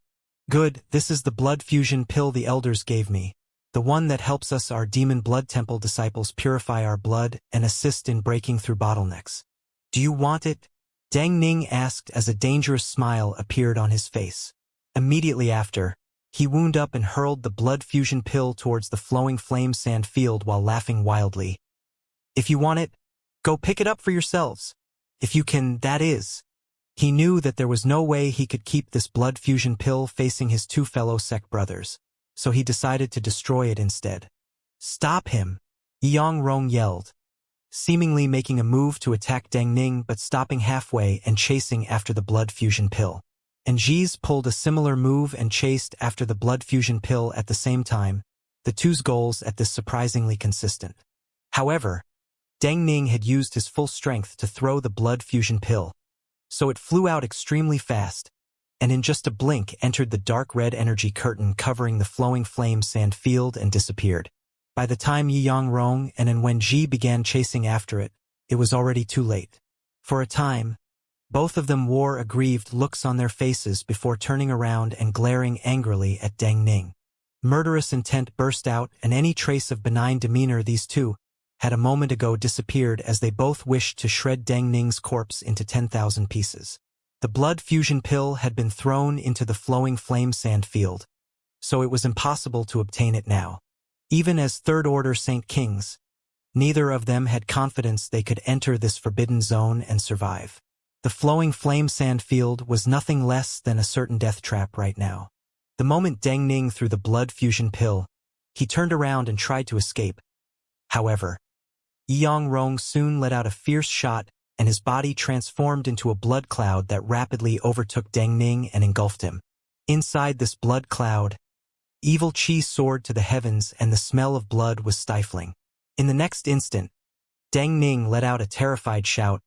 Good, this is the blood fusion pill the elders gave me, the one that helps us our demon blood temple disciples purify our blood and assist in breaking through bottlenecks. Do you want it? Deng Ning asked as a dangerous smile appeared on his face. Immediately after, he wound up and hurled the blood fusion pill towards the flowing flame sand field while laughing wildly. If you want it, go pick it up for yourselves. If you can, that is. He knew that there was no way he could keep this blood fusion pill facing his two fellow sect brothers, so he decided to destroy it instead. Stop him! Yi Yangrong yelled, seemingly making a move to attack Deng Ning but stopping halfway and chasing after the blood fusion pill. And Ji's pulled a similar move and chased after the blood fusion pill at the same time, the two's goals at this surprisingly consistent. However, Deng Ning had used his full strength to throw the blood fusion pill, so it flew out extremely fast, and in just a blink entered the dark red energy curtain covering the flowing flame sand field and disappeared. By the time Yi Yangrong and when Ji began chasing after it, it was already too late. For a time, both of them wore aggrieved looks on their faces before turning around and glaring angrily at Deng Ning. Murderous intent burst out, and any trace of benign demeanor these two had a moment ago disappeared as they both wished to shred Deng Ning's corpse into 10,000 pieces. The blood fusion pill had been thrown into the flowing flame sand field, so it was impossible to obtain it now. Even as third-order Saint Kings, neither of them had confidence they could enter this forbidden zone and survive. The flowing flame sand field was nothing less than a certain death trap right now. The moment Deng Ning threw the blood fusion pill, he turned around and tried to escape. However, Yi Yangrong soon let out a fierce shot, and his body transformed into a blood cloud that rapidly overtook Deng Ning and engulfed him. Inside this blood cloud, evil chi soared to the heavens and the smell of blood was stifling. In the next instant, Deng Ning let out a terrified shout,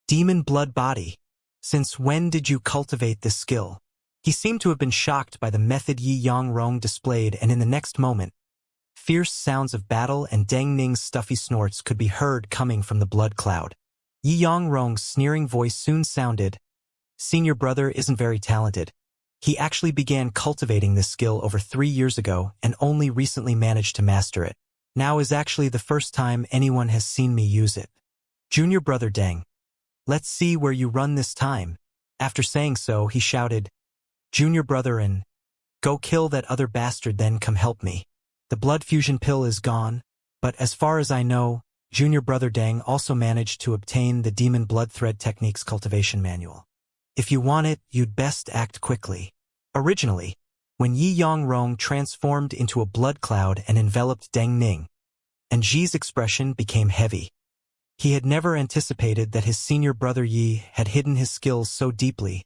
"Demon blood body! Since when did you cultivate this skill?" He seemed to have been shocked by the method Yi Yangrong displayed, and in the next moment, fierce sounds of battle and Deng Ning's stuffy snorts could be heard coming from the blood cloud. Yi Yangrong's sneering voice soon sounded, "Senior Brother isn't very talented. He actually began cultivating this skill over 3 years ago and only recently managed to master it. Now is actually the first time anyone has seen me use it. Junior Brother Deng, let's see where you run this time." After saying so, he shouted, "Junior Brother and go kill that other bastard, then come help me. The blood fusion pill is gone, but as far as I know, Junior Brother Deng also managed to obtain the Demon Blood Thread Techniques Cultivation Manual. If you want it, you'd best act quickly." Originally, when Yi Yangrong transformed into a blood cloud and enveloped Deng Ning, and Ji's expression became heavy. He had never anticipated that his senior brother Yi had hidden his skills so deeply,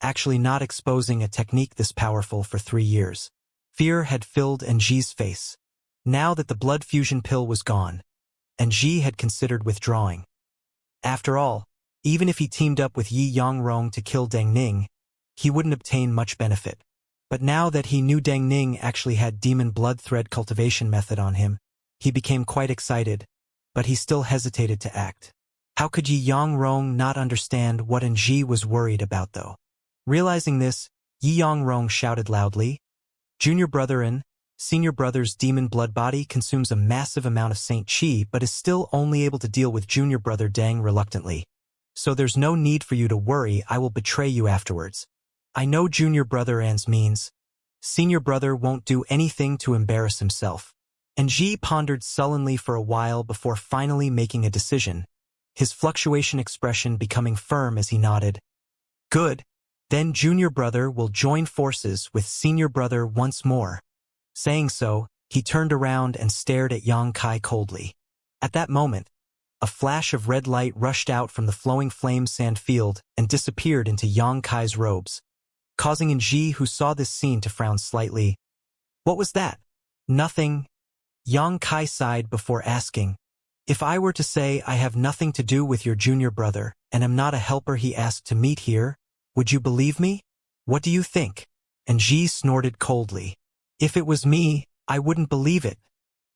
actually not exposing a technique this powerful for 3 years. Fear had filled Ji's face. Now that the blood fusion pill was gone, Ji had considered withdrawing. After all, even if he teamed up with Yi Yangrong to kill Deng Ning, he wouldn't obtain much benefit. But now that he knew Deng Ning actually had demon blood thread cultivation method on him, he became quite excited, but he still hesitated to act. How could Yi Yangrong not understand what Ji was worried about though? Realizing this, Yi Yangrong shouted loudly, "Junior brother and senior brother's demon blood body consumes a massive amount of Saint Qi but is still only able to deal with junior brother Deng reluctantly. So there's no need for you to worry, I will betray you afterwards. I know junior brother An's means. Senior brother won't do anything to embarrass himself." And Ji pondered sullenly for a while before finally making a decision, his fluctuation expression becoming firm as he nodded. "Good. Then junior brother will join forces with senior brother once more." Saying so, he turned around and stared at Yang Kai coldly. At that moment, a flash of red light rushed out from the flowing flame sand field and disappeared into Yang Kai's robes, causing Ji, who saw this scene, to frown slightly. "What was that?" "Nothing." Yang Kai sighed before asking, "If I were to say I have nothing to do with your junior brother and am not a helper he asked to meet here, would you believe me? What do you think?" And Ji snorted coldly. "If it was me, I wouldn't believe it,"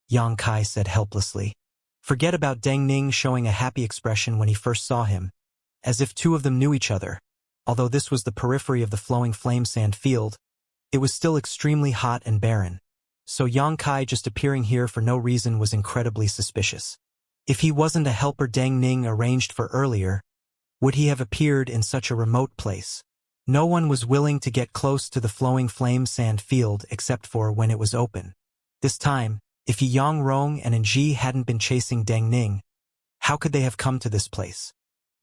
Yang Kai said helplessly. Forget about Deng Ning showing a happy expression when he first saw him, as if two of them knew each other. Although this was the periphery of the flowing flame sand field, it was still extremely hot and barren. So Yang Kai just appearing here for no reason was incredibly suspicious. If he wasn't a helper Deng Ning arranged for earlier, would he have appeared in such a remote place? No one was willing to get close to the flowing flame sand field except for when it was open. This time, if Yi Yangrong and Ji hadn't been chasing Deng Ning, how could they have come to this place?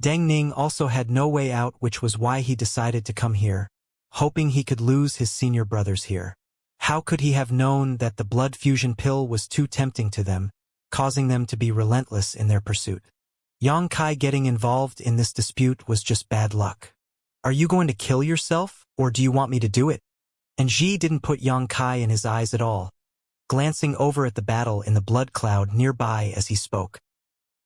Deng Ning also had no way out, which was why he decided to come here, hoping he could lose his senior brothers here. How could he have known that the blood fusion pill was too tempting to them, causing them to be relentless in their pursuit? Yang Kai getting involved in this dispute was just bad luck. "Are you going to kill yourself, or do you want me to do it?" And Ji didn't put Yang Kai in his eyes at all, glancing over at the battle in the blood cloud nearby as he spoke.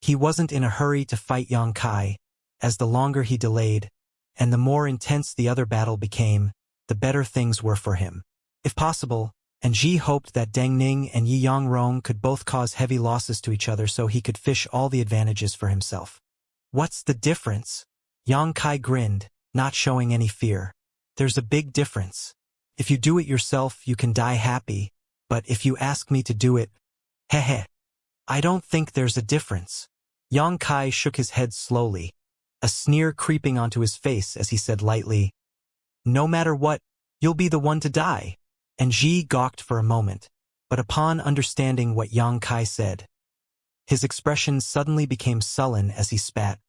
He wasn't in a hurry to fight Yang Kai, as the longer he delayed, and the more intense the other battle became, the better things were for him. If possible, and Ji hoped that Deng Ning and Yi Yangrong could both cause heavy losses to each other so he could fish all the advantages for himself. "What's the difference?" Yang Kai grinned, not showing any fear. "There's a big difference. If you do it yourself, you can die happy, but if you ask me to do it, heh. I don't think there's a difference." Yang Kai shook his head slowly, a sneer creeping onto his face as he said lightly, "No matter what, you'll be the one to die." And Ji gawked for a moment, but upon understanding what Yang Kai said, his expression suddenly became sullen as he spat.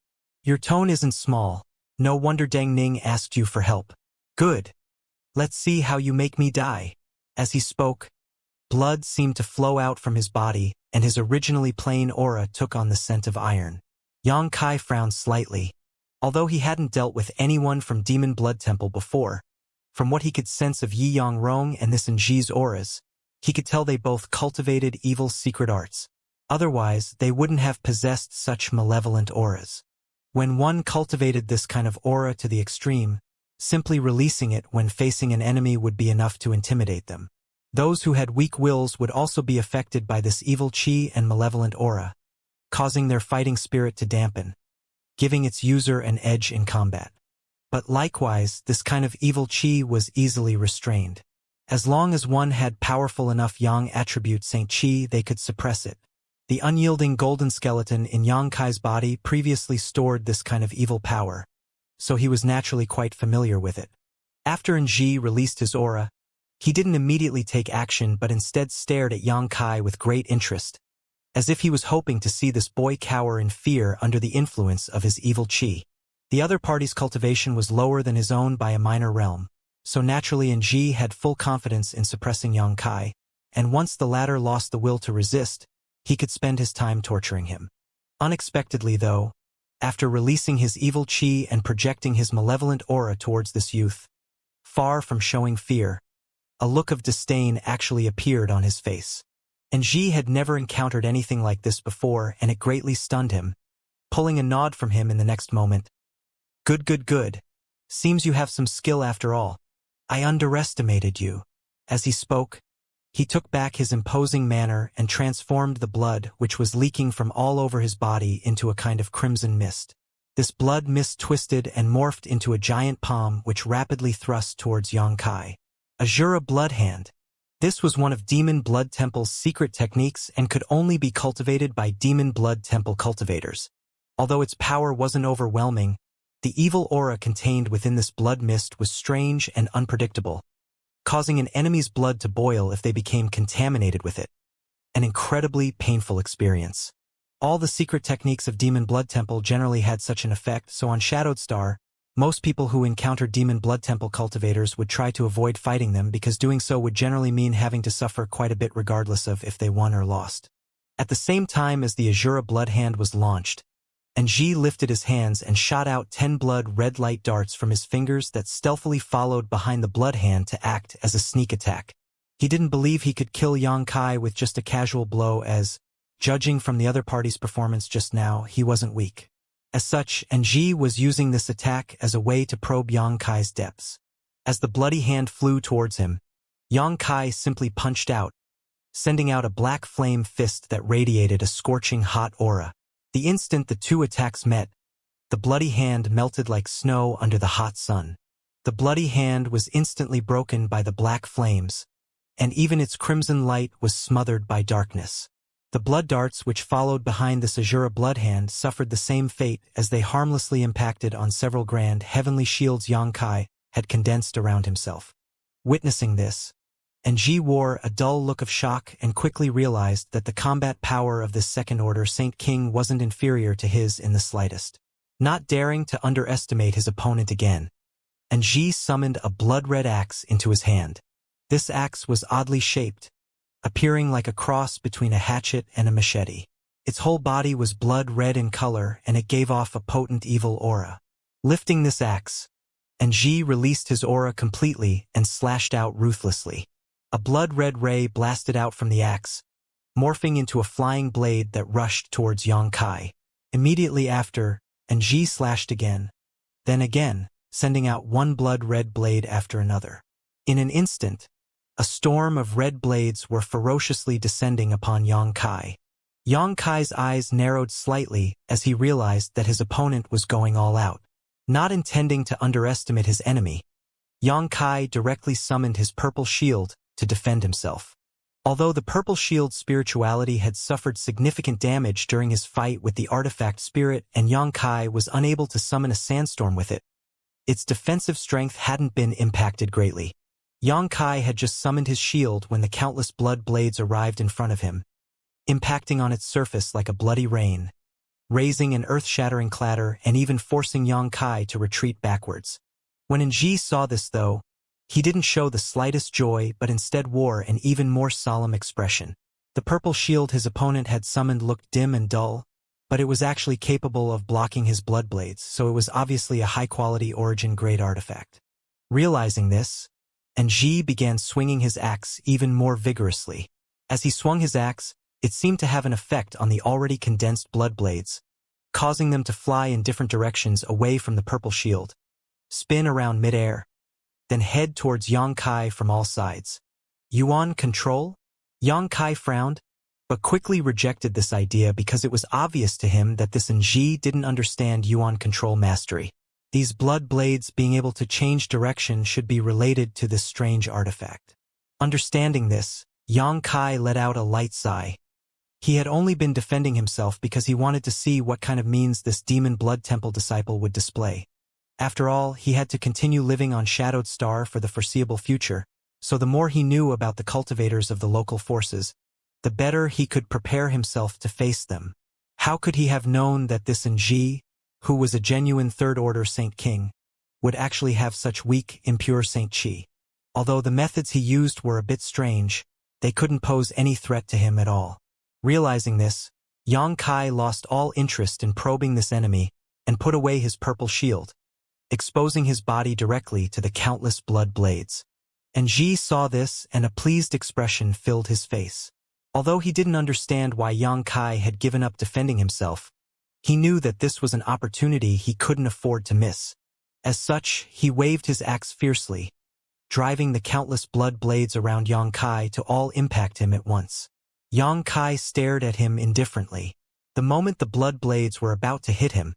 "Your tone isn't small. No wonder Deng Ning asked you for help. Good. Let's see how you make me die." As he spoke, blood seemed to flow out from his body, and his originally plain aura took on the scent of iron. Yang Kai frowned slightly. Although he hadn't dealt with anyone from Demon Blood Temple before, from what he could sense of Yi Yangrong and this Ji's auras, he could tell they both cultivated evil secret arts. Otherwise, they wouldn't have possessed such malevolent auras. When one cultivated this kind of aura to the extreme, simply releasing it when facing an enemy would be enough to intimidate them. Those who had weak wills would also be affected by this evil chi and malevolent aura, causing their fighting spirit to dampen, giving its user an edge in combat. But likewise, this kind of evil chi was easily restrained. As long as one had powerful enough yang attribute Saint Chi, they could suppress it. The unyielding golden skeleton in Yang Kai's body previously stored this kind of evil power, so he was naturally quite familiar with it. After Ji released his aura, he didn't immediately take action but instead stared at Yang Kai with great interest, as if he was hoping to see this boy cower in fear under the influence of his evil chi. The other party's cultivation was lower than his own by a minor realm, so naturally Ji had full confidence in suppressing Yang Kai, and once the latter lost the will to resist, he could spend his time torturing him. Unexpectedly, though, after releasing his evil chi and projecting his malevolent aura towards this youth, far from showing fear, a look of disdain actually appeared on his face. And Ji had never encountered anything like this before, and it greatly stunned him, pulling a nod from him in the next moment. Good, good, good. Seems you have some skill after all. I underestimated you. As he spoke, he took back his imposing manner and transformed the blood which was leaking from all over his body into a kind of crimson mist. This blood mist twisted and morphed into a giant palm which rapidly thrust towards Yang Kai. Azura Blood Hand. This was one of Demon Blood Temple's secret techniques and could only be cultivated by Demon Blood Temple cultivators. Although its power wasn't overwhelming, the evil aura contained within this blood mist was strange and unpredictable, causing an enemy's blood to boil if they became contaminated with it. An incredibly painful experience. All the secret techniques of Demon Blood Temple generally had such an effect, so on Shadowed Star, most people who encountered Demon Blood Temple cultivators would try to avoid fighting them because doing so would generally mean having to suffer quite a bit regardless of if they won or lost. At the same time as the Azura Blood Hand was launched, and Ji lifted his hands and shot out 10 blood red light darts from his fingers that stealthily followed behind the blood hand to act as a sneak attack. He didn't believe he could kill Yang Kai with just a casual blow as, judging from the other party's performance just now, he wasn't weak. As such, Ji was using this attack as a way to probe Yang Kai's depths. As the bloody hand flew towards him, Yang Kai simply punched out, sending out a black flame fist that radiated a scorching hot aura. The instant the two attacks met, the bloody hand melted like snow under the hot sun. The bloody hand was instantly broken by the black flames, and even its crimson light was smothered by darkness. The blood darts which followed behind this Azura blood hand suffered the same fate as they harmlessly impacted on several grand heavenly shields Yang Kai had condensed around himself. Witnessing this, Ji wore a dull look of shock and quickly realized that the combat power of this second-order Saint King wasn't inferior to his in the slightest. Not daring to underestimate his opponent again, Ji summoned a blood-red axe into his hand. This axe was oddly shaped, appearing like a cross between a hatchet and a machete. Its whole body was blood-red in color, and it gave off a potent evil aura. Lifting this axe, Ji released his aura completely and slashed out ruthlessly. A blood-red ray blasted out from the axe, morphing into a flying blade that rushed towards Yang Kai. Immediately after, Ji slashed again, then again, sending out one blood-red blade after another. In an instant, a storm of red blades were ferociously descending upon Yang Kai. Yang Kai's eyes narrowed slightly as he realized that his opponent was going all out. Not intending to underestimate his enemy, Yang Kai directly summoned his purple shield to defend himself. Although the purple shield's spirituality had suffered significant damage during his fight with the artifact spirit and Yang Kai was unable to summon a sandstorm with it, its defensive strength hadn't been impacted greatly. Yang Kai had just summoned his shield when the countless blood blades arrived in front of him, impacting on its surface like a bloody rain, raising an earth-shattering clatter and even forcing Yang Kai to retreat backwards. When Ji saw this, though, he didn't show the slightest joy but instead wore an even more solemn expression. The purple shield his opponent had summoned looked dim and dull, but it was actually capable of blocking his blood blades, so it was obviously a high-quality origin-grade artifact. Realizing this, Ji began swinging his axe even more vigorously. As he swung his axe, it seemed to have an effect on the already condensed blood blades, causing them to fly in different directions away from the purple shield, spin around midair, then head towards Yang Kai from all sides. Yuan control? Yang Kai frowned, but quickly rejected this idea because it was obvious to him that this Ji didn't understand Yuan control mastery. These blood blades being able to change direction should be related to this strange artifact. Understanding this, Yang Kai let out a light sigh. He had only been defending himself because he wanted to see what kind of means this Demon Blood Temple disciple would display. After all, he had to continue living on Shadowed Star for the foreseeable future, so the more he knew about the cultivators of the local forces, the better he could prepare himself to face them. How could he have known that this Ji, who was a genuine third-order Saint King, would actually have such weak, impure Saint Qi. Although the methods he used were a bit strange, they couldn't pose any threat to him at all. Realizing this, Yang Kai lost all interest in probing this enemy and put away his purple shield, exposing his body directly to the countless blood blades. And Ji saw this, and a pleased expression filled his face. Although he didn't understand why Yang Kai had given up defending himself, he knew that this was an opportunity he couldn't afford to miss. As such, he waved his axe fiercely, driving the countless blood blades around Yang Kai to all impact him at once. Yang Kai stared at him indifferently. The moment the blood blades were about to hit him,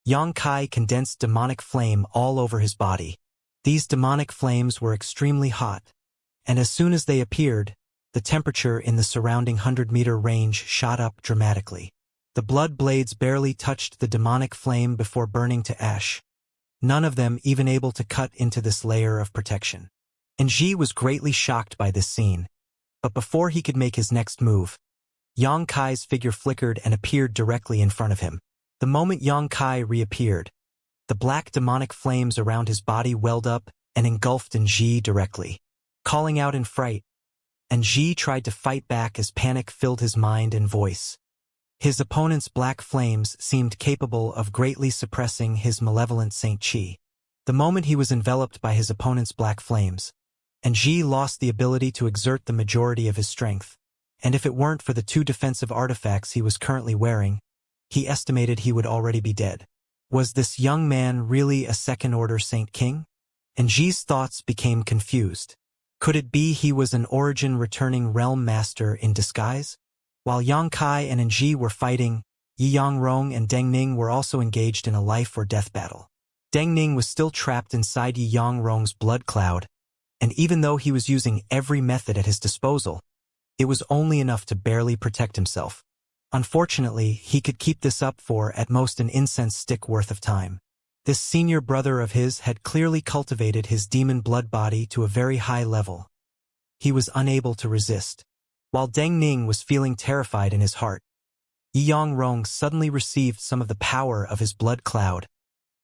Yang Kai condensed demonic flame all over his body. These demonic flames were extremely hot, and as soon as they appeared, the temperature in the surrounding 100-meter range shot up dramatically. The blood blades barely touched the demonic flame before burning to ash, none of them even able to cut into this layer of protection. And Ji was greatly shocked by this scene, but before he could make his next move, Yang Kai's figure flickered and appeared directly in front of him. The moment Yang Kai reappeared, the black demonic flames around his body welled up and engulfed Ji directly. Calling out in fright, Ji tried to fight back as panic filled his mind and voice. His opponent's black flames seemed capable of greatly suppressing his malevolent Saint Qi. The moment he was enveloped by his opponent's black flames, Ji lost the ability to exert the majority of his strength, and if it weren't for the 2 defensive artifacts he was currently wearing, he estimated he would already be dead. Was this young man really a second-order Saint King? Ji's thoughts became confused. Could it be he was an origin-returning realm master in disguise? While Yang Kai and Ji were fighting, Yi Yangrong and Deng Ning were also engaged in a life-or-death battle. Deng Ning was still trapped inside Yi Yangrong's blood cloud, and even though he was using every method at his disposal, it was only enough to barely protect himself. Unfortunately, he could keep this up for at most an incense stick worth of time. This senior brother of his had clearly cultivated his demon blood body to a very high level. He was unable to resist. While Deng Ning was feeling terrified in his heart, Yi Yangrong suddenly received some of the power of his blood cloud,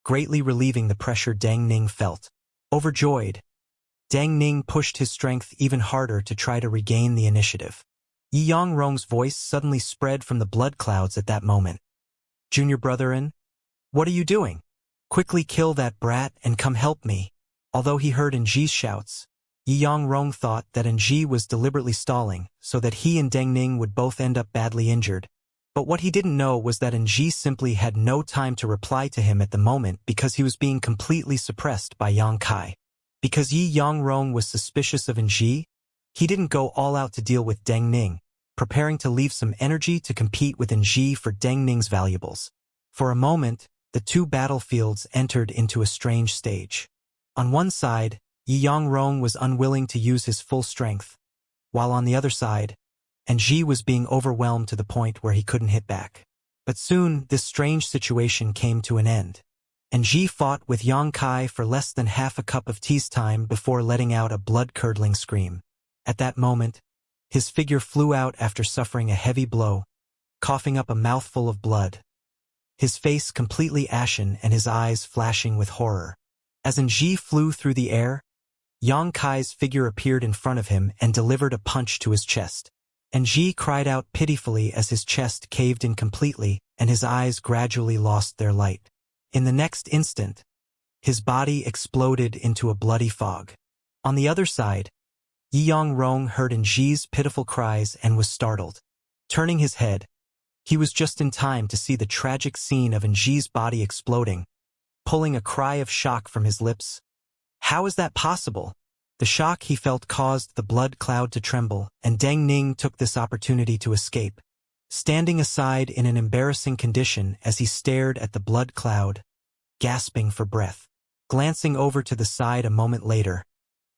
greatly relieving the pressure Deng Ning felt. Overjoyed, Deng Ning pushed his strength even harder to try to regain the initiative. Yi Yangrong's voice suddenly spread from the blood clouds at that moment. "Junior brother-in, what are you doing? Quickly kill that brat and come help me." Although he heard Ji's shouts, Yi Yangrong thought that Ji was deliberately stalling so that he and Deng Ning would both end up badly injured. But what he didn't know was that Ji simply had no time to reply to him at the moment because he was being completely suppressed by Yang Kai. Because Yi Yangrong was suspicious of Ji, he didn't go all out to deal with Deng Ning, preparing to leave some energy to compete with Ji for Deng Ning's valuables. For a moment, the 2 battlefields entered into a strange stage. On one side, Yi Yangrong was unwilling to use his full strength, while on the other side, Ji was being overwhelmed to the point where he couldn't hit back. But soon, this strange situation came to an end. Ji fought with Yang Kai for less than half a cup of tea's time before letting out a blood-curdling scream. At that moment, his figure flew out after suffering a heavy blow, coughing up a mouthful of blood. His face completely ashen and his eyes flashing with horror. As Ji flew through the air, Yang Kai's figure appeared in front of him and delivered a punch to his chest. Ji cried out pitifully as his chest caved in completely and his eyes gradually lost their light. In the next instant, his body exploded into a bloody fog. On the other side, Yi Yangrong heard Ji's pitiful cries and was startled. Turning his head, he was just in time to see the tragic scene of Ji's body exploding, pulling a cry of shock from his lips. How is that possible? The shock he felt caused the blood cloud to tremble, and Deng Ning took this opportunity to escape, standing aside in an embarrassing condition as he stared at the blood cloud, gasping for breath. Glancing over to the side a moment later,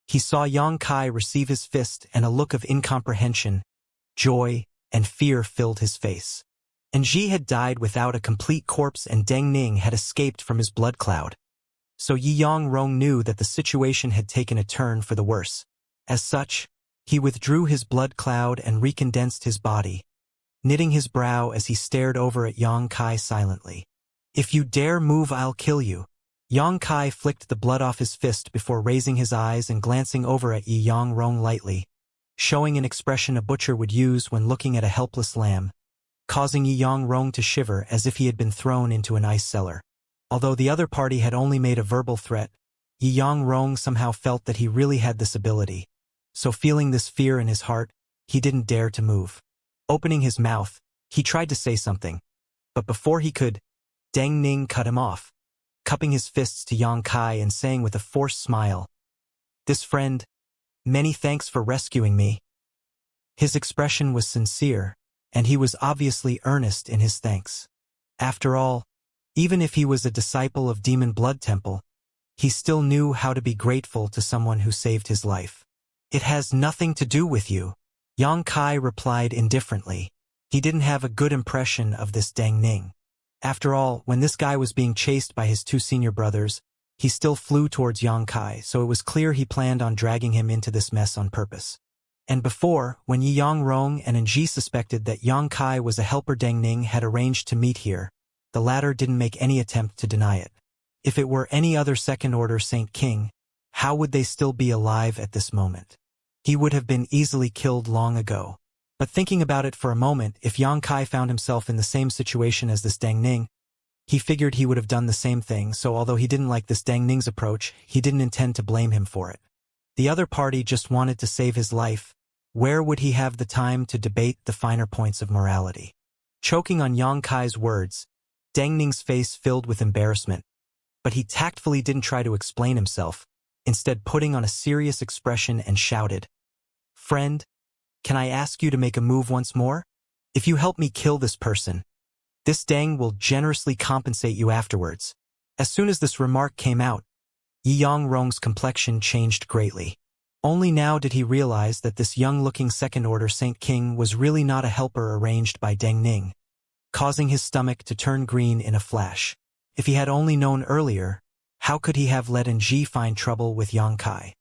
he saw Yang Kai receive his fist and a look of incomprehension, joy, and fear filled his face. Ji had died without a complete corpse and Deng Ning had escaped from his blood cloud. So Yi Yangrong knew that the situation had taken a turn for the worse. As such, he withdrew his blood cloud and recondensed his body, knitting his brow as he stared over at Yang Kai silently. "If you dare move, I'll kill you." Yang Kai flicked the blood off his fist before raising his eyes and glancing over at Yi Yang Rong lightly, showing an expression a butcher would use when looking at a helpless lamb, causing Yi Yang Rong to shiver as if he had been thrown into an ice cellar. Although the other party had only made a verbal threat, Yi Yang Rong somehow felt that he really had this ability. So feeling this fear in his heart, he didn't dare to move. Opening his mouth, he tried to say something, but before he could, Deng Ning cut him off, cupping his fists to Yang Kai and saying with a forced smile, "This friend, many thanks for rescuing me." His expression was sincere, and he was obviously earnest in his thanks. After all, even if he was a disciple of Demon Blood Temple, he still knew how to be grateful to someone who saved his life. "It has nothing to do with you," Yang Kai replied indifferently. He didn't have a good impression of this Deng Ning. After all, when this guy was being chased by his two senior brothers, he still flew towards Yang Kai, so it was clear he planned on dragging him into this mess on purpose. And before, when Yi Yang Rong and Nji suspected that Yang Kai was a helper Deng Ning had arranged to meet here, the latter didn't make any attempt to deny it. If it were any other second-order Saint King, how would they still be alive at this moment? He would have been easily killed long ago. But thinking about it for a moment, if Yang Kai found himself in the same situation as this Deng Ning, he figured he would have done the same thing, so although he didn't like this Deng Ning's approach, he didn't intend to blame him for it. The other party just wanted to save his life. Where would he have the time to debate the finer points of morality? Choking on Yang Kai's words, Deng Ning's face filled with embarrassment, but he tactfully didn't try to explain himself, instead putting on a serious expression and shouted, "Friend, can I ask you to make a move once more? If you help me kill this person, this Deng will generously compensate you afterwards." As soon as this remark came out, Yi Yang Rong's complexion changed greatly. Only now did he realize that this young-looking second-order Saint King was really not a helper arranged by Deng Ning, causing his stomach to turn green in a flash. If he had only known earlier, how could he have let Nji find trouble with Yang Kai?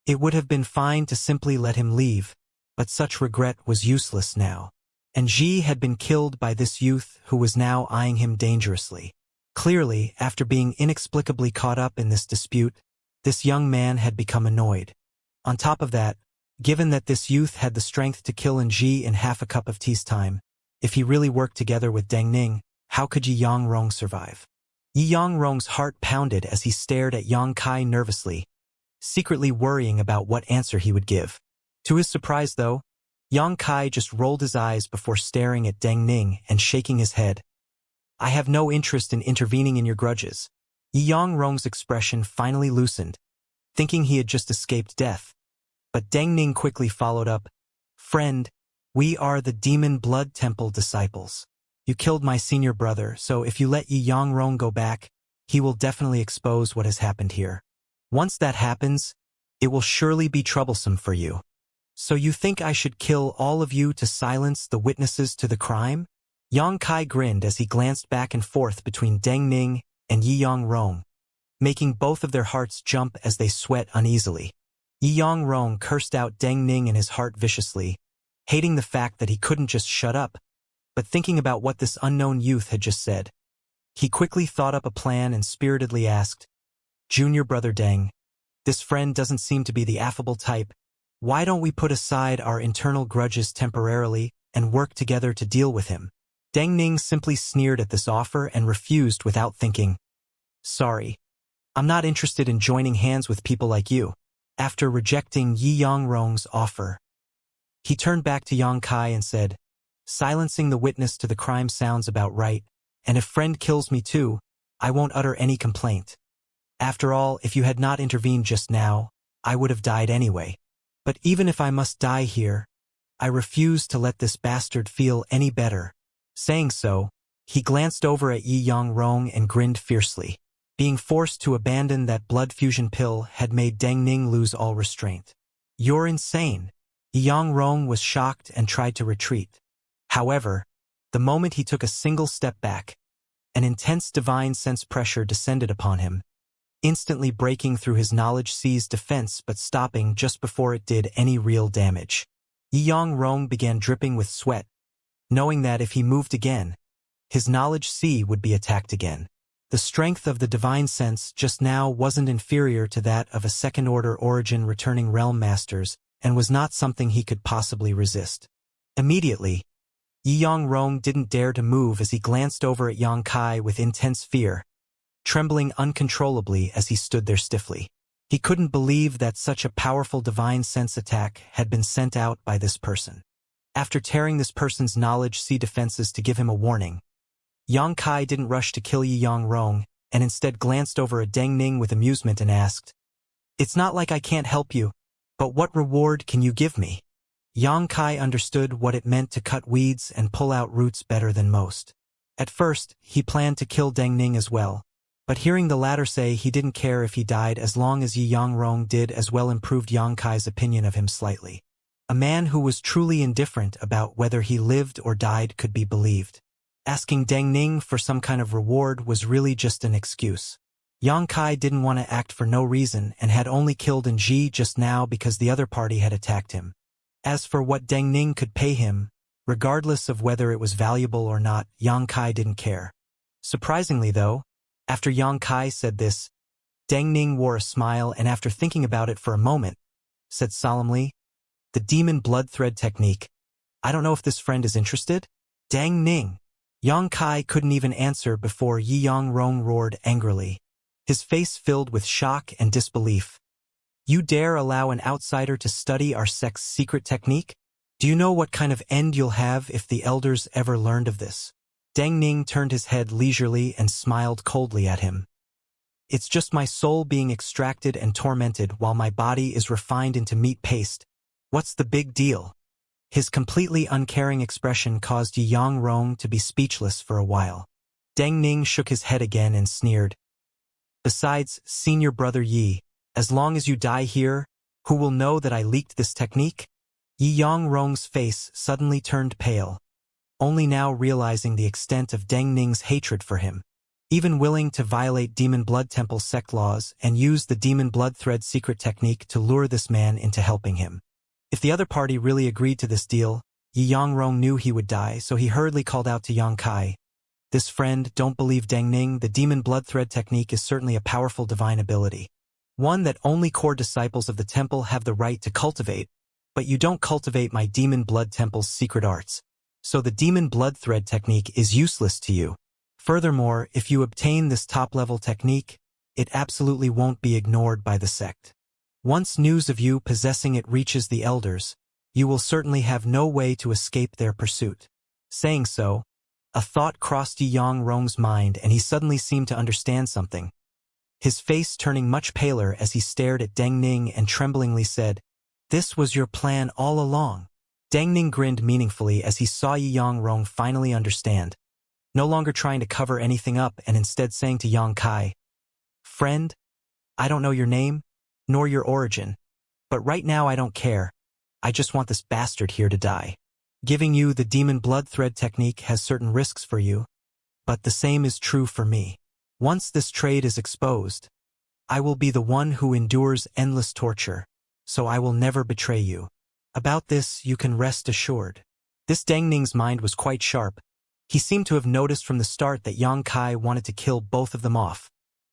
It would have been fine to simply let him leave, but such regret was useless now. Nji had been killed by this youth who was now eyeing him dangerously. Clearly, after being inexplicably caught up in this dispute, this young man had become annoyed. On top of that, given that this youth had the strength to kill Nji in half a cup of tea's time, if he really worked together with Deng Ning, how could Yi Yang Rong survive? Yi Yang Rong's heart pounded as he stared at Yang Kai nervously, secretly worrying about what answer he would give. To his surprise, though, Yang Kai just rolled his eyes before staring at Deng Ning and shaking his head. "I have no interest in intervening in your grudges." Yi Yang Rong's expression finally loosened, thinking he had just escaped death. But Deng Ning quickly followed up, "Friend, we are the Demon Blood Temple disciples. You killed my senior brother, so if you let Yi Yang Rong go back, he will definitely expose what has happened here. Once that happens, it will surely be troublesome for you. So you think I should kill all of you to silence the witnesses to the crime?" Yang Kai grinned as he glanced back and forth between Deng Ning and Yi Yang Rong, making both of their hearts jump as they sweat uneasily. Yi Yang Rong cursed out Deng Ning in his heart viciously, hating the fact that he couldn't just shut up, but thinking about what this unknown youth had just said. He quickly thought up a plan and spiritedly asked, "Junior brother Deng, this friend doesn't seem to be the affable type. Why don't we put aside our internal grudges temporarily and work together to deal with him?" Deng Ning simply sneered at this offer and refused without thinking. "Sorry, I'm not interested in joining hands with people like you." After rejecting Yi Yang Rong's offer, he turned back to Yang Kai and said, "Silencing the witness to the crime sounds about right, and if friend kills me too, I won't utter any complaint. After all, if you had not intervened just now, I would have died anyway. But even if I must die here, I refuse to let this bastard feel any better." Saying so, he glanced over at Yi Yang Rong and grinned fiercely. Being forced to abandon that blood fusion pill had made Deng Ning lose all restraint. "You're insane." Yi Yang Rong was shocked and tried to retreat. However, the moment he took a single step back, an intense divine sense pressure descended upon him, instantly breaking through his knowledge sea's defense but stopping just before it did any real damage. Yi Yang Rong began dripping with sweat, knowing that if he moved again, his knowledge sea would be attacked again. The strength of the divine sense just now wasn't inferior to that of a second-order origin returning realm masters and was not something he could possibly resist. Immediately, Yi Yangrong didn't dare to move as he glanced over at Yang Kai with intense fear, trembling uncontrollably as he stood there stiffly. He couldn't believe that such a powerful divine sense attack had been sent out by this person. After tearing this person's knowledge C defenses to give him a warning, Yang Kai didn't rush to kill Yi Yangrong and instead glanced over at Deng Ning with amusement and asked, "It's not like I can't help you, but what reward can you give me?" Yang Kai understood what it meant to cut weeds and pull out roots better than most. At first, he planned to kill Deng Ning as well, but hearing the latter say he didn't care if he died as long as Yi Yangrong did as well improved Yang Kai's opinion of him slightly. A man who was truly indifferent about whether he lived or died could be believed. Asking Deng Ning for some kind of reward was really just an excuse. Yang Kai didn't want to act for no reason and had only killed Ji just now because the other party had attacked him. As for what Deng Ning could pay him, regardless of whether it was valuable or not, Yang Kai didn't care. Surprisingly though, after Yang Kai said this, Deng Ning wore a smile and after thinking about it for a moment, said solemnly, "The demon blood thread technique. I don't know if this friend is interested?" Deng Ning. Yang Kai couldn't even answer before Yi Yangrong roared angrily, his face filled with shock and disbelief. "You dare allow an outsider to study our sect's secret technique? Do you know what kind of end you'll have if the elders ever learned of this?" Deng Ning turned his head leisurely and smiled coldly at him. "It's just my soul being extracted and tormented while my body is refined into meat paste. What's the big deal?" His completely uncaring expression caused Yi Yangrong to be speechless for a while. Deng Ning shook his head again and sneered. "Besides, senior brother Yi, as long as you die here, who will know that I leaked this technique?" Yi Yangrong's face suddenly turned pale, only now realizing the extent of Deng Ning's hatred for him. Even willing to violate Demon Blood Temple sect laws and use the Demon Blood Thread secret technique to lure this man into helping him. If the other party really agreed to this deal, Yi Yangrong knew he would die, so he hurriedly called out to Yang Kai, "This friend, don't believe Deng Ning. The Demon Blood Thread technique is certainly a powerful divine ability. One that only core disciples of the temple have the right to cultivate, but you don't cultivate my Demon Blood Temple's secret arts. So the Demon Blood Thread technique is useless to you. Furthermore, if you obtain this top-level technique, it absolutely won't be ignored by the sect. Once news of you possessing it reaches the elders, you will certainly have no way to escape their pursuit." Saying so, a thought crossed Yi Yangrong's mind and he suddenly seemed to understand something. His face turning much paler as he stared at Deng Ning and tremblingly said, "This was your plan all along." Deng Ning grinned meaningfully as he saw Yi Yangrong finally understand, no longer trying to cover anything up and instead saying to Yang Kai, "Friend, I don't know your name, nor your origin, but right now I don't care. I just want this bastard here to die. Giving you the Demon Blood Thread technique has certain risks for you, but the same is true for me. Once this trade is exposed, I will be the one who endures endless torture, so I will never betray you. About this you can rest assured." This Deng Ning's mind was quite sharp. He seemed to have noticed from the start that Yang Kai wanted to kill both of them off.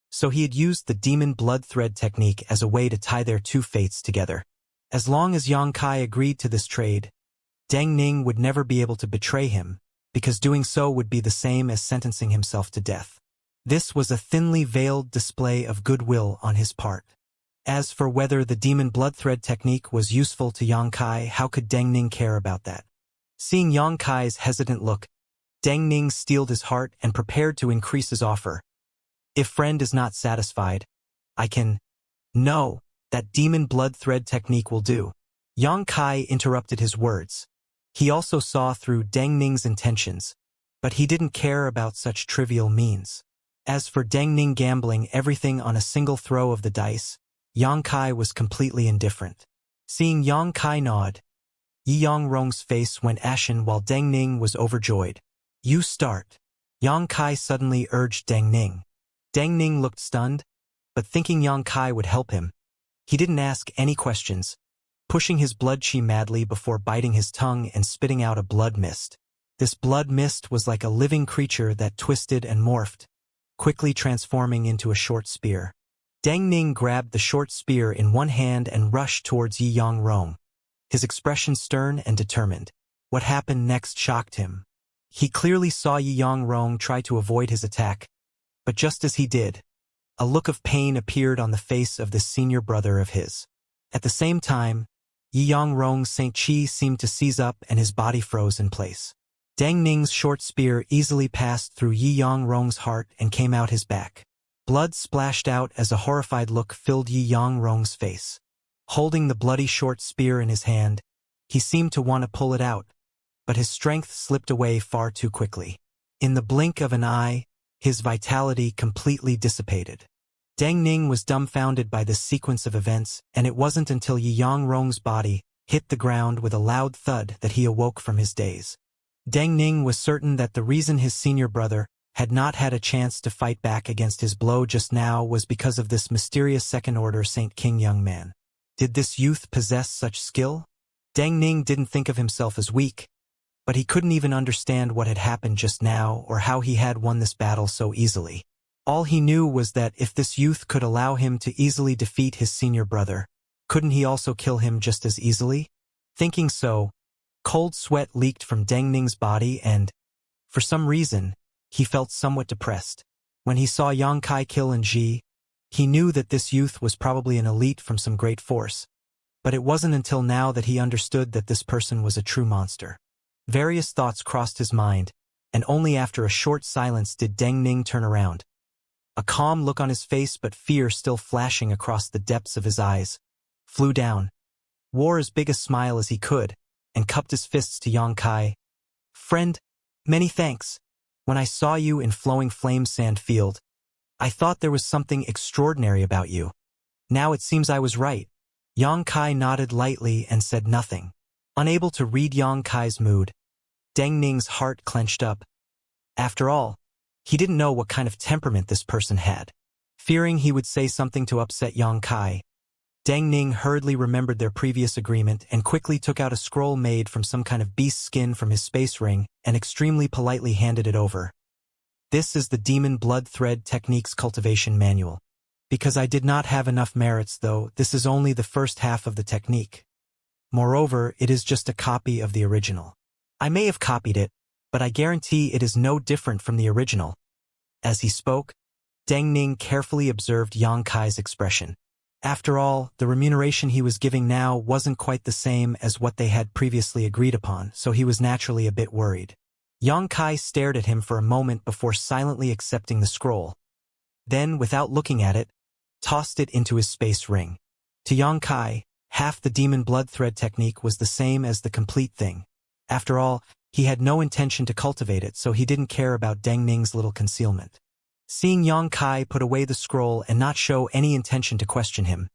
So he had used the Demon Blood Thread technique as a way to tie their two fates together. As long as Yang Kai agreed to this trade, Deng Ning would never be able to betray him, because doing so would be the same as sentencing himself to death. This was a thinly veiled display of goodwill on his part. As for whether the Demon Blood Thread technique was useful to Yang Kai, how could Deng Ning care about that? Seeing Yang Kai's hesitant look, Deng Ning steeled his heart and prepared to increase his offer. "If friend is not satisfied, I can—" "No, that Demon Blood Thread technique will do." Yang Kai interrupted his words. He also saw through Deng Ning's intentions, but he didn't care about such trivial means. As for Deng Ning gambling everything on a single throw of the dice, Yang Kai was completely indifferent. Seeing Yang Kai nod, Yi Yangrong's face went ashen while Deng Ning was overjoyed. "You start." Yang Kai suddenly urged Deng Ning. Deng Ning looked stunned, but thinking Yang Kai would help him, he didn't ask any questions, pushing his blood chi madly before biting his tongue and spitting out a blood mist. This blood mist was like a living creature that twisted and morphed, quickly transforming into a short spear. Deng Ning grabbed the short spear in one hand and rushed towards Yi Yangrong, his expression stern and determined. What happened next shocked him. He clearly saw Yi Yangrong try to avoid his attack, but just as he did, a look of pain appeared on the face of this senior brother of his. At the same time, Yi Yangrong's St. Chi seemed to seize up and his body froze in place. Deng Ning's short spear easily passed through Yi Yangrong's heart and came out his back. Blood splashed out as a horrified look filled Yi Yangrong's face. Holding the bloody short spear in his hand, he seemed to want to pull it out, but his strength slipped away far too quickly. In the blink of an eye, his vitality completely dissipated. Deng Ning was dumbfounded by this sequence of events, and it wasn't until Yi Yangrong's body hit the ground with a loud thud that he awoke from his daze. Deng Ning was certain that the reason his senior brother had not had a chance to fight back against his blow just now was because of this mysterious second-order Saint King young man. Did this youth possess such skill? Deng Ning didn't think of himself as weak, but he couldn't even understand what had happened just now or how he had won this battle so easily. All he knew was that if this youth could allow him to easily defeat his senior brother, couldn't he also kill him just as easily? Thinking so, cold sweat leaked from Deng Ning's body and, for some reason, he felt somewhat depressed. When he saw Yang Kai kill Ji, he knew that this youth was probably an elite from some great force, but it wasn't until now that he understood that this person was a true monster. Various thoughts crossed his mind, and only after a short silence did Deng Ning turn around. A calm look on his face but fear still flashing across the depths of his eyes. Flew down, wore as big a smile as he could, and cupped his fists to Yang Kai. Friend, many thanks. When I saw you in Flowing Flame Sand Field, I thought there was something extraordinary about you. Now it seems I was right. Yang Kai nodded lightly and said nothing. Unable to read Yang Kai's mood, Deng Ning's heart clenched up. After all, he didn't know what kind of temperament this person had. Fearing he would say something to upset Yang Kai, Deng Ning hurriedly remembered their previous agreement and quickly took out a scroll made from some kind of beast skin from his space ring and extremely politely handed it over. This is the Demon Blood Thread Techniques Cultivation Manual. Because I did not have enough merits though, this is only the first half of the technique. Moreover, it is just a copy of the original. I may have copied it, but I guarantee it is no different from the original. As he spoke, Deng Ning carefully observed Yang Kai's expression. After all, the remuneration he was giving now wasn't quite the same as what they had previously agreed upon, so he was naturally a bit worried. Yang Kai stared at him for a moment before silently accepting the scroll. Then, without looking at it, tossed it into his space ring. To Yang Kai, half the demon blood thread technique was the same as the complete thing. After all, he had no intention to cultivate it, so he didn't care about Deng Ning's little concealment. Seeing Yang Kai put away the scroll and not show any intention to question him,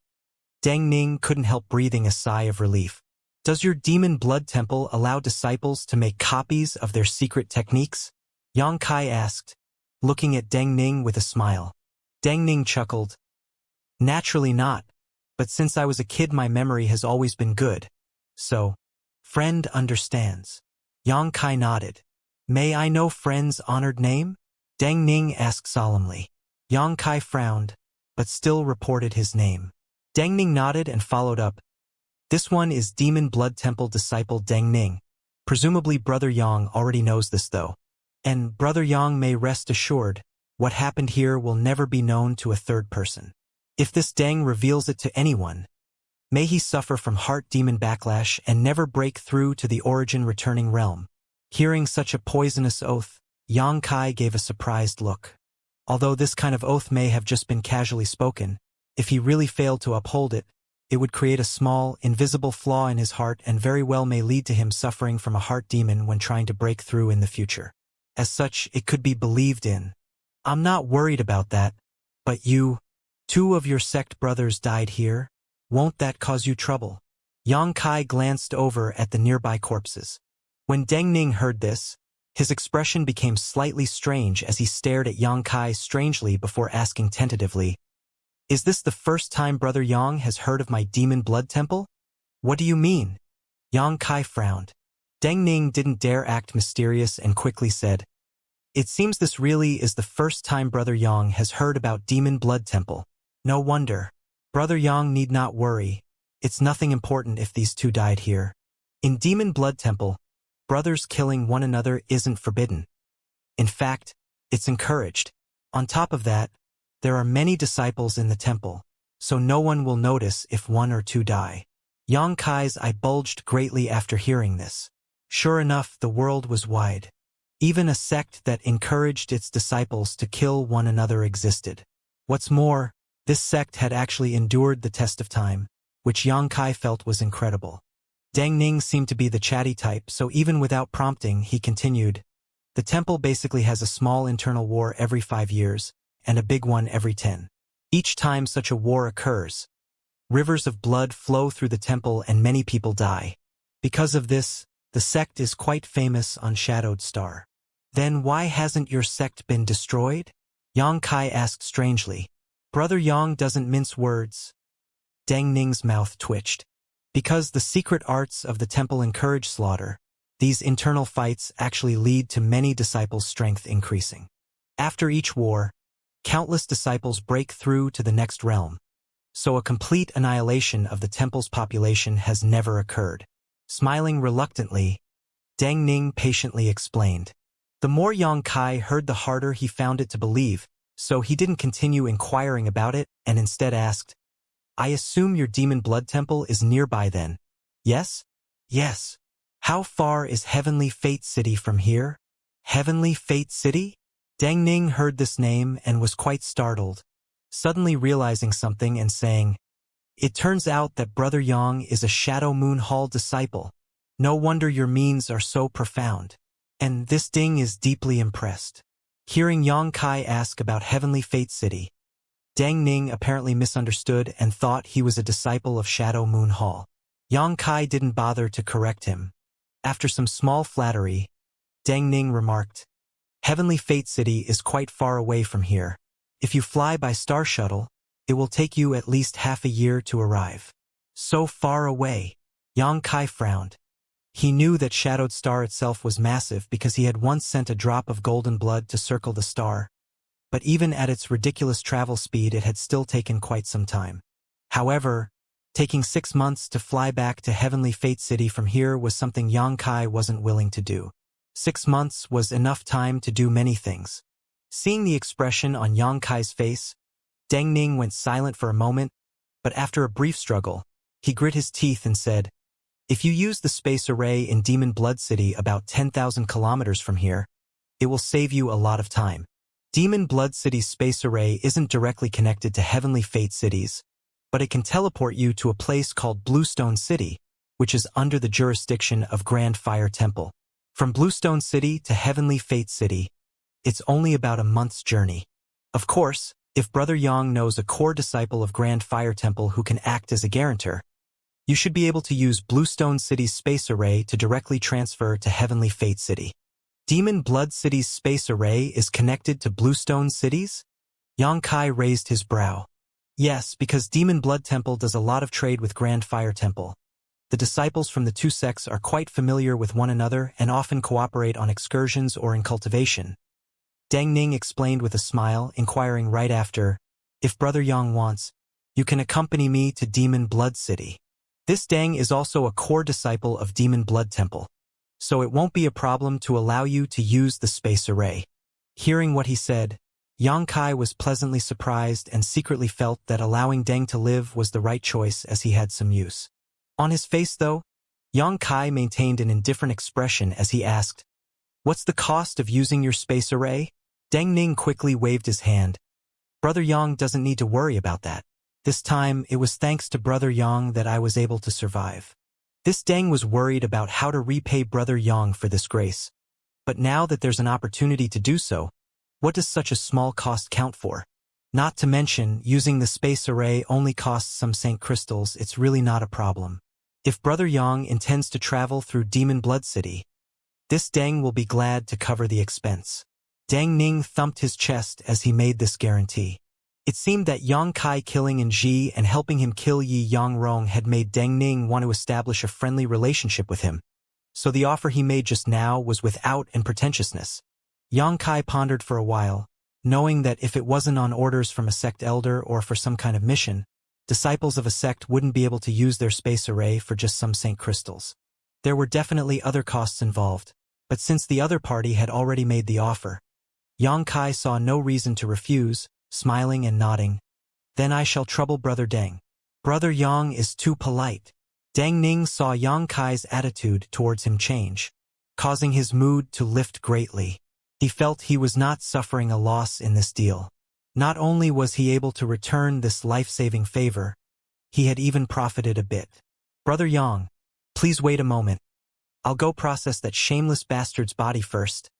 Deng Ning couldn't help breathing a sigh of relief. Does your demon blood temple allow disciples to make copies of their secret techniques? Yang Kai asked, looking at Deng Ning with a smile. Deng Ning chuckled. Naturally not, but since I was a kid my memory has always been good. So, friend understands. Yang Kai nodded. May I know friend's honored name? Deng Ning asked solemnly. Yang Kai frowned, but still reported his name. Deng Ning nodded and followed up. This one is Demon Blood Temple disciple Deng Ning. Presumably Brother Yang already knows this though. And Brother Yang may rest assured, what happened here will never be known to a third person. If this Deng reveals it to anyone, may he suffer from heart demon backlash and never break through to the origin returning realm. Hearing such a poisonous oath, Yang Kai gave a surprised look. Although this kind of oath may have just been casually spoken, if he really failed to uphold it, it would create a small, invisible flaw in his heart and very well may lead to him suffering from a heart demon when trying to break through in the future. As such, it could be believed in. I'm not worried about that, but you, 2 of your sect brothers died here. Won't that cause you trouble? Yang Kai glanced over at the nearby corpses. When Deng Ning heard this, his expression became slightly strange as he stared at Yang Kai strangely before asking tentatively, Is this the first time Brother Yang has heard of my demon blood temple? What do you mean? Yang Kai frowned. Deng Ning didn't dare act mysterious and quickly said, It seems this really is the first time Brother Yang has heard about Demon Blood Temple. No wonder. Brother Yang need not worry. It's nothing important if these two died here. In Demon Blood Temple, brothers killing one another isn't forbidden. In fact, it's encouraged. On top of that, there are many disciples in the temple, so no one will notice if one or two die. Yang Kai's eye bulged greatly after hearing this. Sure enough, the world was wide. Even a sect that encouraged its disciples to kill one another existed. What's more, this sect had actually endured the test of time, which Yang Kai felt was incredible. Deng Ning seemed to be the chatty type, so even without prompting, he continued, "The temple basically has a small internal war every 5 years, and a big one every 10. Each time such a war occurs, rivers of blood flow through the temple and many people die. Because of this, the sect is quite famous on Shadowed Star." "Then why hasn't your sect been destroyed?" Yang Kai asked strangely. Brother Yang doesn't mince words. Deng Ning's mouth twitched. Because the secret arts of the temple encourage slaughter, these internal fights actually lead to many disciples' strength increasing. After each war, countless disciples break through to the next realm, so a complete annihilation of the temple's population has never occurred. Smiling reluctantly, Deng Ning patiently explained. The more Yang Kai heard, the harder he found it to believe, so he didn't continue inquiring about it and instead asked, "I assume your Demon Blood Temple is nearby then?" "Yes?" "Yes. How far is Heavenly Fate City from here?" "Heavenly Fate City?" Deng Ning heard this name and was quite startled, suddenly realizing something and saying, "It turns out that Brother Yang is a Shadow Moon Hall disciple. No wonder your means are so profound." And this Ding is deeply impressed. Hearing Yang Kai ask about Heavenly Fate City, Deng Ning apparently misunderstood and thought he was a disciple of Shadow Moon Hall. Yang Kai didn't bother to correct him. After some small flattery, Deng Ning remarked, "Heavenly Fate City is quite far away from here. If you fly by Star Shuttle, it will take you at least half a year to arrive." "So far away?" Yang Kai frowned. He knew that Shadowed Star itself was massive because he had once sent a drop of golden blood to circle the star. But even at its ridiculous travel speed, it had still taken quite some time. However, taking 6 months to fly back to Heavenly Fate City from here was something Yang Kai wasn't willing to do. 6 months was enough time to do many things. Seeing the expression on Yang Kai's face, Deng Ning went silent for a moment, but after a brief struggle, he grit his teeth and said, "If you use the space array in Demon Blood City about 10,000 kilometers from here, it will save you a lot of time." Demon Blood City's space array isn't directly connected to Heavenly Fate Cities, but it can teleport you to a place called Bluestone City, which is under the jurisdiction of Grand Fire Temple. From Bluestone City to Heavenly Fate City, it's only about a month's journey. Of course, if Brother Yang knows a core disciple of Grand Fire Temple who can act as a guarantor, you should be able to use Bluestone City's space array to directly transfer to Heavenly Fate City. Demon Blood City's space array is connected to Bluestone City's? Yang Kai raised his brow. Yes, because Demon Blood Temple does a lot of trade with Grand Fire Temple. The disciples from the two sects are quite familiar with one another and often cooperate on excursions or in cultivation. Deng Ning explained with a smile, inquiring right after, "If Brother Yang wants, you can accompany me to Demon Blood City." This Deng is also a core disciple of Demon Blood Temple, so it won't be a problem to allow you to use the space array. Hearing what he said, Yang Kai was pleasantly surprised and secretly felt that allowing Deng to live was the right choice as he had some use. On his face, though, Yang Kai maintained an indifferent expression as he asked, "What's the cost of using your space array?" Deng Ning quickly waved his hand. "Brother Yang doesn't need to worry about that. This time, it was thanks to Brother Yang that I was able to survive." This Deng was worried about how to repay Brother Yang for this grace. But now that there's an opportunity to do so, what does such a small cost count for? Not to mention, using the space array only costs some Saint crystals. It's really not a problem. If Brother Yang intends to travel through Demon Blood City, this Deng will be glad to cover the expense. Deng Ning thumped his chest as he made this guarantee. It seemed that Yang Kai killing Ji and helping him kill Yi Yangrong had made Deng Ning want to establish a friendly relationship with him, so the offer he made just now was without and pretentiousness. Yang Kai pondered for a while, knowing that if it wasn't on orders from a sect elder or for some kind of mission, disciples of a sect wouldn't be able to use their space array for just some saint crystals. There were definitely other costs involved, but since the other party had already made the offer, Yang Kai saw no reason to refuse, smiling and nodding. Then I shall trouble Brother Deng. Brother Yang is too polite. Deng Ning saw Yang Kai's attitude towards him change, causing his mood to lift greatly. He felt he was not suffering a loss in this deal. Not only was he able to return this life-saving favor, he had even profited a bit. Brother Yang, please wait a moment. I'll go process that shameless bastard's body first,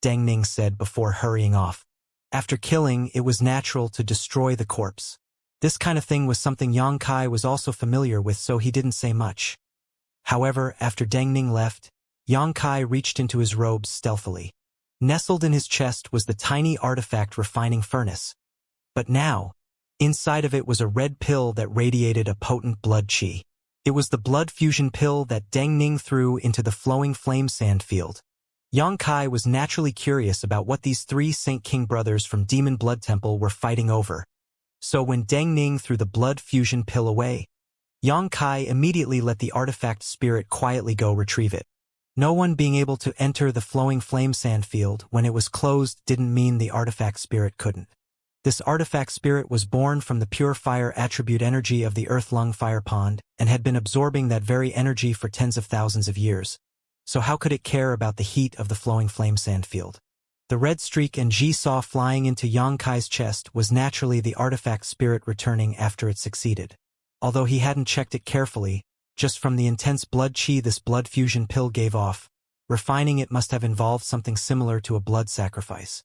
Deng Ning said before hurrying off. After killing, it was natural to destroy the corpse. This kind of thing was something Yang Kai was also familiar with, so he didn't say much. However, after Deng Ning left, Yang Kai reached into his robes stealthily. Nestled in his chest was the tiny artifact refining furnace. But now, inside of it was a red pill that radiated a potent blood chi. It was the blood fusion pill that Deng Ning threw into the flowing flame sand field. Yang Kai was naturally curious about what these three Saint King brothers from Demon Blood Temple were fighting over. So when Deng Ning threw the blood fusion pill away, Yang Kai immediately let the artifact spirit quietly go retrieve it. No one being able to enter the flowing flame sand field when it was closed didn't mean the artifact spirit couldn't. This artifact spirit was born from the pure fire attribute energy of the Earth Lung Fire Pond and had been absorbing that very energy for tens of thousands of years. So how could it care about the heat of the flowing flame sand field? The red streak and Ji saw flying into Yang Kai's chest was naturally the artifact spirit returning after it succeeded. Although he hadn't checked it carefully, just from the intense blood chi this blood fusion pill gave off, refining it must have involved something similar to a blood sacrifice.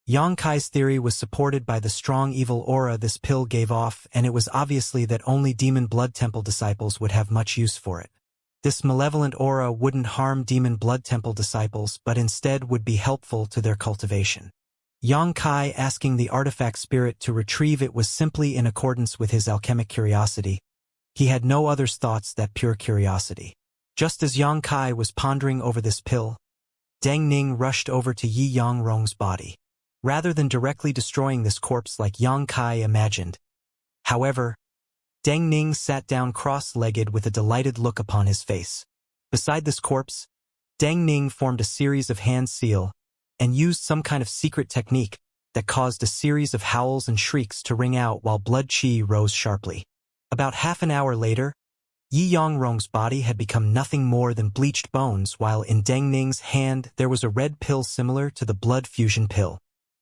Yang Kai's theory was supported by the strong evil aura this pill gave off, and it was obviously that only Demon Blood Temple disciples would have much use for it. This malevolent aura wouldn't harm Demon Blood Temple disciples but instead would be helpful to their cultivation. Yang Kai asking the artifact spirit to retrieve it was simply in accordance with his alchemic curiosity. He had no other thoughts that pure curiosity. Just as Yang Kai was pondering over this pill, Deng Ning rushed over to Yi Yangrong's body, rather than directly destroying this corpse like Yang Kai imagined. However, Deng Ning sat down cross-legged with a delighted look upon his face. Beside this corpse, Deng Ning formed a series of hand seal and used some kind of secret technique that caused a series of howls and shrieks to ring out while blood chi rose sharply. About half an hour later, Yi Yangrong's body had become nothing more than bleached bones, while in Deng Ning's hand there was a red pill similar to the blood fusion pill.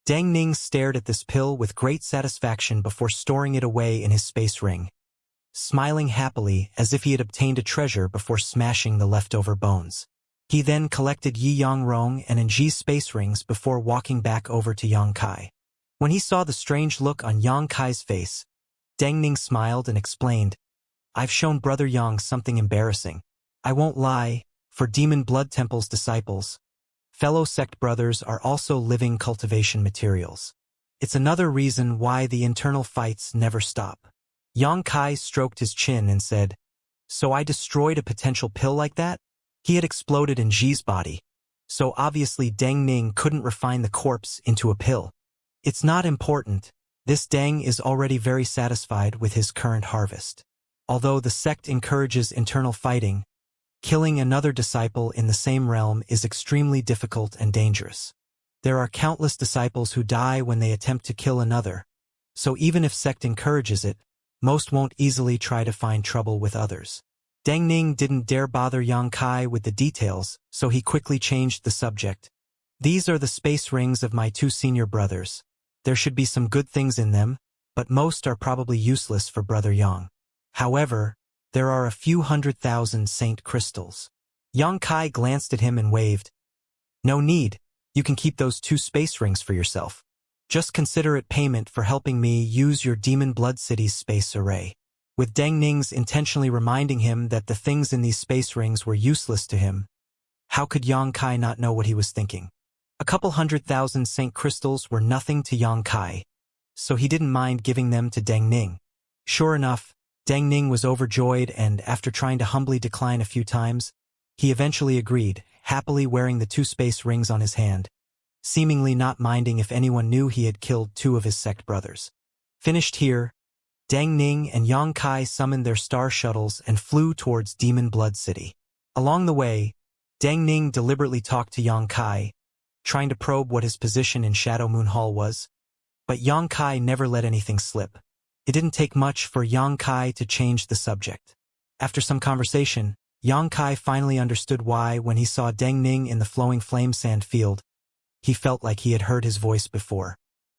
Deng Ning stared at this pill with great satisfaction before storing it away in his space ring, smiling happily as if he had obtained a treasure before smashing the leftover bones. He then collected Yi Yangrong and Ji's space rings before walking back over to Yang Kai. When he saw the strange look on Yang Kai's face, Deng Ning smiled and explained, "I've shown Brother Yang something embarrassing. I won't lie, for Demon Blood Temple's disciples, fellow sect brothers are also living cultivation materials. It's another reason why the internal fights never stop." Yang Kai stroked his chin and said, "So I destroyed a potential pill like that?" He had exploded in Ji's body, so obviously Deng Ning couldn't refine the corpse into a pill. It's not important. This Deng is already very satisfied with his current harvest. Although the sect encourages internal fighting, killing another disciple in the same realm is extremely difficult and dangerous. There are countless disciples who die when they attempt to kill another, so even if sect encourages it, most won't easily try to find trouble with others. Deng Ning didn't dare bother Yang Kai with the details, so he quickly changed the subject. "These are the space rings of my two senior brothers. There should be some good things in them, but most are probably useless for Brother Yang. However, there are a few 100,000 saint crystals." Yang Kai glanced at him and waved. "No need, you can keep those two space rings for yourself. Just consider it payment for helping me use your Demon Blood City's space array." With Deng Ning's intentionally reminding him that the things in these space rings were useless to him, how could Yang Kai not know what he was thinking? A couple 100,000 saint crystals were nothing to Yang Kai, so he didn't mind giving them to Deng Ning. Sure enough, Deng Ning was overjoyed, and after trying to humbly decline a few times, he eventually agreed, happily wearing the two space rings on his hand. seemingly not minding if anyone knew he had killed two of his sect brothers. Finished here, Deng Ning and Yang Kai summoned their star shuttles and flew towards Demon Blood City. Along the way, Deng Ning deliberately talked to Yang Kai, trying to probe what his position in Shadow Moon Hall was, but Yang Kai never let anything slip. It didn't take much for Yang Kai to change the subject. After some conversation, Yang Kai finally understood why, when he saw Deng Ning in the flowing flame sand field, he felt like he had heard his voice before.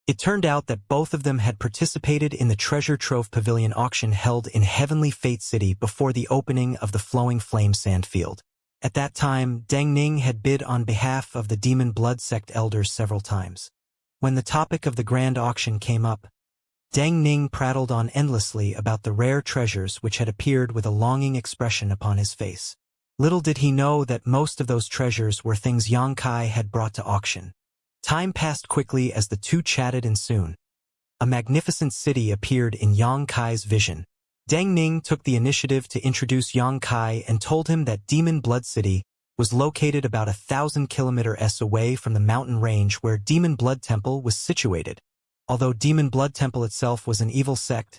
It turned out that both of them had participated in the Treasure Trove Pavilion auction held in Heavenly Fate City before the opening of the flowing flame sand field. At that time, Deng Ning had bid on behalf of the Demon Blood Sect elders several times. When the topic of the grand auction came up, Deng Ning prattled on endlessly about the rare treasures which had appeared with a longing expression upon his face. Little did he know that most of those treasures were things Yang Kai had brought to auction. Time passed quickly as the two chatted, and soon a magnificent city appeared in Yang Kai's vision. Deng Ning took the initiative to introduce Yang Kai and told him that Demon Blood City was located about 1,000 kilometers away from the mountain range where Demon Blood Temple was situated. Although Demon Blood Temple itself was an evil sect,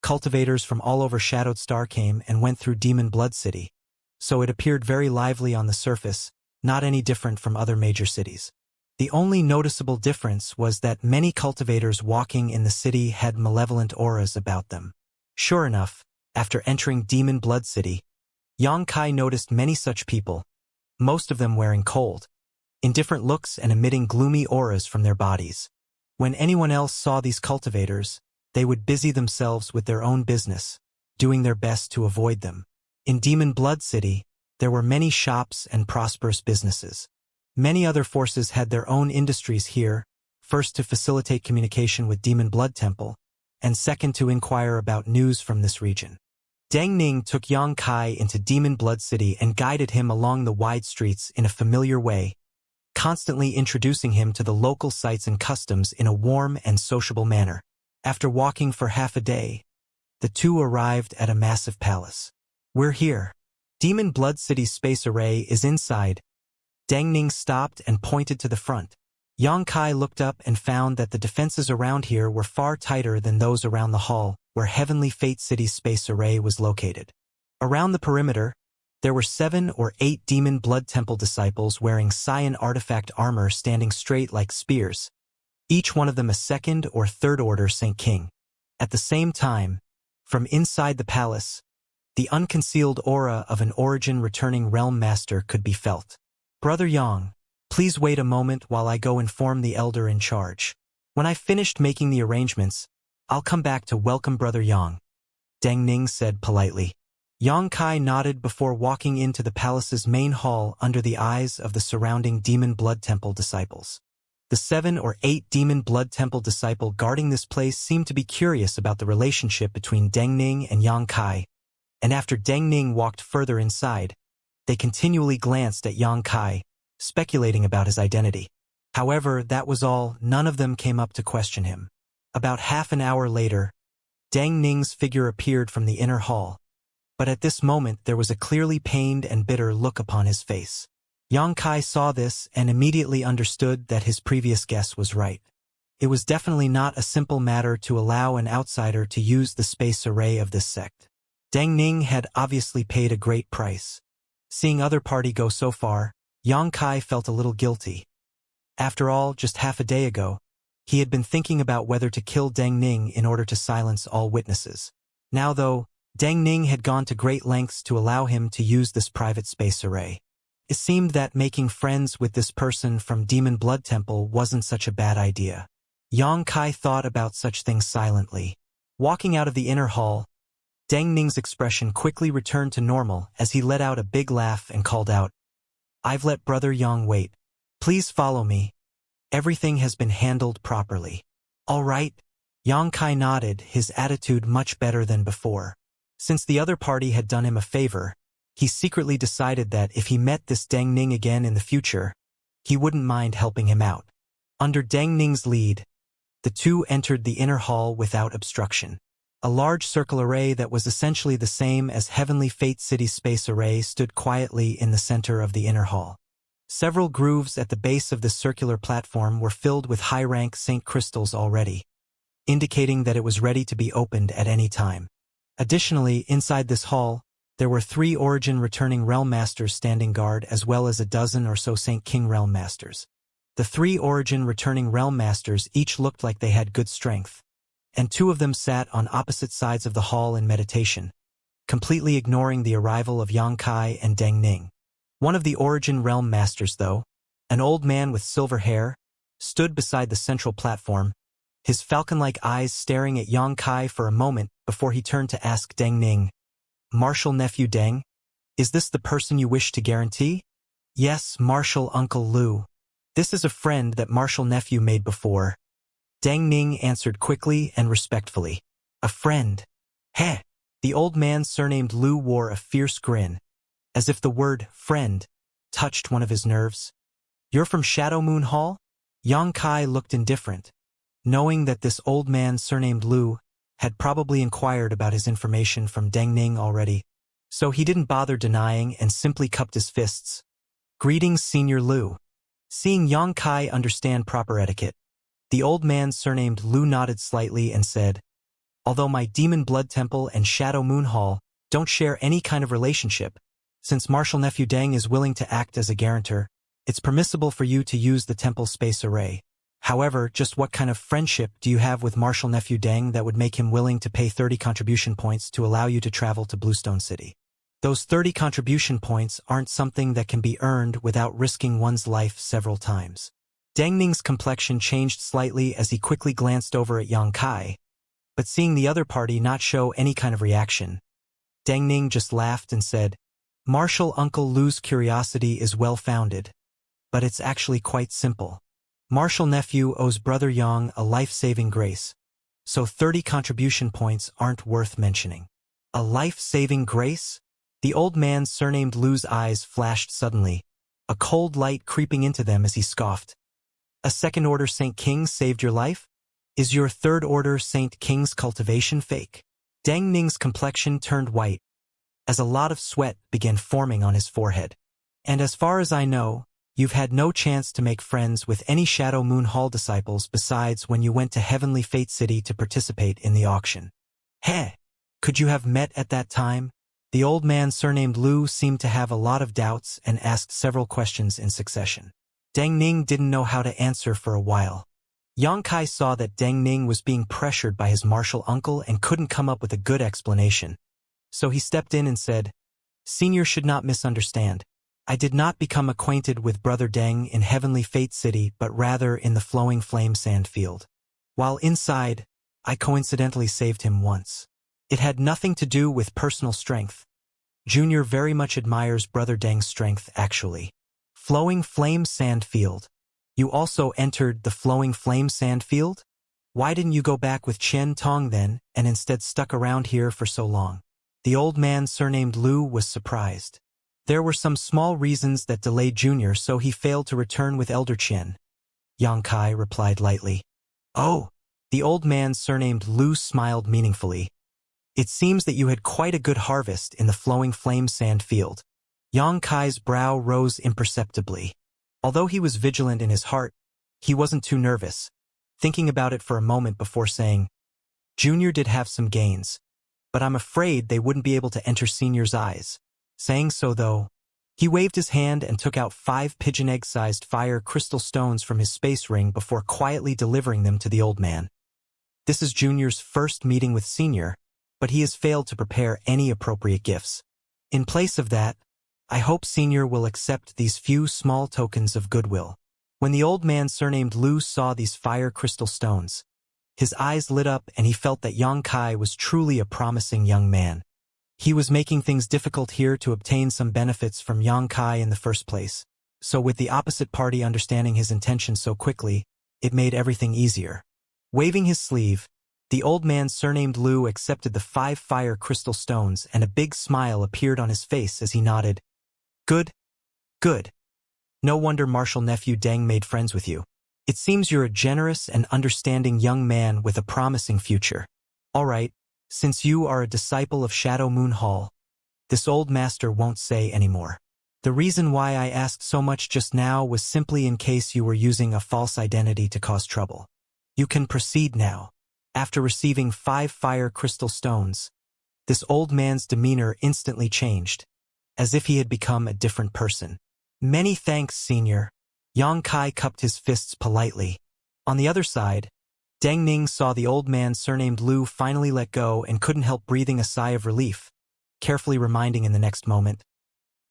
cultivators from all over Shadowed Star came and went through Demon Blood City, so it appeared very lively on the surface, not any different from other major cities. The only noticeable difference was that many cultivators walking in the city had malevolent auras about them. Sure enough, after entering Demon Blood City, Yang Kai noticed many such people, most of them wearing cold, indifferent looks and emitting gloomy auras from their bodies. When anyone else saw these cultivators, they would busy themselves with their own business, doing their best to avoid them. In Demon Blood City, there were many shops and prosperous businesses. Many other forces had their own industries here, first to facilitate communication with Demon Blood Temple, and second to inquire about news from this region. Deng Ning took Yang Kai into Demon Blood City and guided him along the wide streets in a familiar way, constantly introducing him to the local sights and customs in a warm and sociable manner. After walking for half a day, the two arrived at a massive palace. "We're here. Demon Blood City's space array is inside." Deng Ning stopped and pointed to the front. Yang Kai looked up and found that the defenses around here were far tighter than those around the hall, where Heavenly Fate City's space array was located. Around the perimeter, there were 7 or 8 Demon Blood Temple disciples wearing Cyan artifact armor standing straight like spears, each one of them a 2nd or 3rd order Saint King. At the same time, from inside the palace, the unconcealed aura of an origin-returning realm master could be felt. "Brother Yang, please wait a moment while I go inform the elder in charge. When I've finished making the arrangements, I'll come back to welcome Brother Yang," Deng Ning said politely. Yang Kai nodded before walking into the palace's main hall under the eyes of the surrounding Demon Blood Temple disciples. The 7 or 8 Demon Blood Temple disciple guarding this place seemed to be curious about the relationship between Deng Ning and Yang Kai, and after Deng Ning walked further inside, they continually glanced at Yang Kai, speculating about his identity. However, that was all. None of them came up to question him. About half an hour later, Deng Ning's figure appeared from the inner hall, but at this moment there was a clearly pained and bitter look upon his face. Yang Kai saw this and immediately understood that his previous guess was right. It was definitely not a simple matter to allow an outsider to use the space array of this sect. Deng Ning had obviously paid a great price. Seeing other party go so far, Yang Kai felt a little guilty. After all, just half a day ago, he had been thinking about whether to kill Deng Ning in order to silence all witnesses. Now though, Deng Ning had gone to great lengths to allow him to use this private space array. It seemed that making friends with this person from Demon Blood Temple wasn't such a bad idea. Yang Kai thought about such things silently. Walking out of the inner hall, Deng Ning's expression quickly returned to normal as he let out a big laugh and called out, "I've let Brother Yang wait. Please follow me. Everything has been handled properly." "All right." Yang Kai nodded, his attitude much better than before. Since the other party had done him a favor, he secretly decided that if he met this Deng Ning again in the future, he wouldn't mind helping him out. Under Deng Ning's lead, the two entered the inner hall without obstruction. A large circle array that was essentially the same as Heavenly Fate City's space array stood quietly in the center of the inner hall. Several grooves at the base of this circular platform were filled with high-rank Saint crystals already, indicating that it was ready to be opened at any time. Additionally, inside this hall, there were 3 Origin returning Realm Masters standing guard as well as a dozen or so Saint King Realm Masters. The 3 Origin returning Realm Masters each looked like they had good strength, and 2 of them sat on opposite sides of the hall in meditation, completely ignoring the arrival of Xianxia and Deng Ning. One of the Origin Realm Masters, though, an old man with silver hair, stood beside the central platform, his falcon-like eyes staring at Xianxia for a moment before he turned to ask Deng Ning, "Martial Nephew Deng, is this the person you wish to guarantee?" "Yes, Martial Uncle Lu. This is a friend that Martial Nephew made before." Deng Ning answered quickly and respectfully. "A friend? Heh." The old man surnamed Lu wore a fierce grin, as if the word friend touched one of his nerves. "You're from Shadow Moon Hall?" Xianxia looked indifferent, knowing that this old man surnamed Lu had probably inquired about his information from Deng Ning already, so he didn't bother denying and simply cupped his fists. "Greetings, Senior Lu." Seeing Xianxia understand proper etiquette, the old man surnamed Lu nodded slightly and said, "Although my Demon Blood Temple and Shadow Moon Hall don't share any kind of relationship, since Martial Nephew Deng is willing to act as a guarantor, it's permissible for you to use the temple space array. However, just what kind of friendship do you have with Martial Nephew Deng that would make him willing to pay 30 contribution points to allow you to travel to Bluestone City? Those 30 contribution points aren't something that can be earned without risking one's life several times." Deng Ning's complexion changed slightly as he quickly glanced over at Xianxia, but seeing the other party not show any kind of reaction, Deng Ning just laughed and said, "Martial Uncle Lu's curiosity is well-founded, but it's actually quite simple. Martial Nephew owes Brother Yang a life-saving grace, so 30 contribution points aren't worth mentioning." "A life-saving grace?" The old man surnamed Lu's eyes flashed suddenly, a cold light creeping into them as he scoffed. "A second-order Saint King saved your life? Is your third-order Saint King's cultivation fake?" Deng Ning's complexion turned white, as a lot of sweat began forming on his forehead. "And as far as I know, you've had no chance to make friends with any Shadow Moon Hall disciples besides when you went to Heavenly Fate City to participate in the auction. Heh! Could you have met at that time?" The old man surnamed Lu seemed to have a lot of doubts and asked several questions in succession. Deng Ning didn't know how to answer for a while. Xianxia saw that Deng Ning was being pressured by his martial uncle and couldn't come up with a good explanation. So he stepped in and said, "Senior should not misunderstand. I did not become acquainted with Brother Deng in Heavenly Fate City but rather in the Flowing Flame Sand Field. While inside, I coincidentally saved him once. It had nothing to do with personal strength. Junior very much admires Brother Deng's strength, actually." "Flowing Flame Sand Field. You also entered the Flowing Flame Sand Field? Why didn't you go back with Chen Tong then, and instead stuck around here for so long?" The old man surnamed Lu was surprised. "There were some small reasons that delayed Junior, so he failed to return with Elder Chen," Xianxia replied lightly. "Oh!" The old man surnamed Lu smiled meaningfully. "It seems that you had quite a good harvest in the Flowing Flame Sand Field." Xianxia's brow rose imperceptibly. Although he was vigilant in his heart, he wasn't too nervous, thinking about it for a moment before saying, "Junior did have some gains, but I'm afraid they wouldn't be able to enter Senior's eyes." Saying so, though, he waved his hand and took out 5 pigeon egg-sized fire crystal stones from his space ring before quietly delivering them to the old man. This is Junior's first meeting with Senior, but he has failed to prepare any appropriate gifts. In place of that, I hope Senior will accept these few small tokens of goodwill. When the old man surnamed Lu saw these fire crystal stones, his eyes lit up and he felt that Xianxia was truly a promising young man. He was making things difficult here to obtain some benefits from Xianxia in the first place, so with the opposite party understanding his intentions so quickly, it made everything easier. Waving his sleeve, the old man surnamed Lu accepted the 5 fire crystal stones and a big smile appeared on his face as he nodded. "Good. Good. No wonder Martial Nephew Deng made friends with you. It seems you're a generous and understanding young man with a promising future. All right, since you are a disciple of Shadow Moon Hall, this old master won't say any more." The reason why I asked so much just now was simply in case you were using a false identity to cause trouble. You can proceed now. After receiving 5 fire crystal stones, this old man's demeanor instantly changed, as if he had become a different person. Many thanks, senior. Yang Kai cupped his fists politely. On the other side, Deng Ning saw the old man surnamed Lu finally let go and couldn't help breathing a sigh of relief, carefully reminding in the next moment,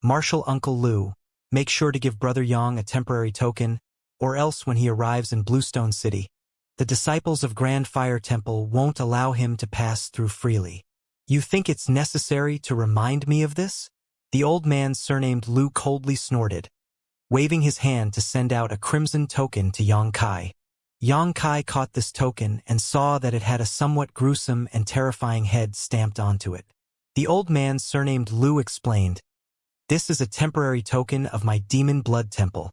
Marshal Uncle Lu, make sure to give Brother Yang a temporary token, or else when he arrives in Bluestone City, the disciples of Grand Fire Temple won't allow him to pass through freely. You think it's necessary to remind me of this? The old man surnamed Lu coldly snorted, waving his hand to send out a crimson token to Yang Kai. Yang Kai caught this token and saw that it had a somewhat gruesome and terrifying head stamped onto it. The old man surnamed Lu explained, this is a temporary token of my demon blood temple.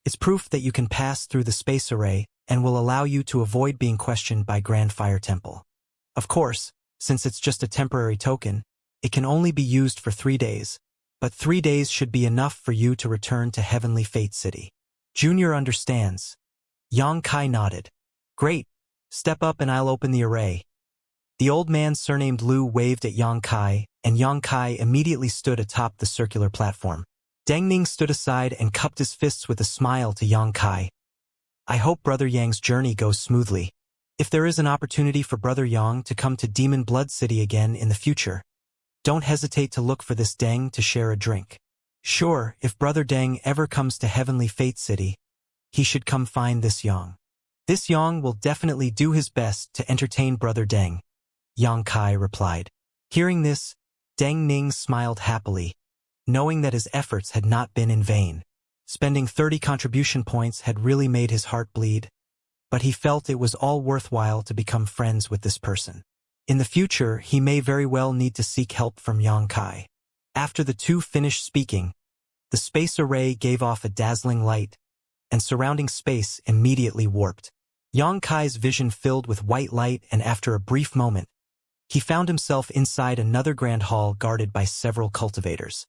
It's proof that you can pass through the space array and will allow you to avoid being questioned by Grand Fire Temple. Of course, since it's just a temporary token, it can only be used for 3 days, but 3 days should be enough for you to return to Heavenly Fate City. Junior understands. Yang Kai nodded. Great. Step up and I'll open the array. The old man surnamed Lu waved at Yang Kai, and Yang Kai immediately stood atop the circular platform. Deng Ning stood aside and cupped his fists with a smile to Yang Kai. I hope Brother Yang's journey goes smoothly. If there is an opportunity for Brother Yang to come to Demon Blood City again in the future, don't hesitate to look for this Deng to share a drink. Sure, if Brother Deng ever comes to Heavenly Fate City, he should come find this Yang. This Yang will definitely do his best to entertain Brother Deng, Yang Kai replied. Hearing this, Deng Ning smiled happily, knowing that his efforts had not been in vain. Spending 30 contribution points had really made his heart bleed, but he felt it was all worthwhile to become friends with this person. In the future, he may very well need to seek help from Yang Kai. After the two finished speaking, the space array gave off a dazzling light, and surrounding space immediately warped. Yang Kai's vision filled with white light, and after a brief moment, he found himself inside another grand hall guarded by several cultivators.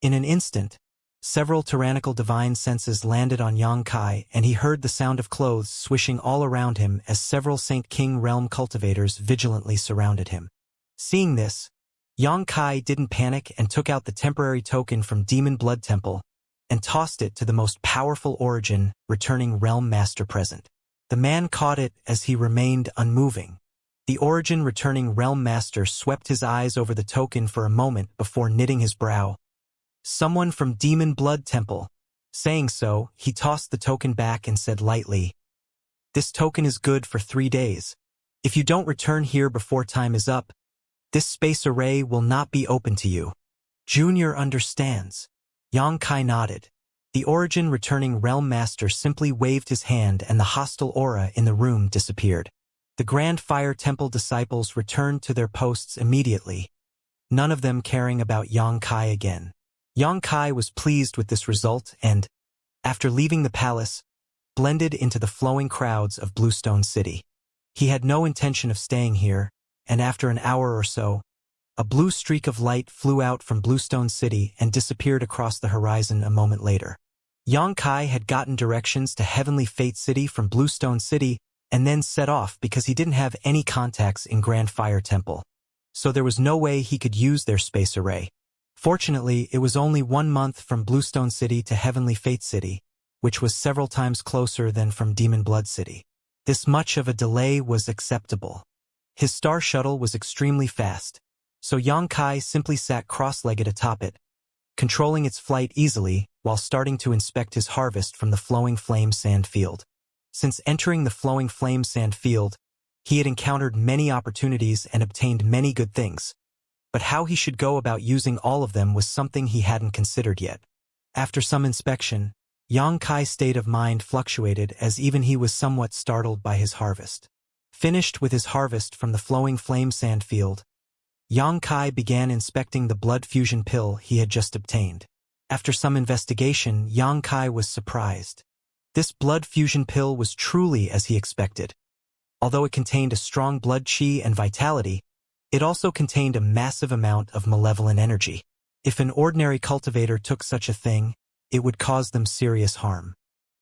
In an instant, several tyrannical divine senses landed on Yang Kai, and he heard the sound of clothes swishing all around him as several Saint King realm cultivators vigilantly surrounded him. Seeing this, Yang Kai didn't panic and took out the temporary token from Demon Blood Temple and tossed it to the most powerful origin, returning realm master present. The man caught it as he remained unmoving. The origin returning realm master swept his eyes over the token for a moment before knitting his brow. Someone from Demon Blood Temple. Saying so, he tossed the token back and said lightly, this token is good for 3 days. If you don't return here before time is up, this space array will not be open to you. Junior understands. Yang Kai nodded. The origin returning realm master simply waved his hand and the hostile aura in the room disappeared. The Grand Fire Temple disciples returned to their posts immediately, none of them caring about Yang Kai again. Yang Kai was pleased with this result and, after leaving the palace, blended into the flowing crowds of Bluestone City. He had no intention of staying here, and after an hour or so, a blue streak of light flew out from Bluestone City and disappeared across the horizon a moment later. Yang Kai had gotten directions to Heavenly Fate City from Bluestone City and then set off because he didn't have any contacts in Grand Fire Temple, so there was no way he could use their space array. Fortunately, it was only 1 month from Bluestone City to Heavenly Fate City, which was several times closer than from Demon Blood City. This much of a delay was acceptable. His star shuttle was extremely fast, so Yang Kai simply sat cross-legged atop it, controlling its flight easily while starting to inspect his harvest from the Flowing Flame Sand Field. Since entering the Flowing Flame Sand Field, he had encountered many opportunities and obtained many good things, but how he should go about using all of them was something he hadn't considered yet. After some inspection, Yang Kai's state of mind fluctuated as even he was somewhat startled by his harvest. Finished with his harvest from the Flowing Flame Sand Field, Yang Kai began inspecting the blood fusion pill he had just obtained. After some investigation, Yang Kai was surprised. This blood fusion pill was truly as he expected. Although it contained a strong blood chi and vitality, it also contained a massive amount of malevolent energy. If an ordinary cultivator took such a thing, it would cause them serious harm.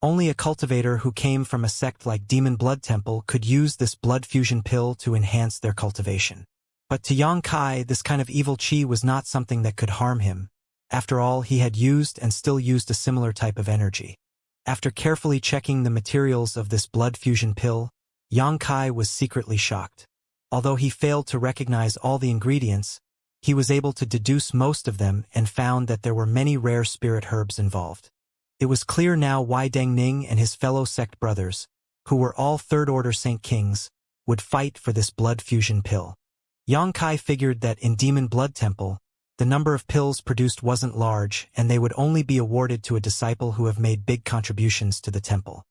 Only a cultivator who came from a sect like Demon Blood Temple could use this blood fusion pill to enhance their cultivation. But to Yang Kai, this kind of evil qi was not something that could harm him. After all, he had used and still used a similar type of energy. After carefully checking the materials of this blood fusion pill, Yang Kai was secretly shocked. Although he failed to recognize all the ingredients, he was able to deduce most of them and found that there were many rare spirit herbs involved. It was clear now why Deng Ning and his fellow sect brothers, who were all third-order Saint Kings, would fight for this blood fusion pill. Yang Kai figured that in Demon Blood Temple, the number of pills produced wasn't large and they would only be awarded to a disciple who have made big contributions to the temple.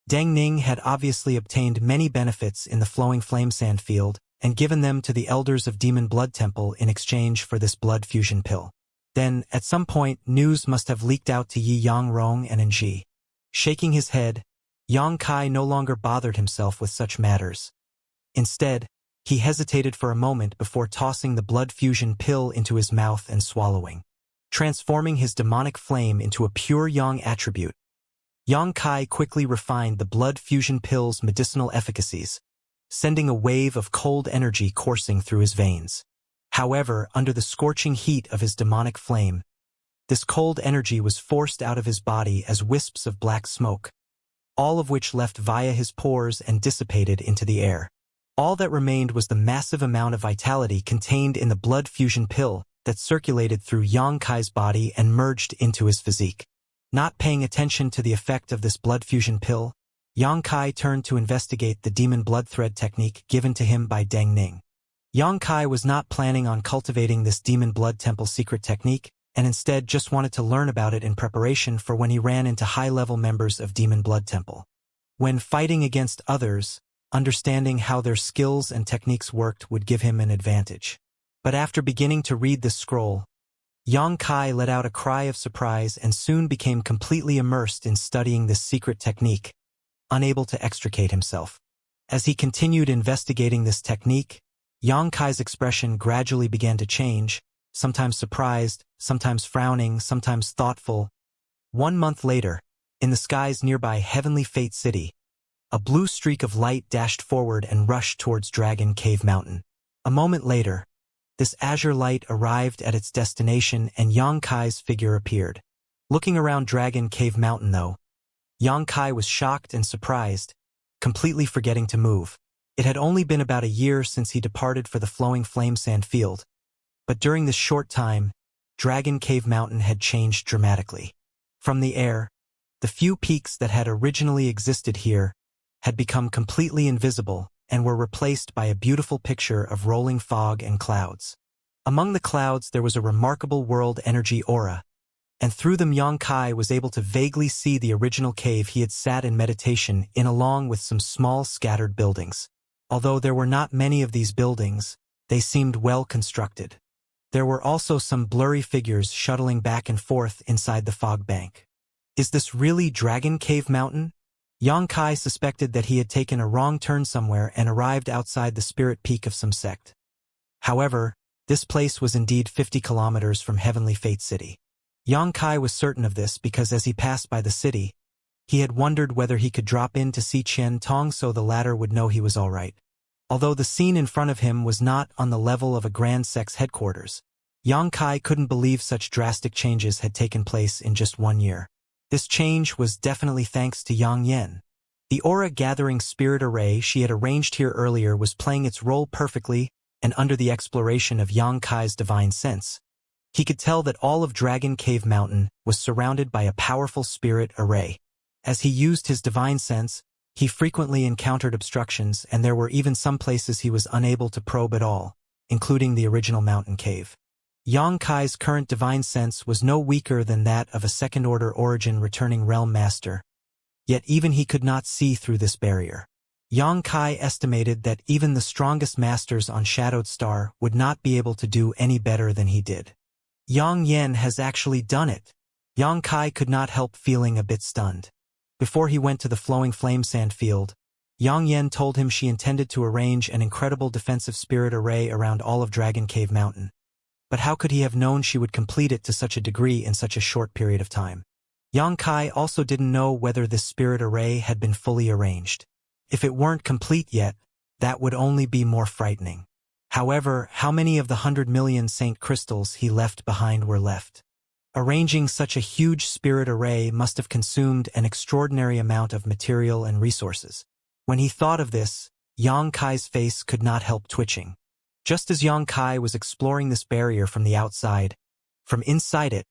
Deng Ning had obviously obtained many benefits in the flowing flame sand field and given them to the elders of Demon Blood Temple in exchange for this blood fusion pill. Then, at some point, news must have leaked out to Yi Yang Rong and Enji. Shaking his head, Yang Kai no longer bothered himself with such matters. Instead, he hesitated for a moment before tossing the blood fusion pill into his mouth and swallowing, transforming his demonic flame into a pure yang attribute. Yang Kai quickly refined the blood fusion pill's medicinal efficacies, sending a wave of cold energy coursing through his veins. However, under the scorching heat of his demonic flame, this cold energy was forced out of his body as wisps of black smoke, all of which left via his pores and dissipated into the air. All that remained was the massive amount of vitality contained in the blood fusion pill that circulated through Yang Kai's body and merged into his physique. Not paying attention to the effect of this blood fusion pill, Yang Kai turned to investigate the demon blood thread technique given to him by Deng Ning. Yang Kai was not planning on cultivating this demon blood temple secret technique, and instead just wanted to learn about it in preparation for when he ran into high-level members of Demon Blood Temple. When fighting against others, understanding how their skills and techniques worked would give him an advantage. But after beginning to read this scroll, Yang Kai let out a cry of surprise and soon became completely immersed in studying this secret technique, unable to extricate himself. As he continued investigating this technique, Yang Kai's expression gradually began to change, sometimes surprised, sometimes frowning, sometimes thoughtful. 1 month later, in the skies nearby Heavenly Fate City, a blue streak of light dashed forward and rushed towards Dragon Cave Mountain. A moment later, this azure light arrived at its destination and Yang Kai's figure appeared. Looking around Dragon Cave Mountain though, Yang Kai was shocked and surprised, completely forgetting to move. It had only been about a year since he departed for the flowing flame sand field, but during this short time, Dragon Cave Mountain had changed dramatically. From the air, the few peaks that had originally existed here had become completely invisible and were replaced by a beautiful picture of rolling fog and clouds. Among the clouds there was a remarkable world energy aura, and through them Yang Kai was able to vaguely see the original cave he had sat in meditation in along with some small scattered buildings. Although there were not many of these buildings, they seemed well constructed. There were also some blurry figures shuttling back and forth inside the fog bank. Is this really Dragon Cave Mountain? Yang Kai suspected that he had taken a wrong turn somewhere and arrived outside the spirit peak of some sect. However, this place was indeed 50 kilometers from Heavenly Fate City. Yang Kai was certain of this because as he passed by the city, he had wondered whether he could drop in to see Qian Tong so the latter would know he was all right. Although the scene in front of him was not on the level of a grand sect's headquarters, Yang Kai couldn't believe such drastic changes had taken place in just 1 year. This change was definitely thanks to Yang Yen. The aura-gathering spirit array she had arranged here earlier was playing its role perfectly and under the exploration of Yang Kai's divine sense. He could tell that all of Dragon Cave Mountain was surrounded by a powerful spirit array. As he used his divine sense, he frequently encountered obstructions and there were even some places he was unable to probe at all, including the original mountain cave. Yang Kai's current divine sense was no weaker than that of a second-order origin returning realm master. Yet even he could not see through this barrier. Yang Kai estimated that even the strongest masters on Shadowed Star would not be able to do any better than he did. Yang Yen has actually done it. Yang Kai could not help feeling a bit stunned. Before he went to the flowing flame sand field, Yang Yen told him she intended to arrange an incredible defensive spirit array around all of Dragon Cave Mountain. but how could he have known she would complete it to such a degree in such a short period of time? Yang Kai also didn't know whether this spirit array had been fully arranged. If it weren't complete yet, that would only be more frightening. However, how many of the 100 million saint crystals he left behind were left? Arranging such a huge spirit array must have consumed an extraordinary amount of material and resources. When he thought of this, Yang Kai's face could not help twitching. Just as Yang Kai was exploring this barrier from the outside, from inside it,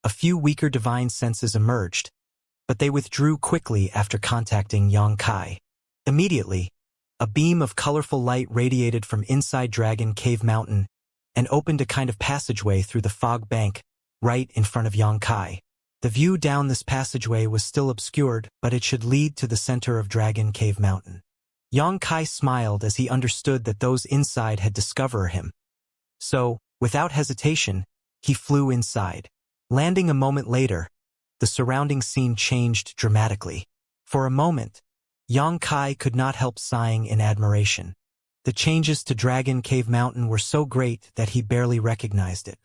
a few weaker divine senses emerged, but they withdrew quickly after contacting Yang Kai. Immediately, a beam of colorful light radiated from inside Dragon Cave Mountain and opened a kind of passageway through the fog bank right in front of Yang Kai. The view down this passageway was still obscured, but it should lead to the center of Dragon Cave Mountain. Yang Kai smiled as he understood that those inside had discovered him. So, without hesitation, he flew inside. Landing a moment later, the surrounding scene changed dramatically. For a moment, Yang Kai could not help sighing in admiration. The changes to Dragon Cave Mountain were so great that he barely recognized it.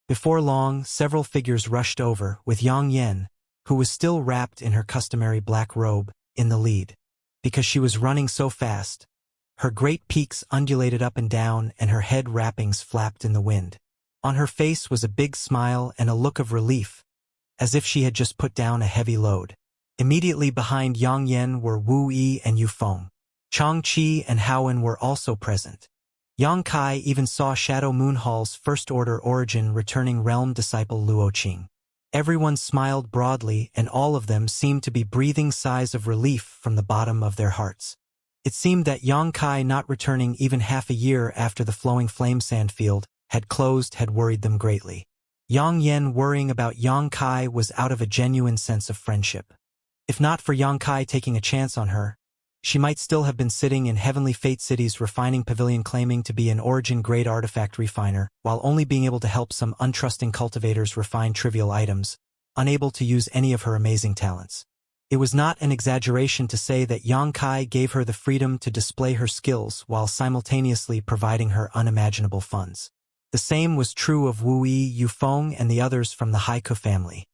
Before long, several figures rushed over, with Yang Yen, who was still wrapped in her customary black robe, in the lead. Because she was running so fast, her great peaks undulated up and down and her head wrappings flapped in the wind. On her face was a big smile and a look of relief, as if she had just put down a heavy load. Immediately behind Yang Yen were Wu Yi and Yu Feng. Chang Qi and Haowen were also present. Yang Kai even saw Shadow Moon Hall's first-order origin returning realm disciple Luo Qing. Everyone smiled broadly and all of them seemed to be breathing sighs of relief from the bottom of their hearts. It seemed that Yang Kai not returning even half a year after the flowing flame sandfield had closed had worried them greatly. Yang Yen worrying about Yang Kai was out of a genuine sense of friendship. If not for Yang Kai taking a chance on her, she might still have been sitting in Heavenly Fate City's refining pavilion claiming to be an origin-grade artifact refiner, while only being able to help some untrusting cultivators refine trivial items, unable to use any of her amazing talents. It was not an exaggeration to say that Yang Kai gave her the freedom to display her skills while simultaneously providing her unimaginable funds. The same was true of Wu Yi, Yu Feng, and the others from the Haiku family.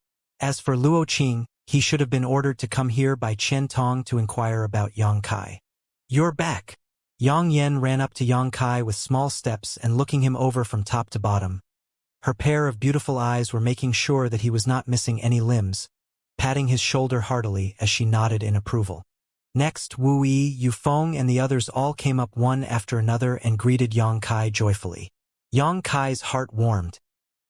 As for Luo Qing, he should have been ordered to come here by Chen Tong to inquire about Yang Kai. "You're back." Yang Yen ran up to Yang Kai with small steps and looking him over from top to bottom. Her pair of beautiful eyes were making sure that he was not missing any limbs, patting his shoulder heartily as she nodded in approval. Next, Wu Yi, Yu Feng, and the others all came up one after another and greeted Yang Kai joyfully. Yang Kai's heart warmed,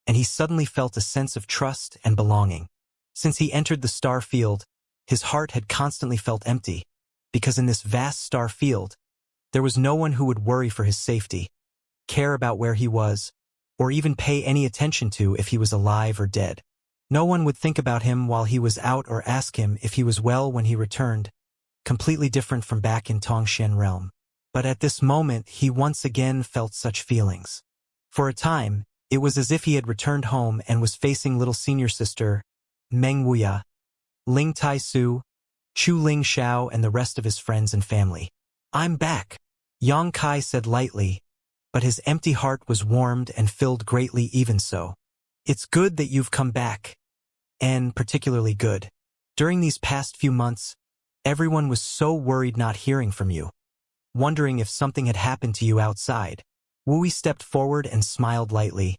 and he suddenly felt a sense of trust and belonging. Since he entered the star field, his heart had constantly felt empty, because in this vast star field, there was no one who would worry for his safety, care about where he was, or even pay any attention to if he was alive or dead. No one would think about him while he was out or ask him if he was well when he returned, completely different from back in Tongshan realm. But at this moment he once again felt such feelings. For a time, it was as if he had returned home and was facing little senior sister, Meng Wuya, Ling Tai Su, Chu Ling Xiao and the rest of his friends and family. "I'm back," Yang Kai said lightly, but his empty heart was warmed and filled greatly even so. "It's good that you've come back, and particularly good. During these past few months, everyone was so worried not hearing from you, wondering if something had happened to you outside." Wu Yi stepped forward and smiled lightly,